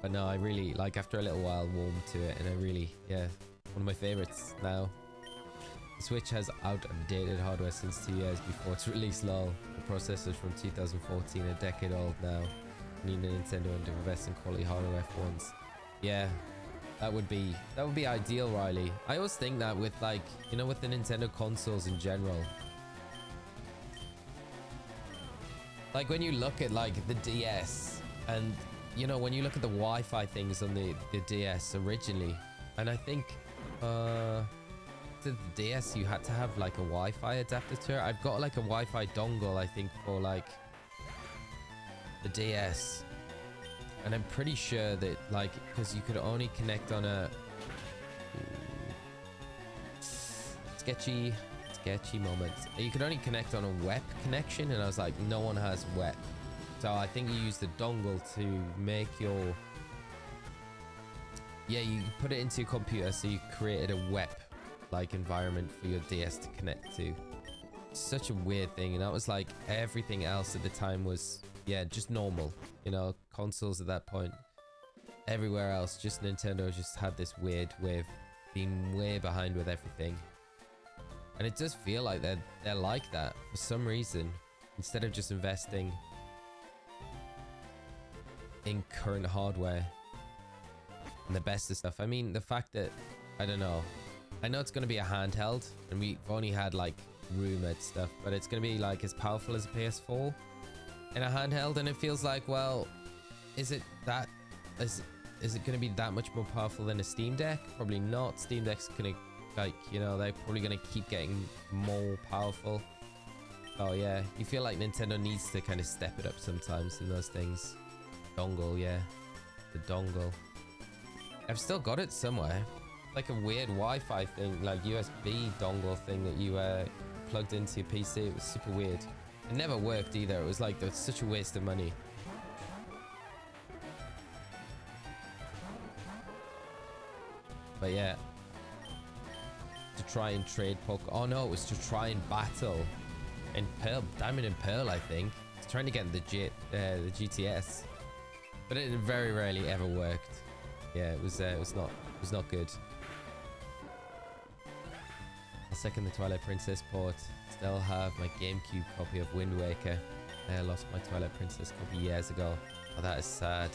But no, I really, like, after a little while, warmed to it. And I really, yeah, one of my favorites now. The Switch has outdated hardware since 2 years before its release, lol. The processor's from 2014, a decade old now. Need a Nintendo to invest in quality hardware for once. Yeah, that would be ideal, Riley. I always think that with, like, you know, with the Nintendo consoles in general. Like when you look at like the DS, and you know, when you look at the Wi-Fi things on the DS originally, and I think the DS you had to have like a Wi-Fi adapter to it. I've got like a Wi-Fi dongle, I think, for like the DS, and I'm pretty sure that, like, because you could only connect on a sketchy moment, you could only connect on a WEP connection, and I was like, no one has WEP, so I think you use the dongle to make your, yeah, you put it into your computer, so you created a WEP like environment for your DS to connect to. Such a weird thing. And that was like, everything else at the time was, yeah, just normal, you know, consoles at that point. Everywhere else, just Nintendo just had this weird way of being way behind with everything. And it does feel like they're like that for some reason, instead of just investing in current hardware and the best of stuff. I mean, the fact that, I don't know, I know it's going to be a handheld, and we've only had like rumored stuff, but it's going to be like as powerful as a PS4 in a handheld, and it feels like, well, is it going to be that much more powerful than a Steam Deck? Probably not. Steam Deck's going to, like, you know, they're probably going to keep getting more powerful. Oh yeah, you feel like Nintendo needs to kind of step it up sometimes in those things. Dongle, yeah. the dongle. I've still got it somewhere. Like a weird Wi-Fi thing, like USB dongle thing that you plugged into your PC. It was super weird. It never worked either. It was like such a waste of money. But yeah, to try and trade Oh no, it was to try and battle in Pearl, Diamond and Pearl, I think. It's trying to get the GTS, but it very rarely ever worked. Yeah, it was not good. I'll second the Twilight Princess port. Still have my GameCube copy of Wind Waker. I lost my Twilight Princess copy years ago. Oh, that is sad.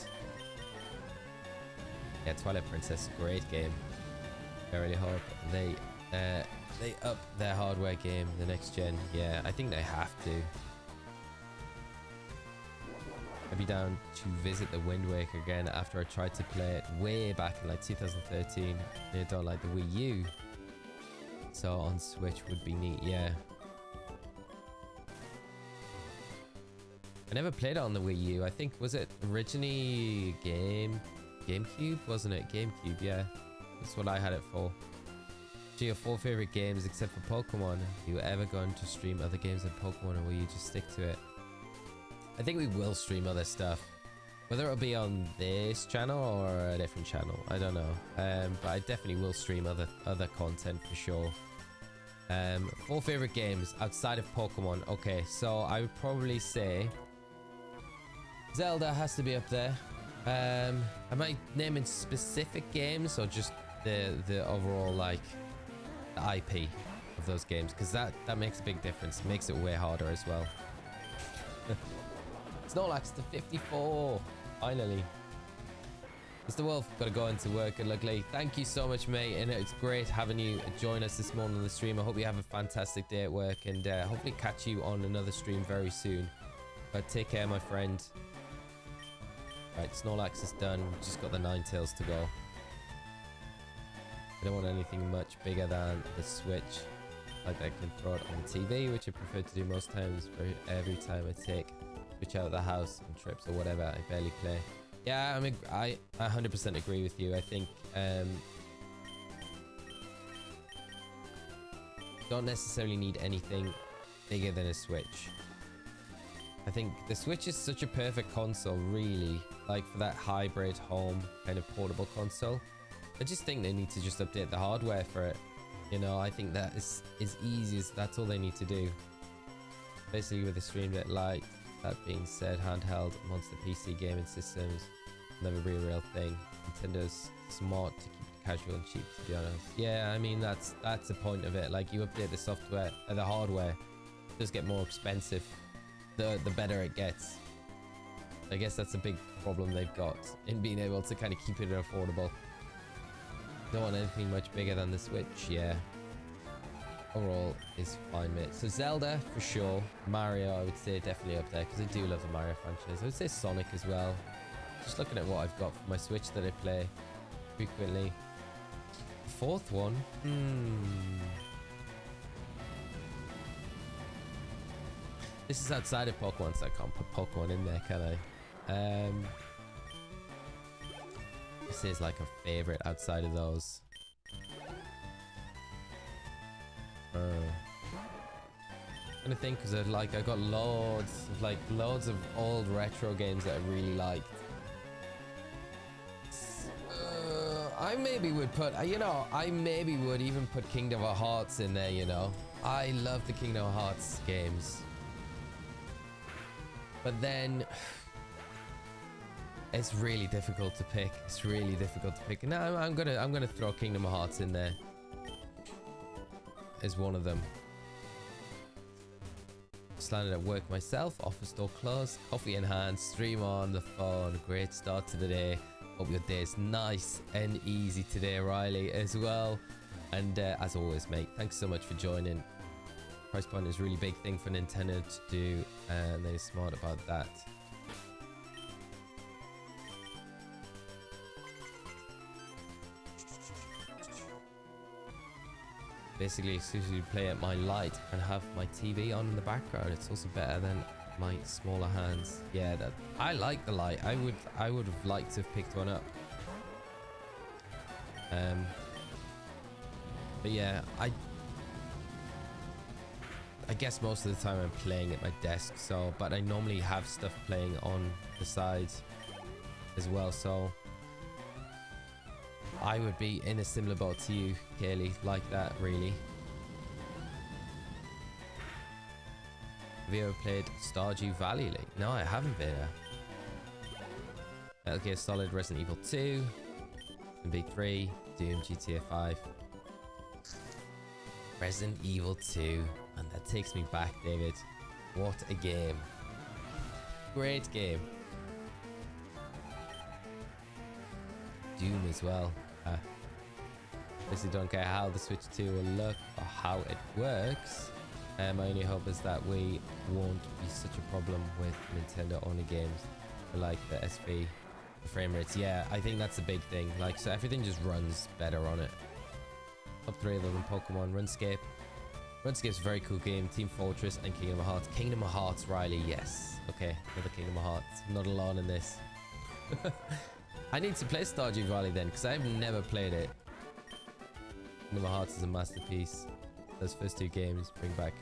Yeah, Twilight Princess, great game. I really hope they up their hardware game the next gen. Yeah, I think they have to. I'd be down to visit the Wind Waker again after I tried to play it way back in like 2013. I don't like the Wii U. So on Switch would be neat, yeah. I never played it on the Wii U. I think, was it originally GameCube? Wasn't it? GameCube, yeah. That's what I had it for. So your 4 favorite games except for Pokemon. Are you ever going to stream other games than Pokemon, or will you just stick to it? I think we will stream other stuff. Whether it'll be on this channel or a different channel, I don't know. But I definitely will stream other content for sure. 4 favorite games outside of Pokemon. Okay, so I would probably say Zelda has to be up there. Am I naming specific games or just the overall, like, the IP of those games? Because that makes a big difference. It makes it way harder as well. Snorlax to 54. Finally. Mr. Wolf, gotta go into work. Good luck, Lee. Thank you so much, mate. And it's great having you join us this morning on the stream. I hope you have a fantastic day at work, and hopefully catch you on another stream very soon. But take care, my friend. Right, Snorlax is done. We've just got the Ninetales to go. I don't want anything much bigger than the Switch. Like I can throw it on the TV, which I prefer to do most times. For every time I take Switch out of the house on trips or whatever, I barely play. Yeah, I mean, I 100% agree with you. I think don't necessarily need anything bigger than a Switch. I think the Switch is such a perfect console, really, like for that hybrid home kind of portable console. I just think they need to just update the hardware for it. You know, I think that is as easy as that's all they need to do. Basically with the Stream Deck Lite. That being said, handheld monster PC gaming systems never be a real thing. Nintendo's smart to keep it casual and cheap, to be honest. Yeah, I mean that's the point of it. Like, you update the software, the hardware, it does get more expensive. The better it gets. I guess that's a big problem they've got in being able to kind of keep it affordable. Don't want anything much bigger than the Switch, yeah. Overall is fine, mate. So Zelda for sure. Mario, I would say definitely up there because I do love the Mario franchise. I would say Sonic as well. Just looking at what I've got for my Switch that I play frequently. The 4th one. This is outside of Pokemon, so I can't put Pokemon in there, can I? This is like a favorite outside of those. I'm trying to think, because I got loads of old retro games that I really liked. I maybe would put, I maybe would even put Kingdom Hearts in there, you know. I love the Kingdom Hearts games. But then it's really difficult to pick. It's really difficult to pick. No, I'm gonna throw Kingdom Hearts in there as one of them. Just landed at work myself. Office door closed. Coffee in hand. Stream on the phone. Great start to the day. Hope your day is nice and easy today, Riley, as well. And as always, mate, thanks so much for joining. Price point is a really big thing for Nintendo to do, and they're smart about that. Basically, as soon as you play at my light and have my TV on in the background, it's also better than my smaller hands. Yeah, that I like the light. I would have liked to have picked one up. But yeah, I guess most of the time I'm playing at my desk, so but I normally have stuff playing on the side as well, so I would be in a similar boat to you, Kaylee, like that, really. Have you ever played Stardew Valley lately? No, I haven't been. Metal Gear Solid, Resident Evil 2, MB3, Doom, GTA 5, Resident Evil 2, and that takes me back, David. What a game! Great game. Doom as well. Obviously don't care how the Switch 2 will look or how it works. My only hope is that we won't be such a problem with Nintendo-only games like the SV, the frame rates. Yeah, I think that's a big thing. Like, so everything just runs better on it. Top 3 other than Pokemon, RuneScape. RuneScape's a very cool game. Team Fortress and Kingdom Hearts. Kingdom Hearts, Riley, yes. Okay, another Kingdom Hearts. I'm not alone in this. I need to play Stardew Valley then, because I've never played it. Kingdom Hearts is a masterpiece. Those first 2 games bring back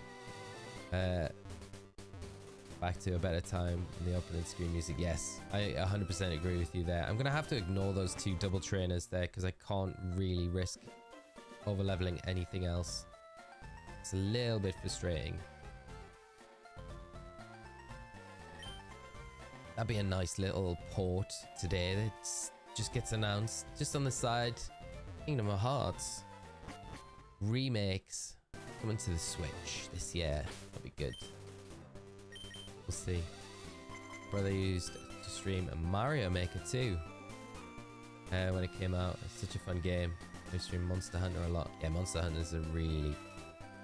to a better time in the opening screen music. Yes, I 100% agree with you there. I'm gonna have to ignore those 2 double trainers there because I can't really risk over leveling anything else. It's a little bit frustrating. That'd be a nice little port today that just gets announced just on the side. Kingdom Hearts remakes coming to the Switch this year. That'll be good. We'll see. Brother used to stream Mario Maker 2 when it came out. It's such a fun game. We stream Monster Hunter a lot. Yeah, Monster Hunter is a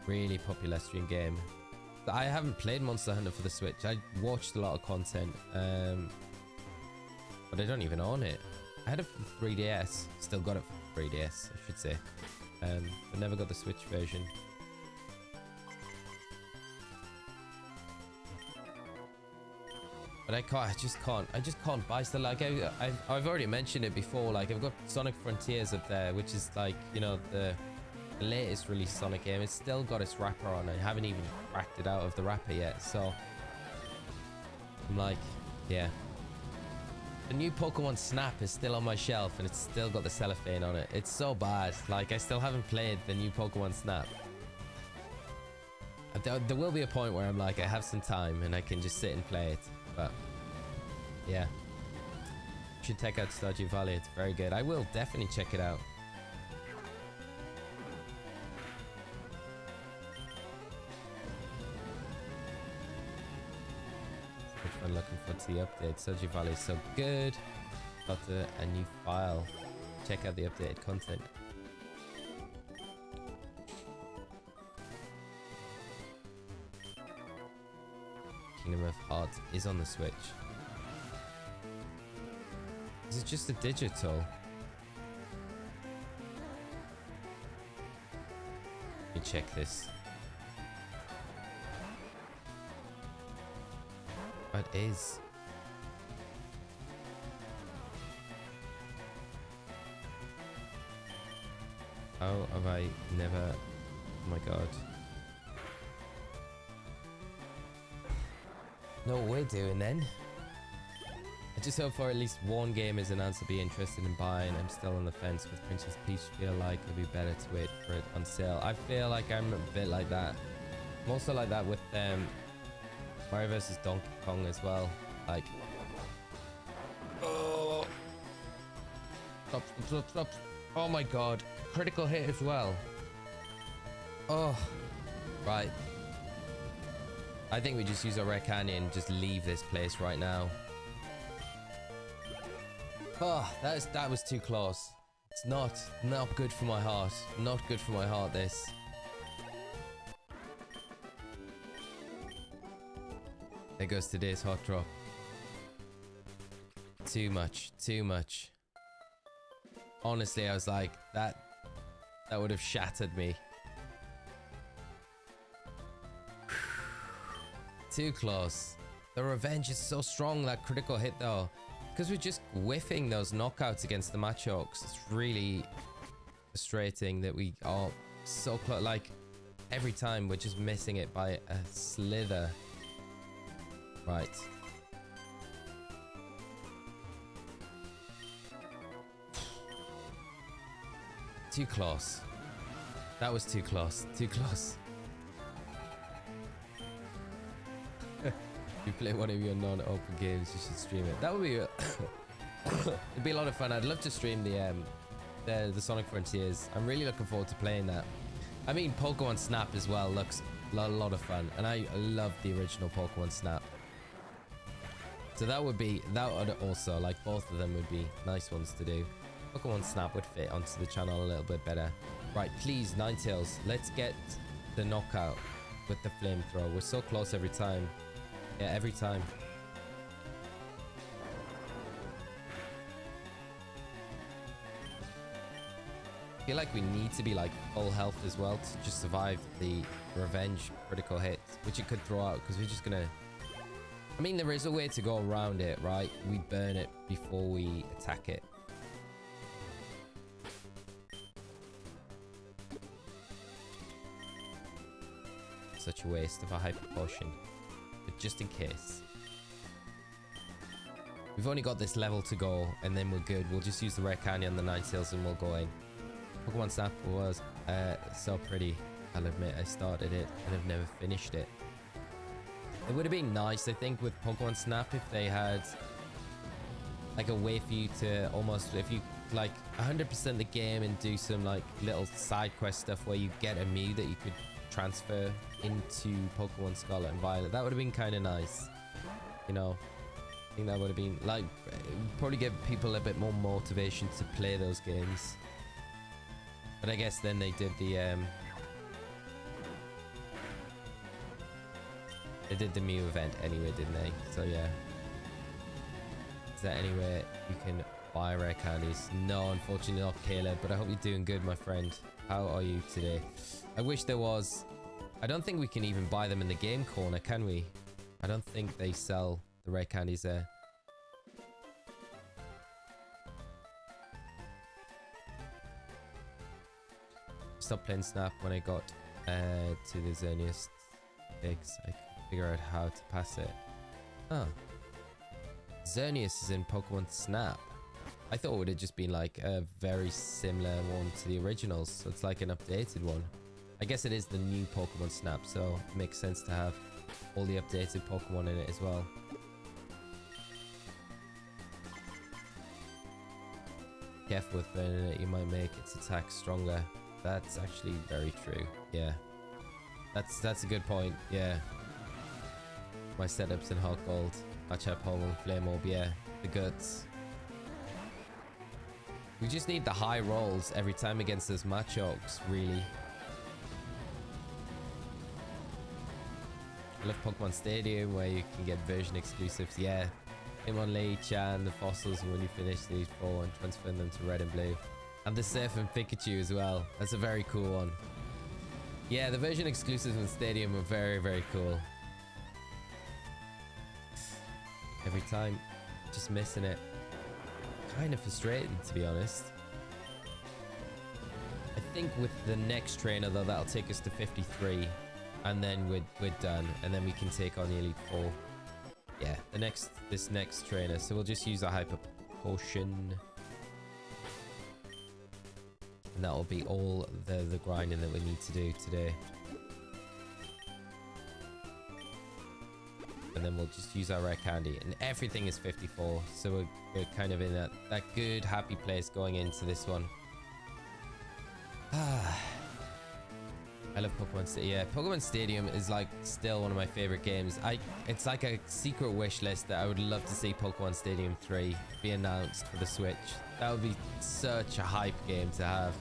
really popular stream game. I haven't played Monster Hunter for the Switch. I watched a lot of content, but I don't even own it. I had it for 3DS. Still got it for 3DS, I should say. But never got the Switch version. But I just can't buy stuff. Like I've already mentioned it before. Like I've got Sonic Frontiers up there, which is like, you know, the latest release Sonic game. It's still got its wrapper on. I haven't even cracked it out of the wrapper yet. So I'm like, yeah. The new Pokemon Snap is still on my shelf and it's still got the cellophane on it. It's so bad. Like I still haven't played the new Pokemon Snap. There will be a point where I'm like, I have some time and I can just sit and play it. But yeah, you should check out Stardew Valley. It's very good. I will definitely check it out. I'm looking forward to the update. Stardew Valley is so good. Got a new file. Check out the updated content. Kingdom of Hearts is on the Switch. Is it just a digital? Let me check this. It is. How have I never... Oh my god. Know what we're doing then. I just hope for at least one game is announced to be interested in buying. I'm still on the fence with Princess Peach. Feel like it'd be better to wait for it on sale. I feel like I'm a bit like that. I'm also like that with Mario vs. Donkey Kong as well. Like, oh, stop. Oh my god, critical hit as well. Oh, right. I think we just use our Red Canyon and just leave this place right now. Oh, that was too close. It's not good for my heart. Not good for my heart, this. There goes today's hot drop. Too much. Honestly, I was like, that would have shattered me. Too close. The revenge is so strong, that critical hit though. Because we're just whiffing those knockouts against the Machokes. It's really frustrating that we are so close. Like, every time we're just missing it by a slither. Right. Too close. That was too close. Too close. If you play one of your non-open games, you should stream it. That would be it'd be a lot of fun. I'd love to stream the Sonic Frontiers. I'm really looking forward to playing that. I mean, Pokemon Snap as well looks a lot of fun, and I love the original Pokemon Snap. So that would also, like, both of them would be nice ones to do. Pokemon Snap would fit onto the channel a little bit better. Right, please, Ninetales, let's get the knockout with the flamethrower. We're so close every time. Yeah, every time. I feel like we need to be like full health as well to just survive the revenge critical hit, which it could throw out because we're just gonna... I mean, there is a way to go around it, right? We burn it before we attack it. Such a waste of a hyper potion. But just in case. We've only got this level to go and then we're good. We'll just use the rare candy on the Ninetales and we'll go in. Pokemon Snap was so pretty. I'll admit I started it and I've never finished it. It would have been nice, I think, with Pokemon Snap if they had like a way for you to almost, if you like 100% the game and do some like little side quest stuff where you get a Mew that you could transfer into Pokemon Scarlet and Violet. That would have been kind of nice, you know. I think that would have been like, probably give people a bit more motivation to play those games. But I guess then they did the Mew event anyway, didn't they? So yeah. Is there anywhere you can buy rare candies? No, unfortunately not, Caleb, but I hope you're doing good, my friend. How are you today? I wish there was. I don't think we can even buy them in the game corner, can we? I don't think they sell the rare candies there. Stopped playing Snap when I got to the Xerneas stakes. I could figure out how to pass it. Oh. Xerneas is in Pokemon Snap. I thought it would have just been like a very similar one to the originals. So it's like an updated one. I guess it is the new Pokemon Snap, so it makes sense to have all the updated Pokemon in it as well. Careful with burning it, you might make its attack stronger. That's actually very true. Yeah. That's a good point. Yeah. My setups in Hot Gold. Match up home and Flame Orb. Yeah. The guts. We just need the high rolls every time against those Machokes, really. I love Pokemon Stadium where you can get version exclusives. Yeah. Hitmonlee, the fossils when you finish these 4 and transfer them to red and blue. And the Surf and Pikachu as well. That's a very cool one. Yeah, the version exclusives in Stadium are very, very cool. Every time, just missing it. Kind of frustrating, to be honest. I think with the next trainer though, that'll take us to 53. And then we're done. And then we can take on the Elite Four. Yeah, this next trainer. So we'll just use a Hyper Potion. And that will be all the grinding that we need to do today. And then we'll just use our rare candy. And everything is 54. So we're kind of in that good, happy place going into this one. I love Pokemon Stadium. Yeah, Pokemon Stadium is like still one of my favorite games. It's like a secret wish list that I would love to see Pokemon Stadium 3 be announced for the Switch. That would be such a hype game to have.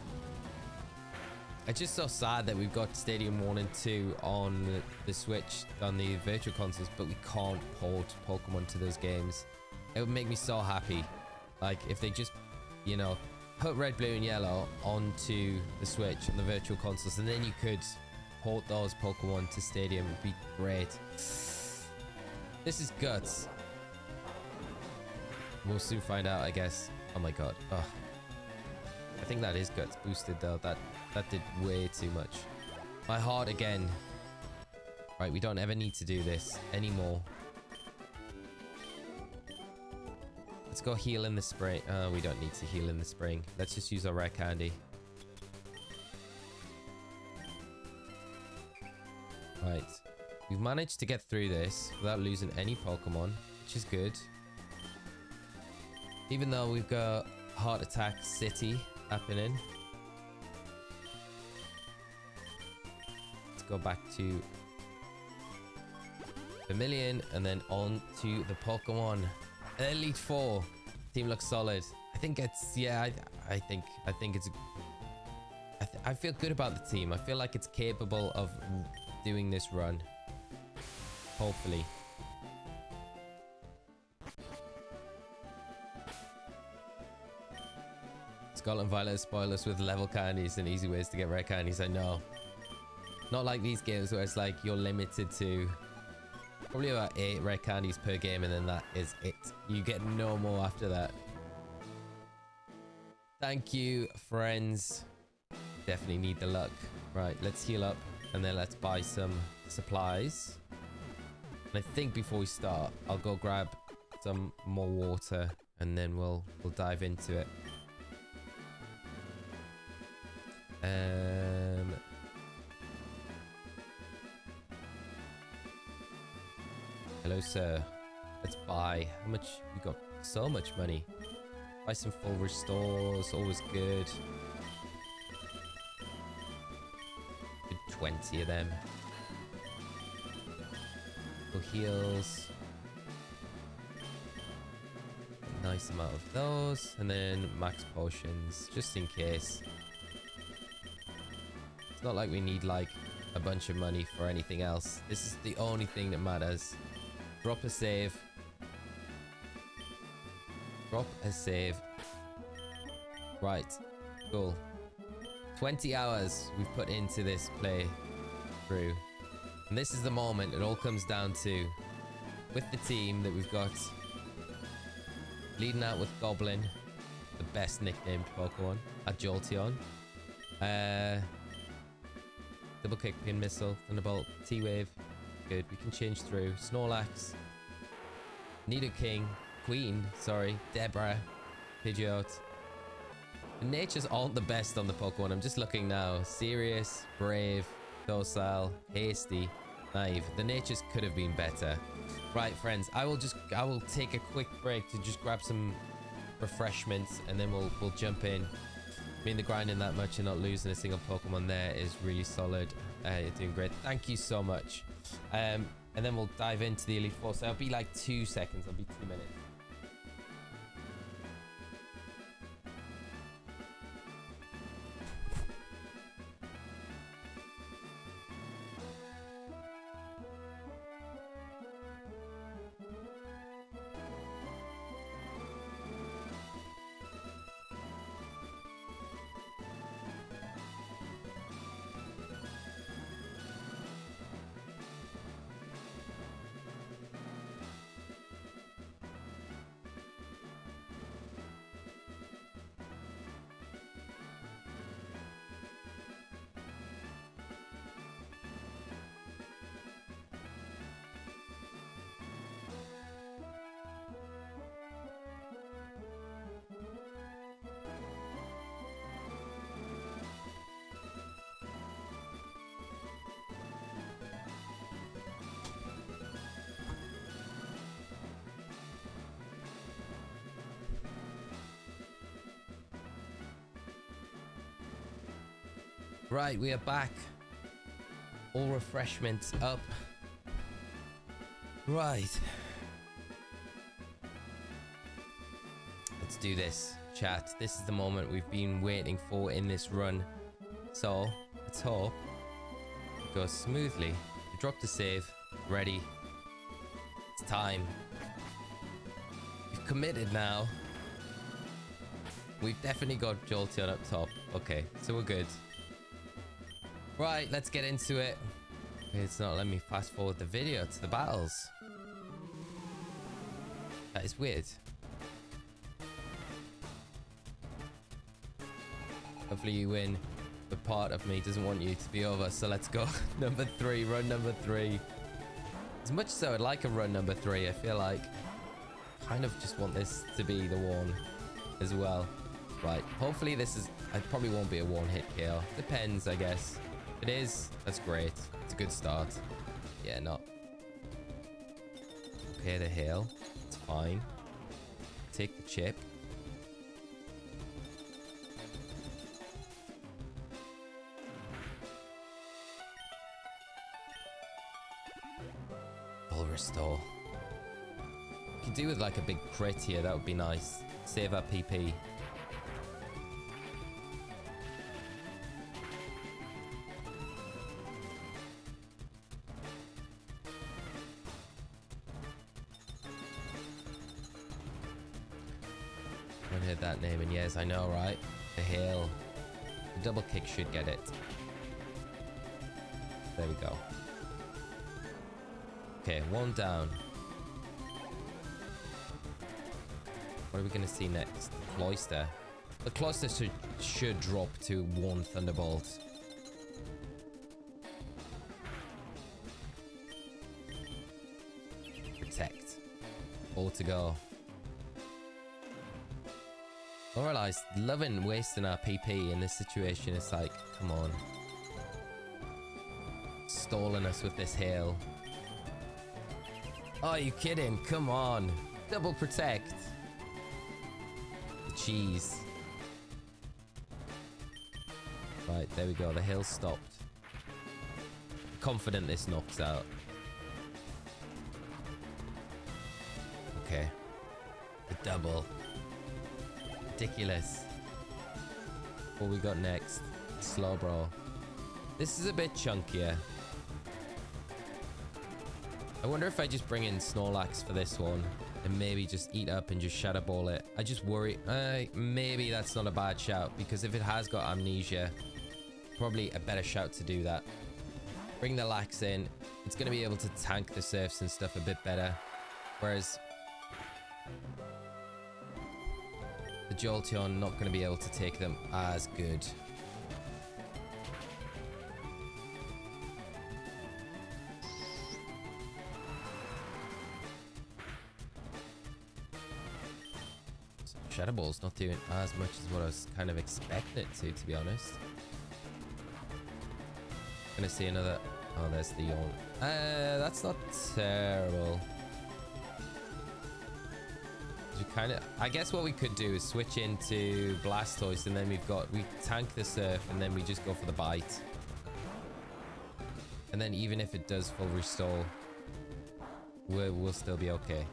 It's just so sad that we've got Stadium 1 and 2 on the Switch, on the virtual consoles, but we can't port Pokemon to those games. It would make me so happy. Like, if they just, you know, put Red, Blue, and Yellow onto the Switch on the virtual consoles, and then you could port those Pokemon to Stadium. It would be great. This is guts. We'll soon find out, I guess. Oh my god. Oh. I think that is guts boosted though. That did way too much. My heart again. Right, we don't ever need to do this anymore. Let's go heal in the spring. We don't need to heal in the spring. Let's just use our rare candy. Right. We've managed to get through this without losing any Pokemon, which is good. Even though we've got Heart Attack City happening. Let's go back to Vermilion and then on to the Pokemon. Elite Four. Team looks solid. I think it's, yeah, I think it's, I feel good about the team. I feel like it's capable of doing this run. Hopefully. Scarlet and Violet spoil us with level candies and easy ways to get rare candies. I know. Not like these games where it's like you're limited to probably about 8 rare candies per game and then that is it. You get no more after that. Thank you, friends. Definitely need the luck. Right, let's heal up and then let's buy some supplies. And I think before we start, I'll go grab some more water and then we'll dive into it. Hello, sir. Let's buy. How much? We got so much money. Buy some full restores. Always good. Good 20 of them. Full heals. A nice amount of those. And then max potions. Just in case. It's not like we need like a bunch of money for anything else. This is the only thing that matters. Drop a save. Drop a save. Right. Cool. 20 hours we've put into this playthrough. And this is the moment it all comes down to. With the team that we've got. Leading out with Goblin. The best nicknamed Pokemon. A Jolteon. Double kick, pin missile, thunderbolt, T-wave. Good, we can change through. Snorlax, Nidoking, Queen, sorry, Deborah, Pidgeot. The natures aren't the best on the Pokemon. I'm just looking now. Serious, brave, docile, hasty, naive. The natures could have been better. Right, friends, I will take a quick break to just grab some refreshments and then we'll jump in. I mean, the grinding that much and not losing a single Pokemon there is really solid. You're doing great. Thank you so much. And then we'll dive into the Elite Four. So it'll be like 2 seconds. It'll be 2 minutes. Right, we are back. All refreshments up. Right. Let's do this, chat. This is the moment we've been waiting for in this run. So, let's hope it goes smoothly. We drop the save. Ready. It's time. We've committed now. We've definitely got Jolteon up top. Okay, so we're good. Right, let's get into it. It's not letting me fast forward the video to the battles. That is weird. Hopefully you win, but part of me doesn't want you to be over, so let's go. Number 3, run number 3. As much as I would like a run number 3, I feel like I kind of just want this to be the one as well. Right, hopefully this is... I probably won't be a one-hit KO. Depends, I guess. If it is, that's great. It's a good start. Yeah, not. Okay, the hail. It's fine. Take the chip. Full restore. Could do with like a big crit here. That would be nice. Save our PP. I haven't heard that name in years. I know, right? The hail. The double kick should get it. There we go. Okay, 1 down. What are we going to see next? Cloister. The Cloister should drop to 1 Thunderbolt. Protect. All to go. I realized loving wasting our PP in this situation is like, come on. Stalling us with this hail. Oh, are you kidding? Come on. Double protect. The cheese. Right, there we go. The hail stopped. Confident this knocks out. Okay. The double. Ridiculous. What we got next? Slow bro. This is a bit chunkier. I wonder if I just bring in Snorlax for this one and maybe just eat up and just Shadow Ball it. I just worry. Maybe that's not a bad shout, because if it has got amnesia, probably a better shout to do that. Bring the Lax in. It's going to be able to tank the surfs and stuff a bit better. Whereas the Jolteon not going to be able to take them as good. Shadow Ball's not doing as much as what I was kind of expecting it to be honest. Gonna see another... Oh, there's the yawn. That's not terrible. We kind of... I guess what we could do is switch into Blastoise, and then we tank the Surf, and then we just go for the Bite. And then even if it does full restore, we'll still be okay.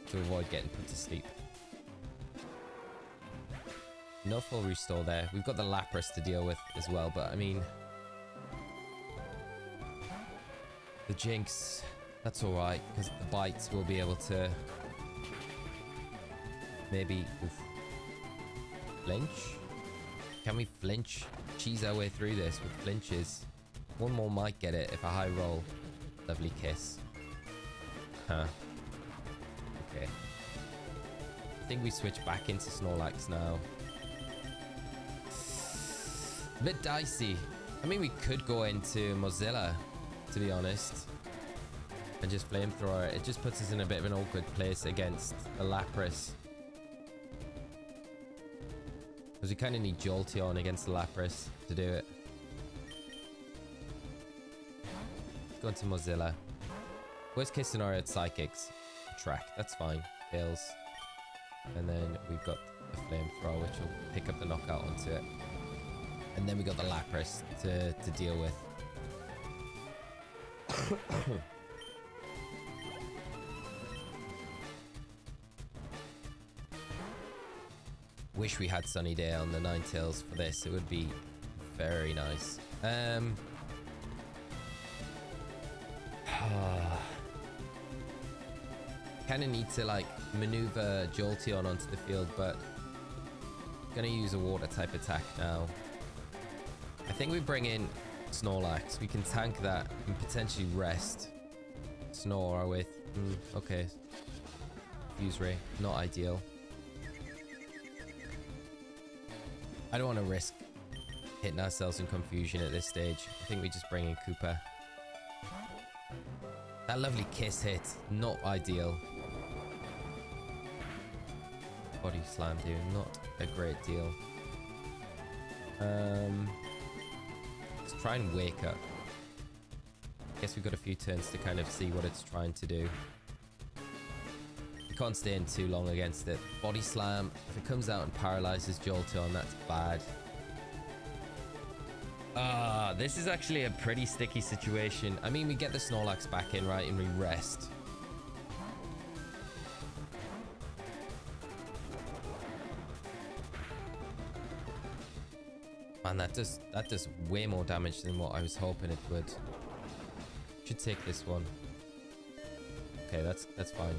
To avoid getting put to sleep. No full restore there. We've got the Lapras to deal with as well, but I mean... The Jinx, that's alright, because the Bites will be able to... Maybe... Oof. Flinch? Can we flinch? Cheese our way through this with flinches. One more might get it if a high roll. Lovely kiss. Huh. Okay. I think we switch back into Snorlax now. A bit dicey. I mean, we could go into Mozilla, to be honest, and just flamethrower it. It just puts us in a bit of an awkward place against the Lapras. Because we kind of need Jolteon against the Lapras to do it. Let's go into Mozilla. Worst case scenario, it's Psychics. Track, that's fine. Fails. And then we've got the flamethrower, which will pick up the knockout onto it. And then we got the Lapras to deal with. Wish we had Sunny Day on the Ninetales for this. It would be very nice. Kind of need to like maneuver Jolteon onto the field, but gonna use a water type attack now. I think we bring in Snorlax. We can tank that and potentially rest. Snore with... okay. Fuse ray. Not ideal. I don't want to risk hitting ourselves in confusion at this stage. I think we just bring in Koopa. That lovely kiss hit. Not ideal. Body slam, dude. Not a great deal. Let's try and wake up. Guess we've got a few turns to kind of see what it's trying to do. You can't stay in too long against it. Body slam. If it comes out and paralyzes Jolteon, that's bad. This is actually a pretty sticky situation. I mean, we get the Snorlax back in, right? And we rest. Man, that does way more damage than what I was hoping it would. Should take this one. Okay, that's fine.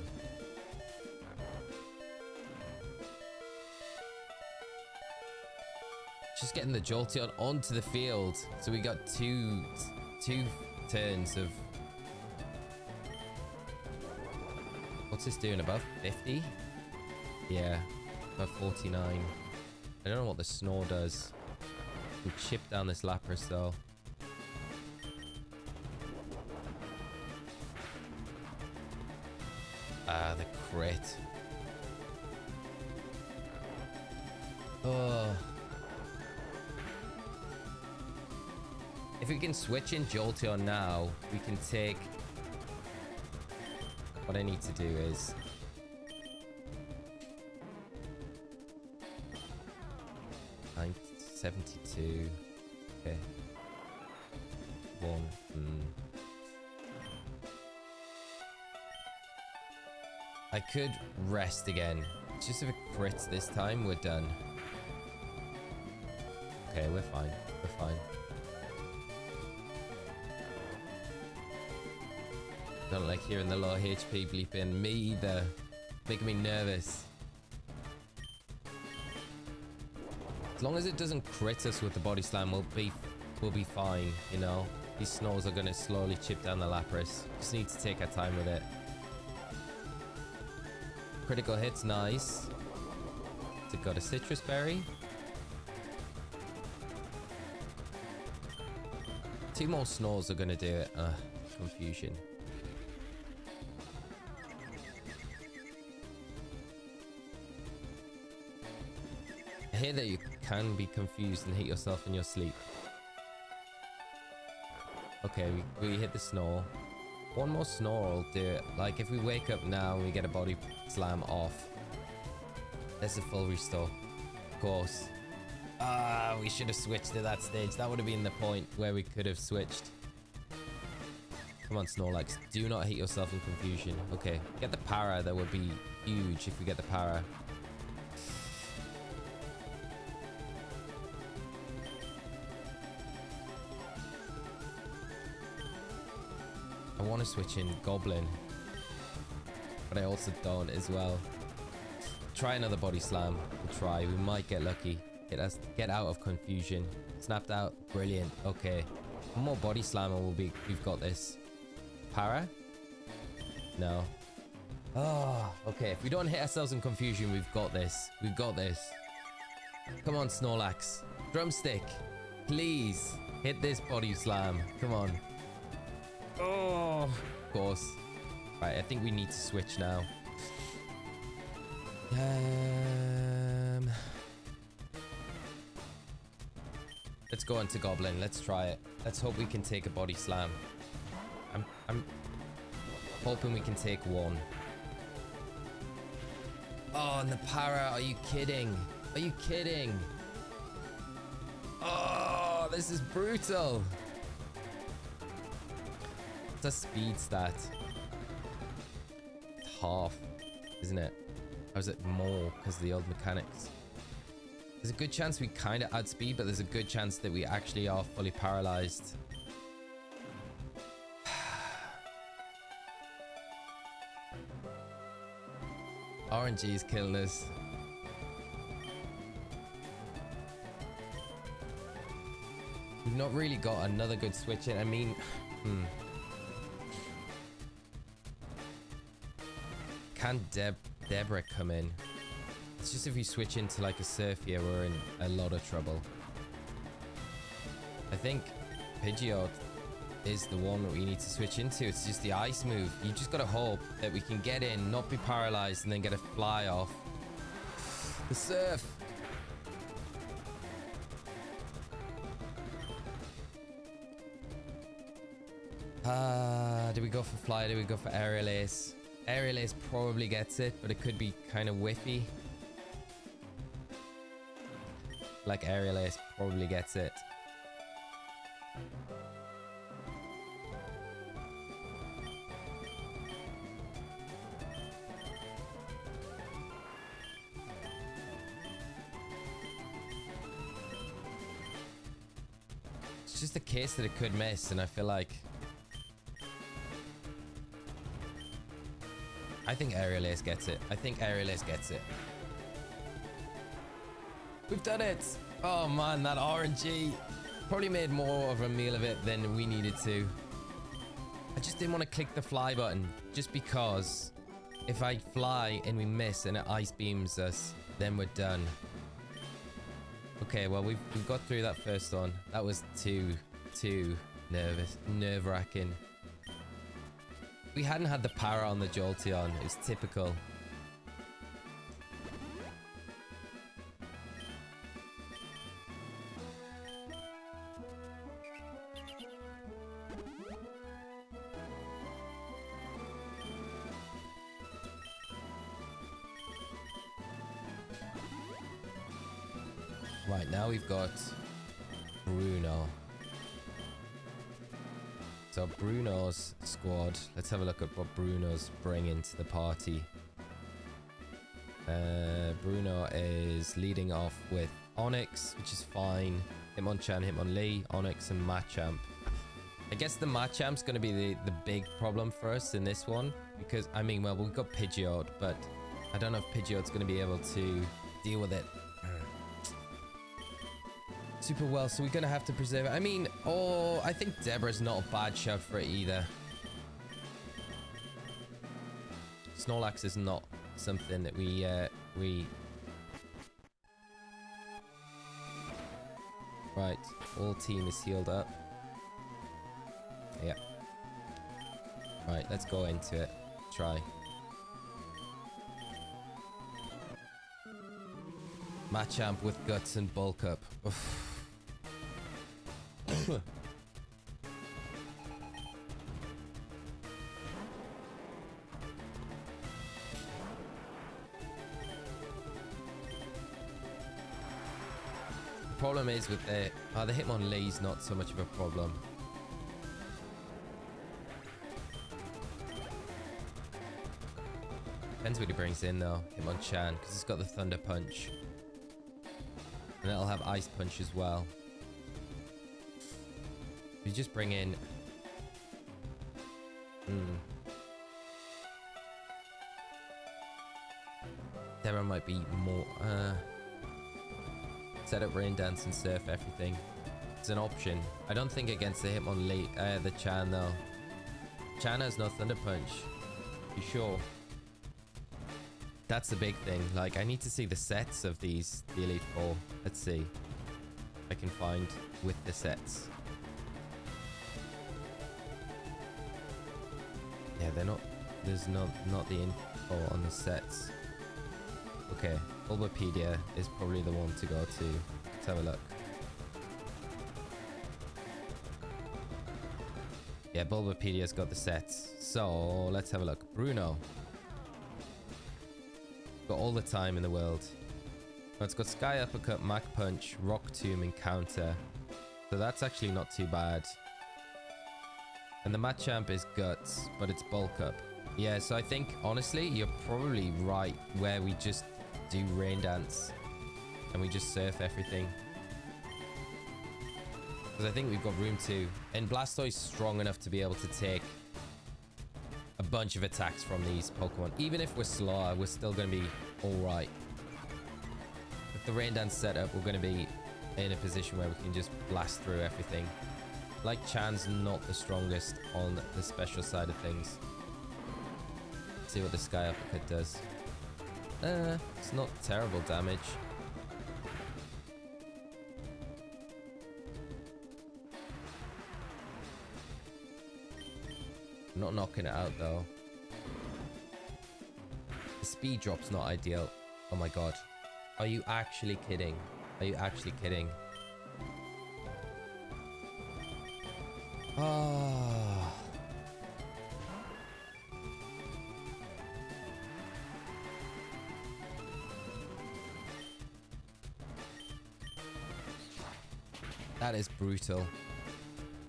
Just getting the Jolteon onto the field. So we got two turns of... What's this doing? Above 50? Yeah, above 49. I don't know what the Snore does. We chip down this Lapras though. The crit. Oh. If we can switch in Jolteon now, we can take... What I need to do is... 72. Okay. 1. I could rest again. Just if it crits this time, we're done. Okay, we're fine. We're fine. Don't like hearing the low HP bleeping. Me either. Making me nervous. As long as it doesn't crit us with the body slam, we'll be fine, you know. These Snores are going to slowly chip down the Lapras. Just need to take our time with it. Critical hits, nice. Has it got a Citrus Berry? 2 more Snores are going to do it. Confusion. I hear that you can be confused and hit yourself in your sleep. Okay, we hit the Snore. 1 more Snore will do it. Like, if we wake up now and we get a body slam off, there's a full restore. Of course. We should have switched at that stage. That would have been the point where we could have switched. Come on, Snorlax. Do not hit yourself in confusion. Okay, get the para. That would be huge if we get the para. I want to switch in Goblin, but I also don't as well. Try another body slam. We'll try. We might get lucky. Get out of confusion. Snapped out. Brilliant. Okay. 1 more body slam and we've got this. Para? No. Oh, okay. If we don't hit ourselves in confusion, we've got this. We've got this. Come on, Snorlax. Drumstick. Please. Hit this body slam. Come on. Oh, of course. Right, I think we need to switch now. Let's go into Goblin. Let's try it. Let's hope we can take a body slam. I'm hoping we can take 1. Oh, and the para. Are you kidding? Are you kidding? Oh, this is brutal. It's a speed stat. It's half, isn't it? Or is it more because of the old mechanics? There's a good chance we kind of add speed, but there's a good chance that we actually are fully paralyzed. RNG is killing us. We've not really got another good switch in. I mean, Can Deborah come in? It's just if we switch into like a surf here, we're in a lot of trouble. I think Pidgeot is the one that we need to switch into. It's just the ice move. You just gotta hope that we can get in, not be paralyzed, and then get a fly off. The surf. Do we go for fly? Do we go for aerial ace? Aerial ace probably gets it, but it could be kind of whiffy. Like aerial ace probably gets it. It's just a case that it could miss, and I feel like I think aerial ace gets it. I think aerial ace gets it. We've done it. Oh man, that RNG probably made more of a meal of it than we needed to. I just didn't want to click the fly button, just because if I fly and we miss and it ice beams us, then we're done. Okay, well we've got through that first one. That was too nerve-wracking. We hadn't had the power on the Jolteon. It was typical. Right, now we've got Bruno. So Bruno's squad, let's have a look at what Bruno's bringing to the party. Bruno is leading off with Onyx, which is fine. Hitmonchan, Hitmonlee, Onyx, and Machamp. I guess the Machamp's going to be the big problem for us in this one. Because, I mean, well, we've got Pidgeot, but I don't know if Pidgeot's going to be able to deal with it super well, so we're gonna have to preserve it. I mean, oh, I think Deborah's not a bad shout for it either. Snorlax is not something that we right, all team is healed up. Yeah. Right, let's go into it. Try. Machamp with guts and bulk up. Oof. The problem is with the Hitmonlee's not so much of a problem. Depends what he brings in though, Hitmonchan, because it's got the Thunder Punch. And it'll have Ice Punch as well. We just bring in... Deborah might be more... set up Rain Dance and Surf everything. It's an option. I don't think against the Hitmonlee, the Chan though. Chan has no Thunder Punch. You sure? That's the big thing. Like, I need to see the sets of these, the Elite Four. Let's see if I can find with the sets. Yeah, they're not. There's not the info on the sets. Okay, Bulbapedia is probably the one to go to. Let's have a look. Yeah, Bulbapedia's got the sets. So let's have a look. Bruno. Got all the time in the world. Oh, it's got Sky Uppercut, Mach Punch, Rock Tomb, and Counter. So that's actually not too bad. And the Machamp is Guts, but it's Bulk Up. Yeah, so I think, honestly, you're probably right where we just do Rain Dance. And we just surf everything. Because I think we've got room to. And Blastoise's strong enough to be able to take a bunch of attacks from these Pokemon. Even if we're slower, we're still going to be alright. With the Rain Dance setup, we're going to be in a position where we can just blast through everything. Like Chan's not the strongest on the special side of things. see what the Sky Uppercut does. It's not terrible damage. I'm not knocking it out though. The speed drop's not ideal. Oh my god. Are you actually kidding? Are you actually kidding? Oh. That is brutal.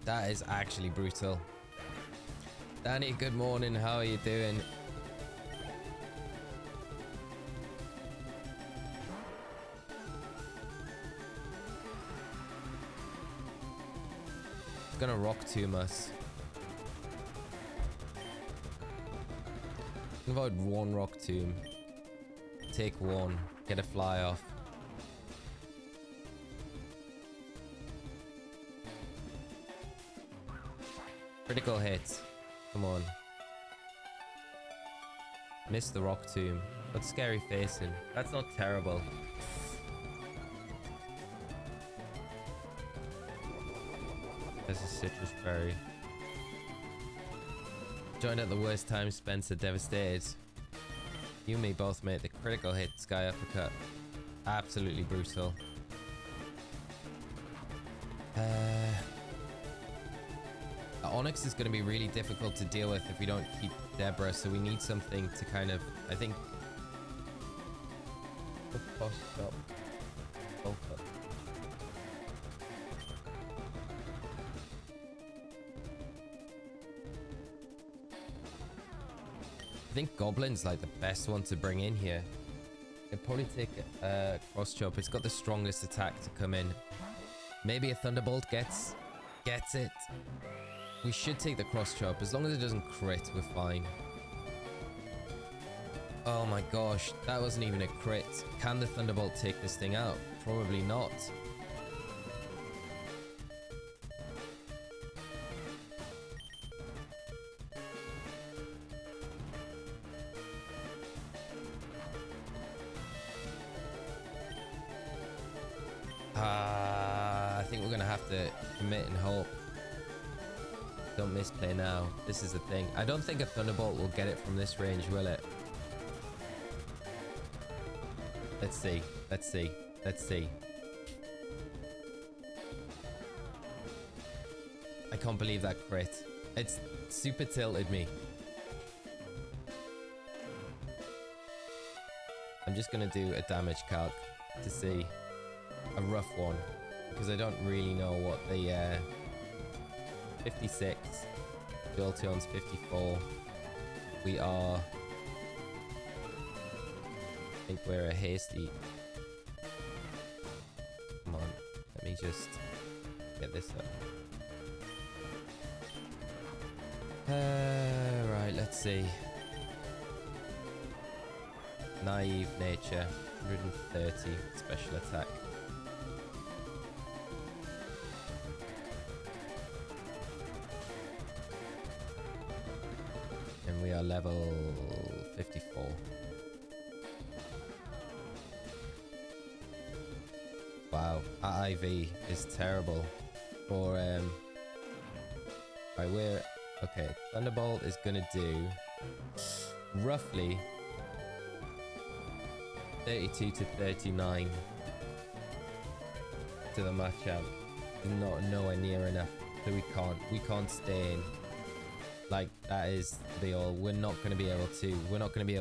That is actually brutal. Danny, good morning. How are you doing? It's gonna rock tomb us. Avoid one rock tomb. Take one. Get a fly off. Critical hit. Come on. Missed the rock tomb. But scary facing. That's not terrible. There's a citrus berry. Joined at the worst time, Spencer. Devastated. You and me both, mate. The critical hit, Sky Uppercut. Absolutely brutal. Onyx is going to be really difficult to deal with if we don't keep Deborah, so we need something to kind of, I think... I think Goblin's like the best one to bring in here. I'd probably take Cross Chop. It's got the strongest attack to come in. Maybe a Thunderbolt gets it. We should take the Cross Chop. As long as it doesn't crit, we're fine. Oh my gosh, that wasn't even a crit. Can the Thunderbolt take this thing out? Probably not. I think we're gonna have to commit and hope. Don't misplay now. This is the thing. I don't think a Thunderbolt will get it from this range, will it? Let's see. Let's see. Let's see. I can't believe that crit. It's super tilted me. I'm just gonna do a damage calc to see. A rough one. Because I don't really know what the... 56. Jolteon's 54. We are... I think we're a hasty... Come on. Let me just get this up. Right, let's see. Naive nature. 130 special attack. We are level 54. Wow, our IV is terrible for right, we're okay. Thunderbolt is gonna do roughly 32 to 39 to the Machamp. Not nowhere near enough, so we can't stay in. Like, that is the all. We're not going to be able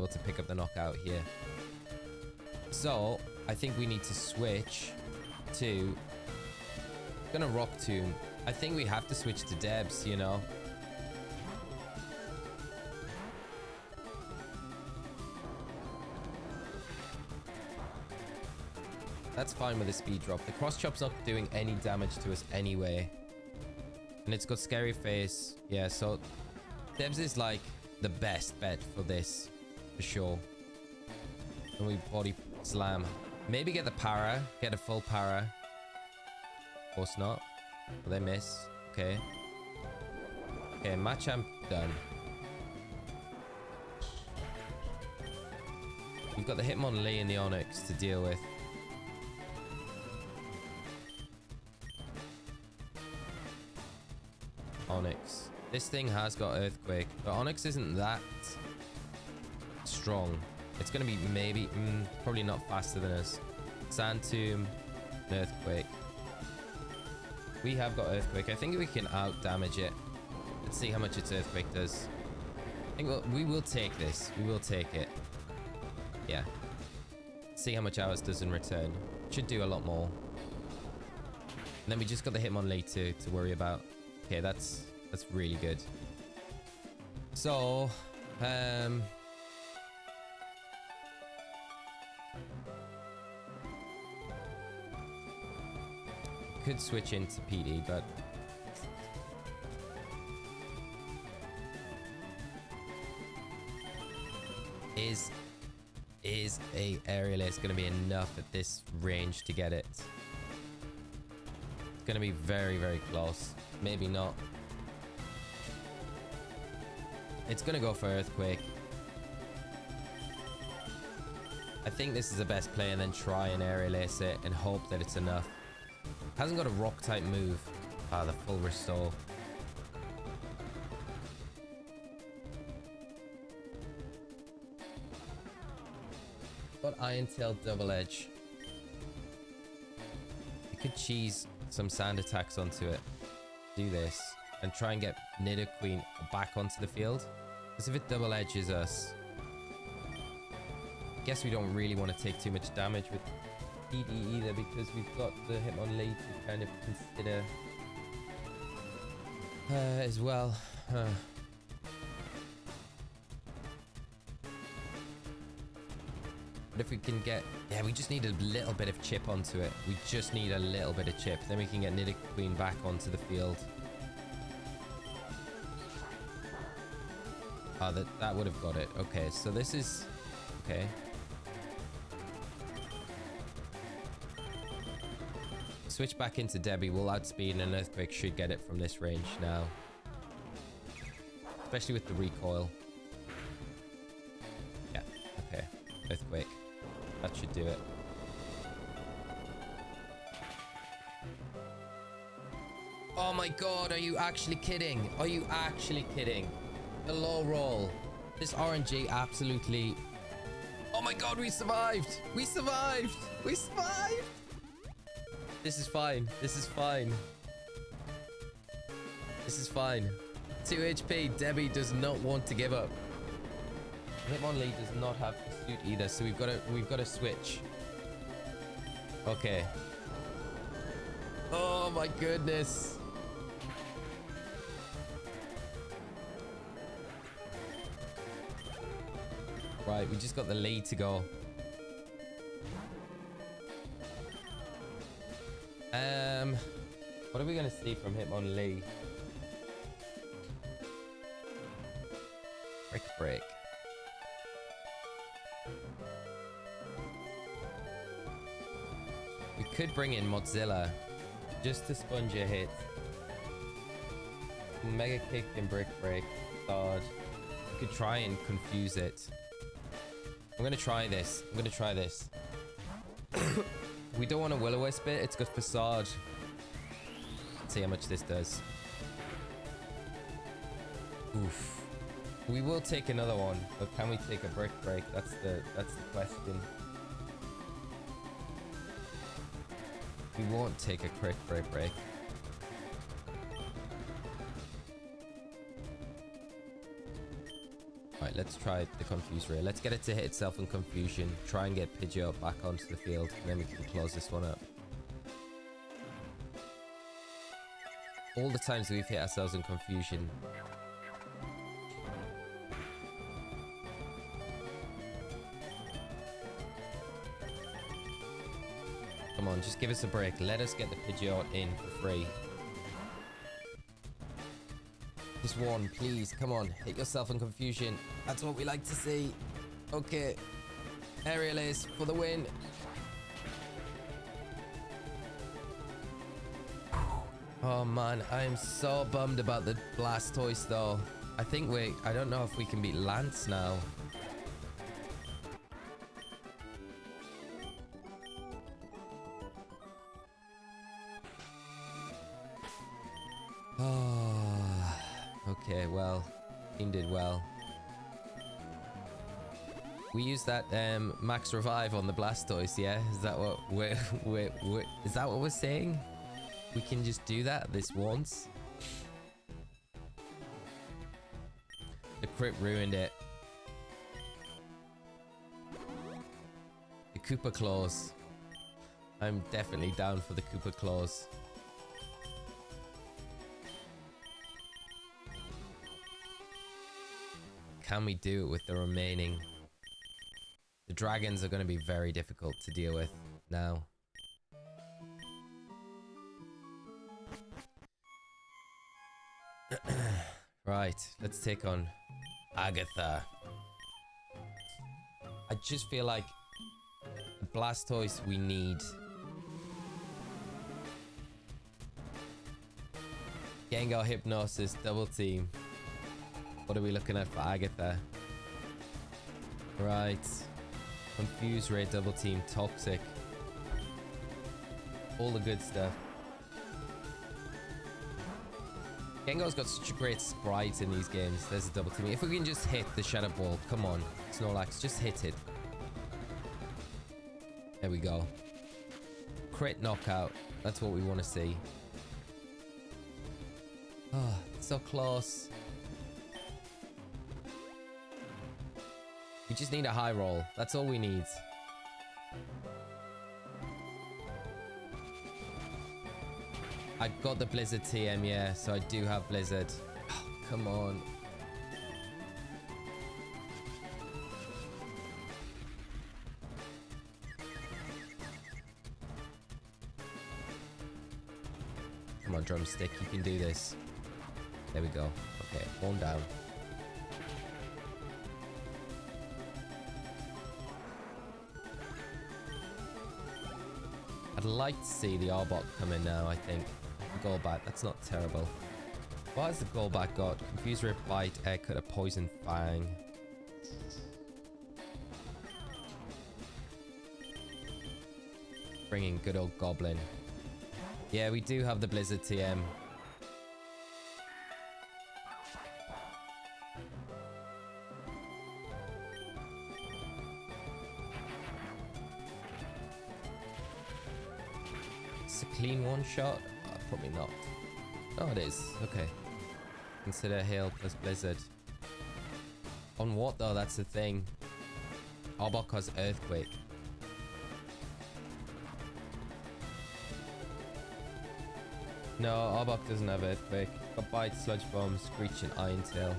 to pick up the knockout here. So, I think we need to switch to... Gonna Rock Tomb. I think we have to switch to Debs, you know? That's fine with the speed drop. The Cross Chop's not doing any damage to us anyway. And it's got Scary Face. Yeah, so... Debs is like the best bet for this, for sure. And we body slam. Maybe get the para, get a full para. Of course not. Will they miss? Okay. Okay, Machamp done. We've got the Hitmonlee and the Onyx to deal with. Onyx. This thing has got Earthquake, but Onyx isn't that strong. It's going to be maybe, probably not faster than us. Sand Tomb, Earthquake. We have got Earthquake. I think we can out damage it. Let's see how much its Earthquake does. I think we will take this. We will take it. Yeah. See how much ours does in return. Should do a lot more. And then we just got the Hitmonlee to worry about. Okay, that's really good. So, could switch into PD, but is a aerial ace going to be enough at this range to get it? It's going to be very, very close. Maybe not. It's going to go for Earthquake. I think this is the best play, and then try and aerial ace it and hope that it's enough. Hasn't got a rock type move. Ah, the full restore. Got Iron Tail Double Edge. You could cheese some sand attacks onto it. Do this. And try and get Nidoqueen back onto the field. Because if it double edges us, I guess we don't really want to take too much damage with PD either, because we've got the Hitmonlee to kind of consider as well. But if we can get... Yeah, we just need a little bit of chip onto it. We just need a little bit of chip. Then we can get Nidoqueen back onto the field. Oh, that would have got it. Okay, so this is... Okay. Switch back into Debbie. We'll outspeed, and an Earthquake should get it from this range now. Especially with the recoil. Yeah, okay. Earthquake. That should do it. Oh my god, are you actually kidding? Are you actually kidding? The low roll. This RNG absolutely... Oh my god, we survived! We survived! We survived! This is fine. This is fine. This is fine. 2 HP. Debbie does not want to give up. Hitmonlee does not have pursuit either, so we've got to switch. Okay. Oh my goodness. Right, we just got the lead to go. What are we going to see from Hitmonlee? Break. We could bring in Mozilla just to sponge a hit. Mega Kick and Break. God. We could try and confuse it. I'm gonna try this. We don't want a Will-O-Wisp it. It's got Facade. Let's see how much this does. Oof. We will take another one, but can we take a Break? That's the question. We won't take a quick break. Alright, let's try the Confuse Ray. Let's get it to hit itself in Confusion. Try and get Pidgeot back onto the field, and then we can close this one up. All the times we've hit ourselves in Confusion. Come on, just give us a break. Let us get the Pidgeot in for free. Just one, please. Come on. Hit yourself in Confusion. That's what we like to see. Okay. Aerial Ace for the win. Oh, man. I am so bummed about the Blastoise, though. I don't know if we can beat Lance now. Oh, okay, well, team did well. We used that max revive on the Blastoise, yeah? Is that what is that what we're saying? We can just do that this once? The crit ruined it. The Koopa Claws. I'm definitely down for the Koopa Claws. Can we do it with the remaining? The dragons are going to be very difficult to deal with now. Right, let's take on Agatha. I just feel like the Blastoise we need. Gengar Hypnosis, double team. What are we looking at for Agatha? Right. Confuse Ray, double team, Toxic. All the good stuff. Gengar's got such a great sprite in these games. There's a double team. If we can just hit the Shadow Ball, come on. Snorlax, just hit it. There we go. Crit knockout. That's what we want to see. Oh, so close. We just need a high roll. That's all we need. I got the Blizzard TM, yeah, so I do have Blizzard. Oh, come on. Come on, Drumstick, you can do this. There we go. Okay, one down. I'd like to see the Arbok come in now, I think. Golbat, that's not terrible. What has the Golbat got? Confuse Rip, Bite, Air Cutter, Poison Fang. Bringing good old Goblin. Yeah, we do have the Blizzard TM. It's a clean one shot? Probably not. Oh, it is. Okay. Consider Hail plus Blizzard. On what though? That's the thing. Arbok has Earthquake. No, Arbok doesn't have Earthquake. Got Bite, Sludge Bomb, Screech, and Iron Tail.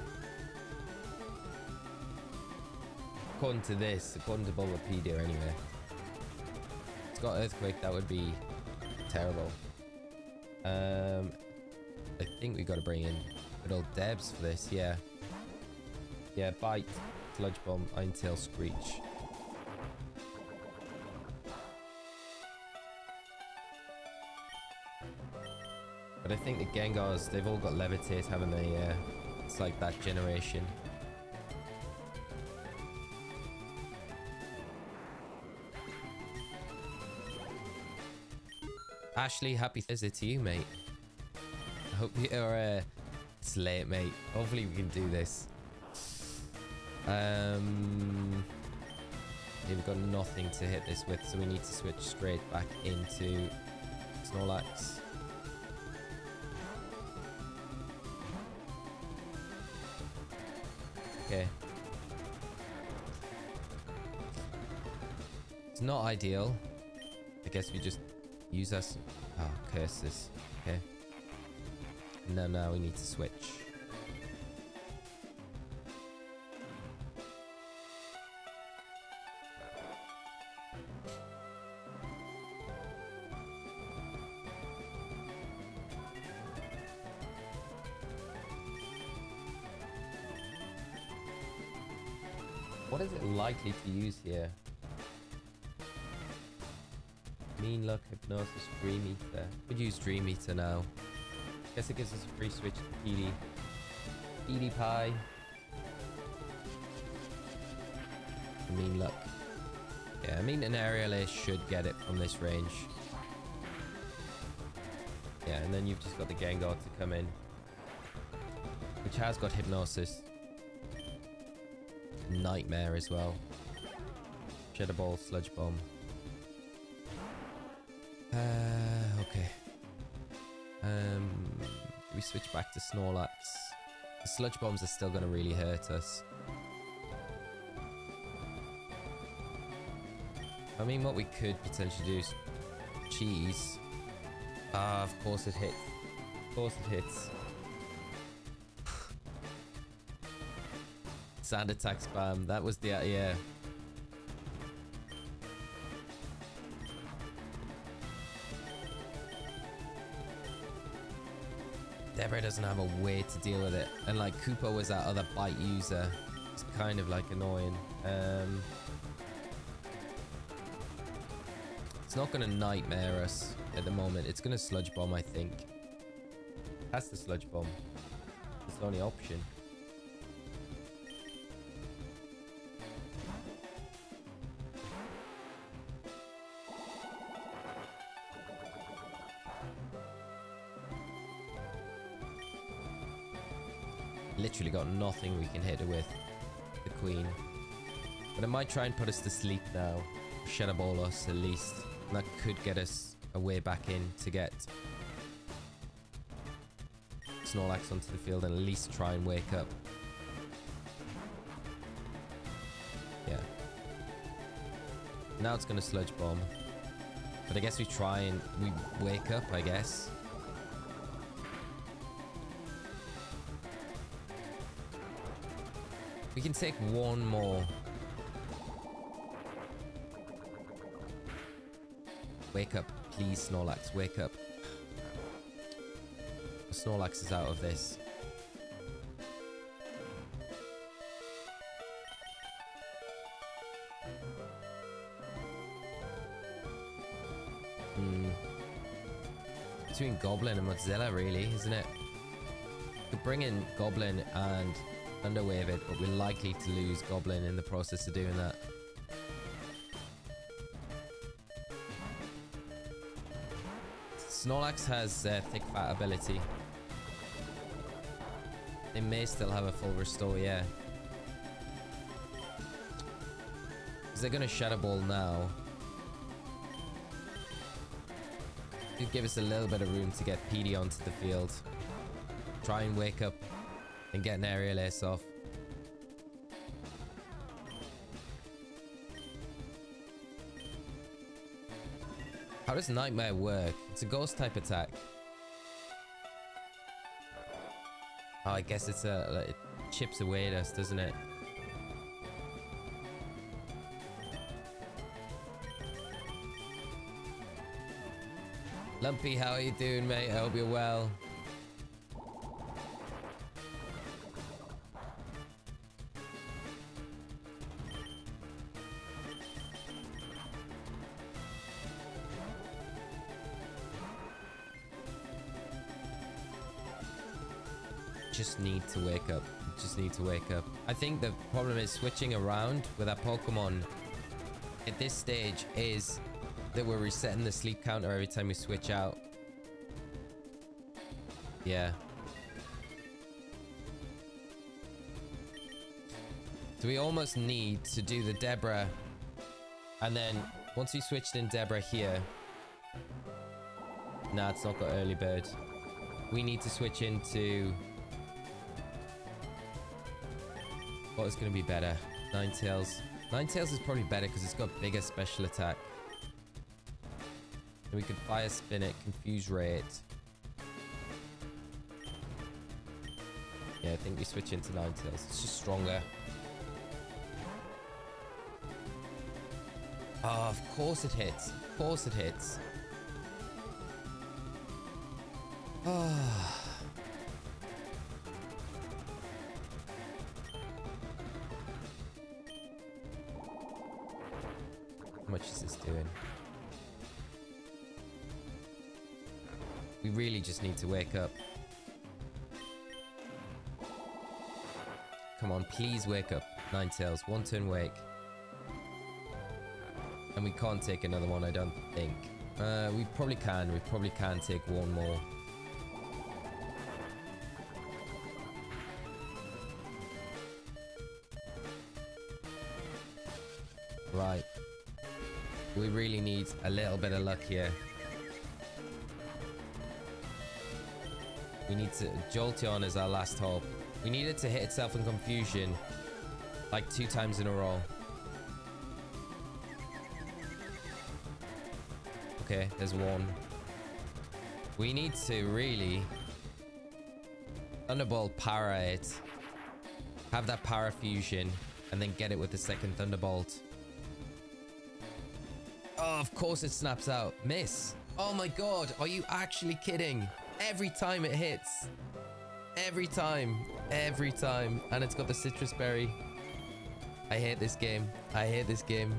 According to this, according to Bulbapedia anyway. It's got Earthquake, that would be terrible. I think we got to bring in good old Debs for this, yeah. Yeah, Bite, Sludge Bomb, Iron Tail, Screech. But I think the Gengars, they've all got Levitate, haven't they? Yeah. It's like that generation. Ashley, happy Thursday to you, mate. I hope you're it's late, mate. Hopefully we can do this. Yeah, we've got nothing to hit this with, so we need to switch straight back into Snorlax. Okay. It's not ideal. I guess we just use us. Oh, curses. Okay. Now we need to switch. What is it likely to use here? Mean Luck, Hypnosis, Dream Eater. Could use Dream Eater now. Guess it gives us a free switch to Petey. Petey Pie. Mean Luck. Yeah, I mean an Aerial Ace should get it from this range. Yeah, and then you've just got the Gengar to come in. which has got hypnosis. Nightmare as well. Shadow Ball, Sludge Bomb. Okay. We switch back to Snorlax. The Sludge Bombs are still going to really hurt us. I mean, what we could potentially do is cheese. Ah, of course it hits. Of course it hits. Sand attack spam. That was the yeah. Deborah doesn't have a way to deal with it, and like Koopa was that other bite user. It's kind of like annoying. It's not gonna nightmare us at the moment. It's gonna sludge bomb, I think. That's the sludge bomb. It's the only option. Literally got nothing we can hit her with. The Queen. But it might try and put us to sleep now. Shadow Ball us at least. And that could get us a way back in to get Snorlax onto the field and at least try and wake up. Yeah. Now it's going to Sludge Bomb. But I guess we try and we wake up, I guess. We can take one more. Wake up, please, Snorlax, wake up. Snorlax is out of this. Between Goblin and Mozilla, really, isn't it? We could bring in Goblin and Thunderwave it, but we're likely to lose Goblin in the process of doing that. Snorlax has thick fat ability. They may still have a full restore, yeah. Because they're going to Shadow Ball now. Could give us a little bit of room to get PD onto the field. Try and wake up and get an aerial ace off. How does Nightmare work? It's a ghost type attack. Oh, I guess it's it chips away at us, doesn't it? Lumpy, how are you doing, mate? I hope you're well. Just need to wake up. Just need to wake up. I think the problem is switching around with our Pokemon at this stage is that we're resetting the sleep counter every time we switch out. Yeah. So we almost need to do the Deborah, and then once we switched in Deborah here, nah, it's not got early bird. We need to switch into what is going to be better? Ninetales. Ninetales is probably better because it's got bigger special attack. And we could fire spin it, confuse rate. Yeah, I think we switch into Ninetales. It's just stronger. Oh, of course it hits. Of course it hits. Oh. How much is this doing? We really just need to wake up. Come on, please wake up. Ninetales, one turn wake. And we can't take another one, I don't think. We probably can. We probably can take one more. Right. We really need a little bit of luck here. We need to... Jolteon is our last hope. We need it to hit itself in confusion like 2 times in a row. Okay, there's one. We need to really Thunderbolt Para it. Have that Para Fusion. And then get it with the second Thunderbolt. Oh, of course it snaps out. Miss. Oh my god. Are you actually kidding? Every time it hits. Every time. Every time. And it's got the Citrus Berry. I hate this game. I hate this game.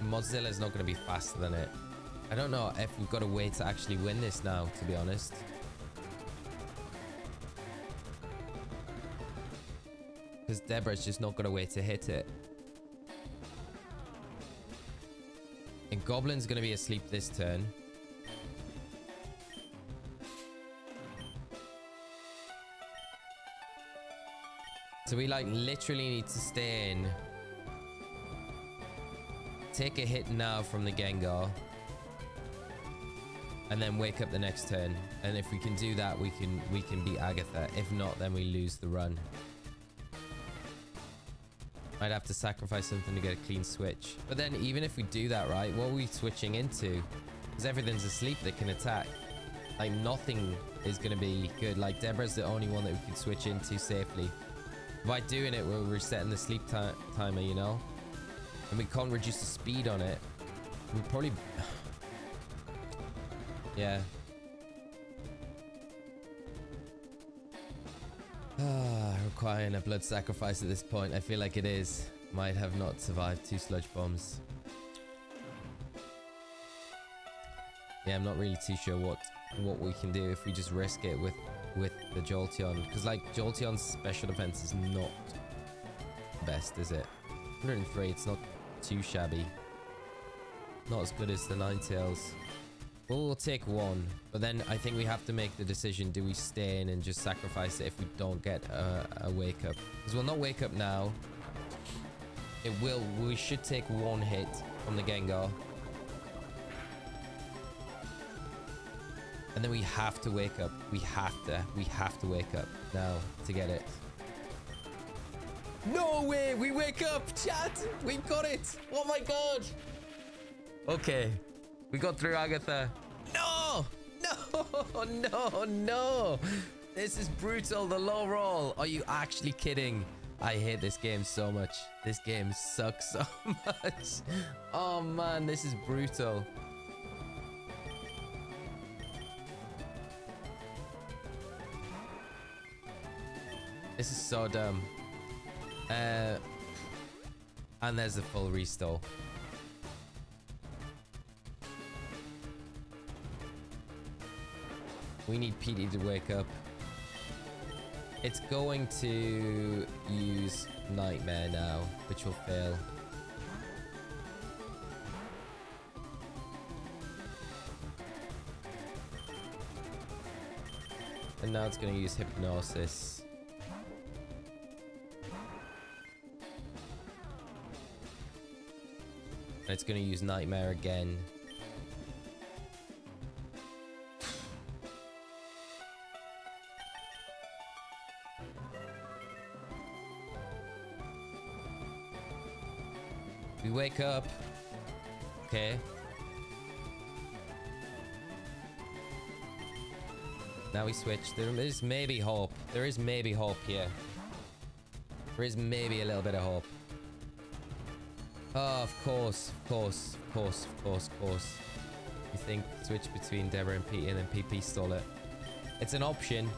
Mozilla's not going to be faster than it. I don't know if we've got a way to actually win this now, to be honest. Because Deborah's just not got a way to hit it. And Goblin's going to be asleep this turn. So we like literally need to stay in. Take a hit now from the Gengar. And then wake up the next turn. And if we can do that, we can beat Agatha. If not, then we lose the run. Might have to sacrifice something to get a clean switch. But then even if we do that, right, what are we switching into? Because everything's asleep that can attack. Like nothing is going to be good. Like Deborah's the only one that we can switch into safely. By doing it, we're resetting the sleep timer, you know? And we can't reduce the speed on it. We probably... yeah. Requiring a blood sacrifice at this point. I feel like it is. Might have not survived 2 sludge bombs. Yeah, I'm not really too sure what we can do if we just risk it with the Jolteon. Because like Jolteon's special defense is not the best, is it? 103, it's not too shabby. Not as good as the Ninetales. We'll take 1, but then I think we have to make the decision. Do we stay in and just sacrifice it if we don't get a wake up? Because we'll not wake up now. We should take 1 hit from the Gengar. And then we have to wake up. We have to wake up now to get it. No way! We wake up! Chat! We've got it! Oh my god! Okay. We got through Agatha. No! No! No! No! This is brutal. The low roll. Are you actually kidding? I hate this game so much. This game sucks so much. Oh man, this is brutal. This is so dumb. And there's the full restore. We need PD to wake up. It's going to use Nightmare now, which will fail. And now it's going to use Hypnosis. And it's going to use Nightmare again. We wake up. Okay. Now we switch. There is maybe hope. There is maybe hope here. There is maybe a little bit of hope. Oh, of course, of course, of course, of course, of course. You think switch between Deborah and Pete and then PP stole it. It's an option.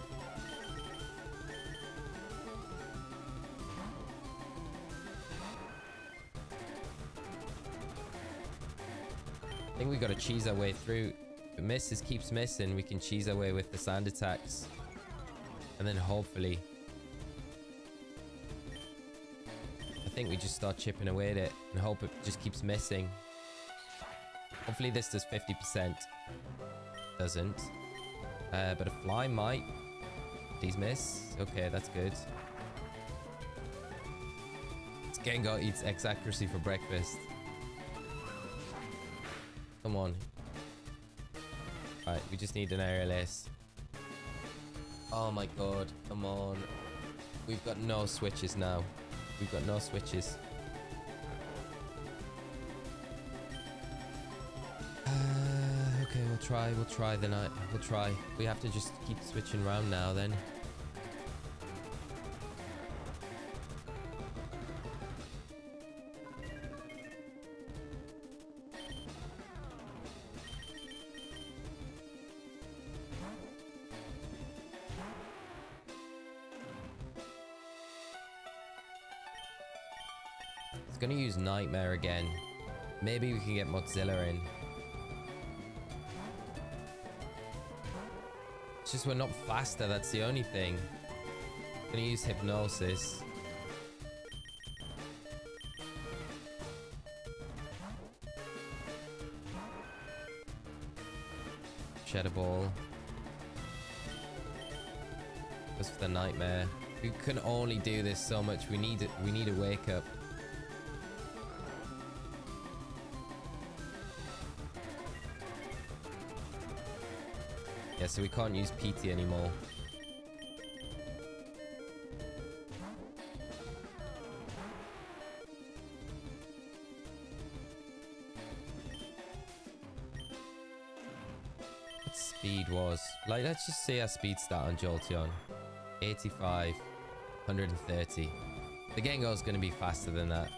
I think we got to cheese our way through. If it misses, keeps missing. We can cheese our way with the sand attacks. And then hopefully... I think we just start chipping away at it and hope it just keeps missing. Hopefully this does 50%. Doesn't. But a fly might. Please miss. Okay, that's good. This Gengar eats X accuracy for breakfast. Come on. Right, we just need an aerial ace. Oh my god, come on. We've got no switches now. We've got no switches. Okay, we'll try the night. We'll try. We have to just keep switching around now then. It's gonna use Nightmare again. Maybe we can get Mozilla in. It's just we're not faster, that's the only thing. Gonna use Hypnosis. Shadow Ball. Just for the Nightmare. We can only do this so much. We need a wake up. Yeah, so we can't use PT anymore. What speed was? Like, let's just see our speed stat on Jolteon. 85, 130. The Gengar's going to be faster than that.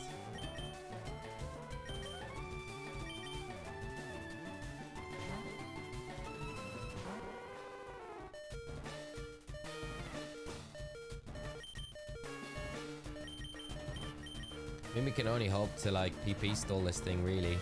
I mean, we can only hope to, like, PP stall this thing, really.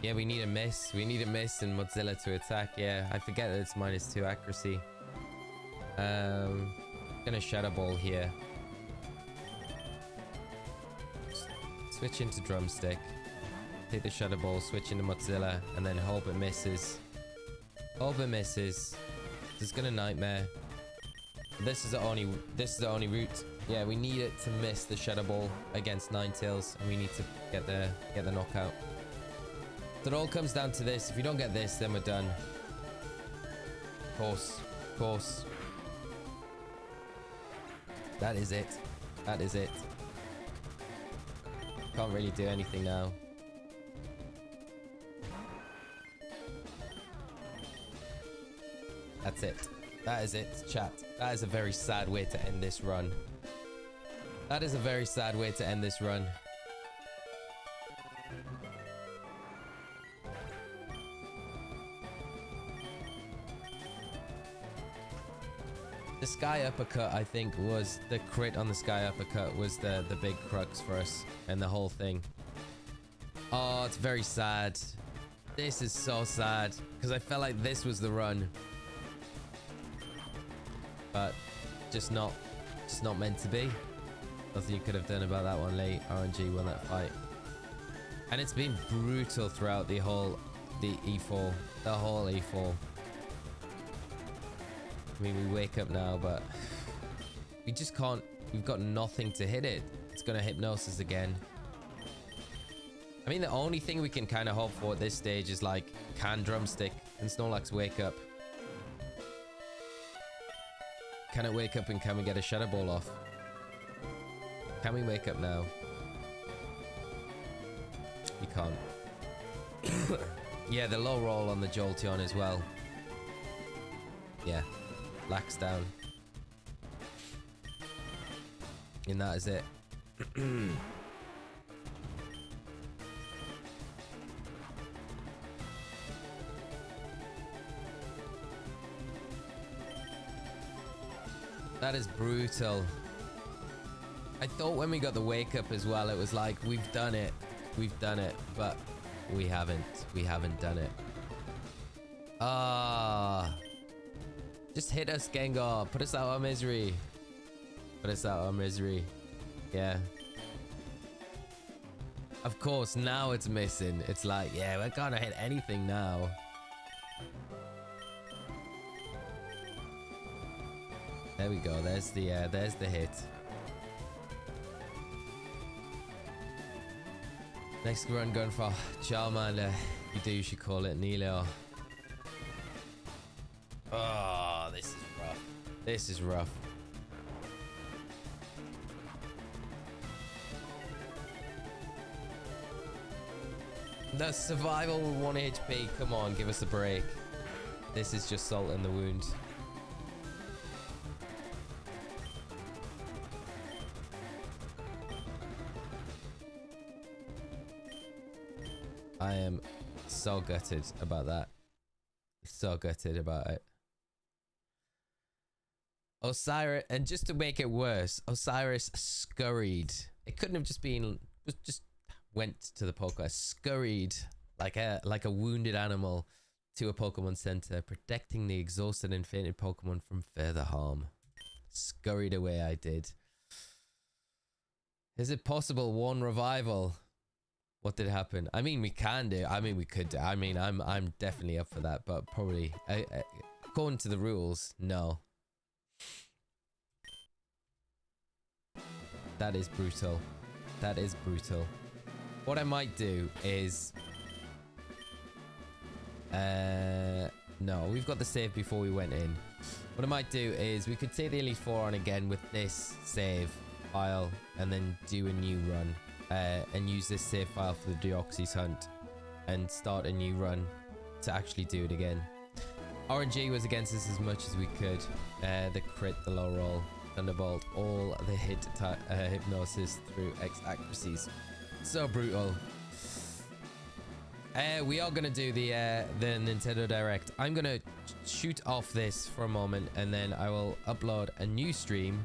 Yeah, we need a miss. We need a miss and Mozilla to attack. Yeah, I forget that it's -2 accuracy. Gonna Shadow Ball here. Switch into Drumstick. Take the Shadow Ball, switch into Mozilla, and then hope it misses. Hope it misses. Just gonna Nightmare. This is the only route. Yeah, we need it to miss the Shadow Ball against Ninetales, and we need to get the knockout. So it all comes down to this. If we don't get this, then we're done. Of course. That is it. That is it. Can't really do anything now. That's it. That is it, chat. That is a very sad way to end this run. That is a very sad way to end this run. The Sky Uppercut, I think, was the crit on the Sky Uppercut was the big crux for us and the whole thing. Oh, it's very sad. This is so sad because I felt like this was the run, but just not meant to be. Nothing you could have done about that one. Late RNG won that fight, and it's been brutal throughout the whole E4, the whole E4. I mean, we wake up now, but we just can't. We've got nothing to hit it. It's gonna Hypnosis again. I mean, the only thing we can kind of hope for at this stage is like, can Drumstick and Snorlax wake up? Can it wake up and can we get a Shadow Ball off? Can we wake up now? You can't. Yeah, the low roll on the Jolteon as well. Yeah. Lax down. And that is it. That is brutal. I thought when we got the wake up as well, it was like, we've done it, but we haven't done it. Ah, just hit us, Gengar. Put us out of our misery. Yeah. Of course, now it's missing. It's like, yeah, we're gonna hit anything now. There we go. There's the hit. Next run going for Charmander. You do, you should call it Nilo. Oh, this is rough. This is rough. The survival with 1 HP. Come on, give us a break. This is just salt in the wound. I am so gutted about that. So gutted about it. Osirus, and just to make it worse, Osirus scurried. It couldn't have just been, just went to the Pokemon, scurried like a wounded animal to a Pokemon Center, protecting the exhausted and fainted Pokemon from further harm. Scurried away, I did. Is it possible 1 revival? What did happen? I mean, we can do. I mean, we could do. I mean, I'm definitely up for that, but probably according to the rules, no. That is brutal. That is brutal. What I might do is, no, we've got the save before we went in. What I might do is we could take the Elite Four on again with this save file, and then do a new run. And use this save file for the Deoxys hunt and start a new run to actually do it again. RNG was against us as much as we could. The crit, the low roll, Thunderbolt, all the hypnosis through X accuracies. So brutal. We are going to do the Nintendo Direct. I'm going to shoot off this for a moment and then I will upload a new stream.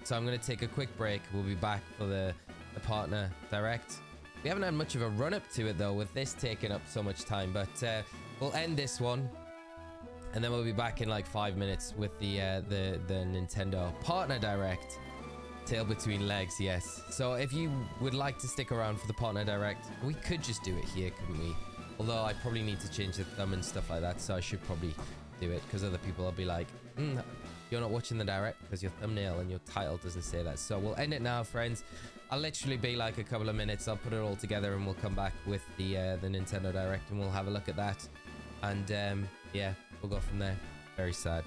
So I'm going to take a quick break. We'll be back for the partner direct. We haven't had much of a run up to it though, with this taking up so much time, but we'll end this one and then we'll be back in like 5 minutes with the Nintendo partner direct. Tail between legs, yes. So if you would like to stick around for the partner direct, we could just do it here, couldn't we? Although I probably need to change the thumb and stuff like that, so I should probably do it because other people will be like, you're not watching the direct because your thumbnail and your title doesn't say that. So we'll end it now, friends. I'll literally be like a couple of minutes. I'll put it all together and we'll come back with the Nintendo Direct and we'll have a look at that. And yeah, we'll go from there. Very sad,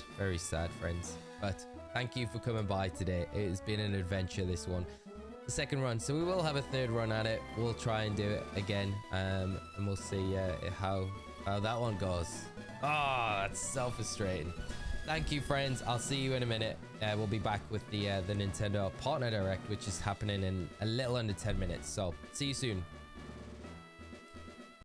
friends. But thank you for coming by today. It has been an adventure, this one. The second run. So we will have a third run at it. We'll try and do it again. And we'll see how that one goes. Oh, that's so frustrating. Thank you, friends. I'll see you in a minute. We'll be back with the Nintendo Partner Direct, which is happening in a little under 10 minutes. So see you soon.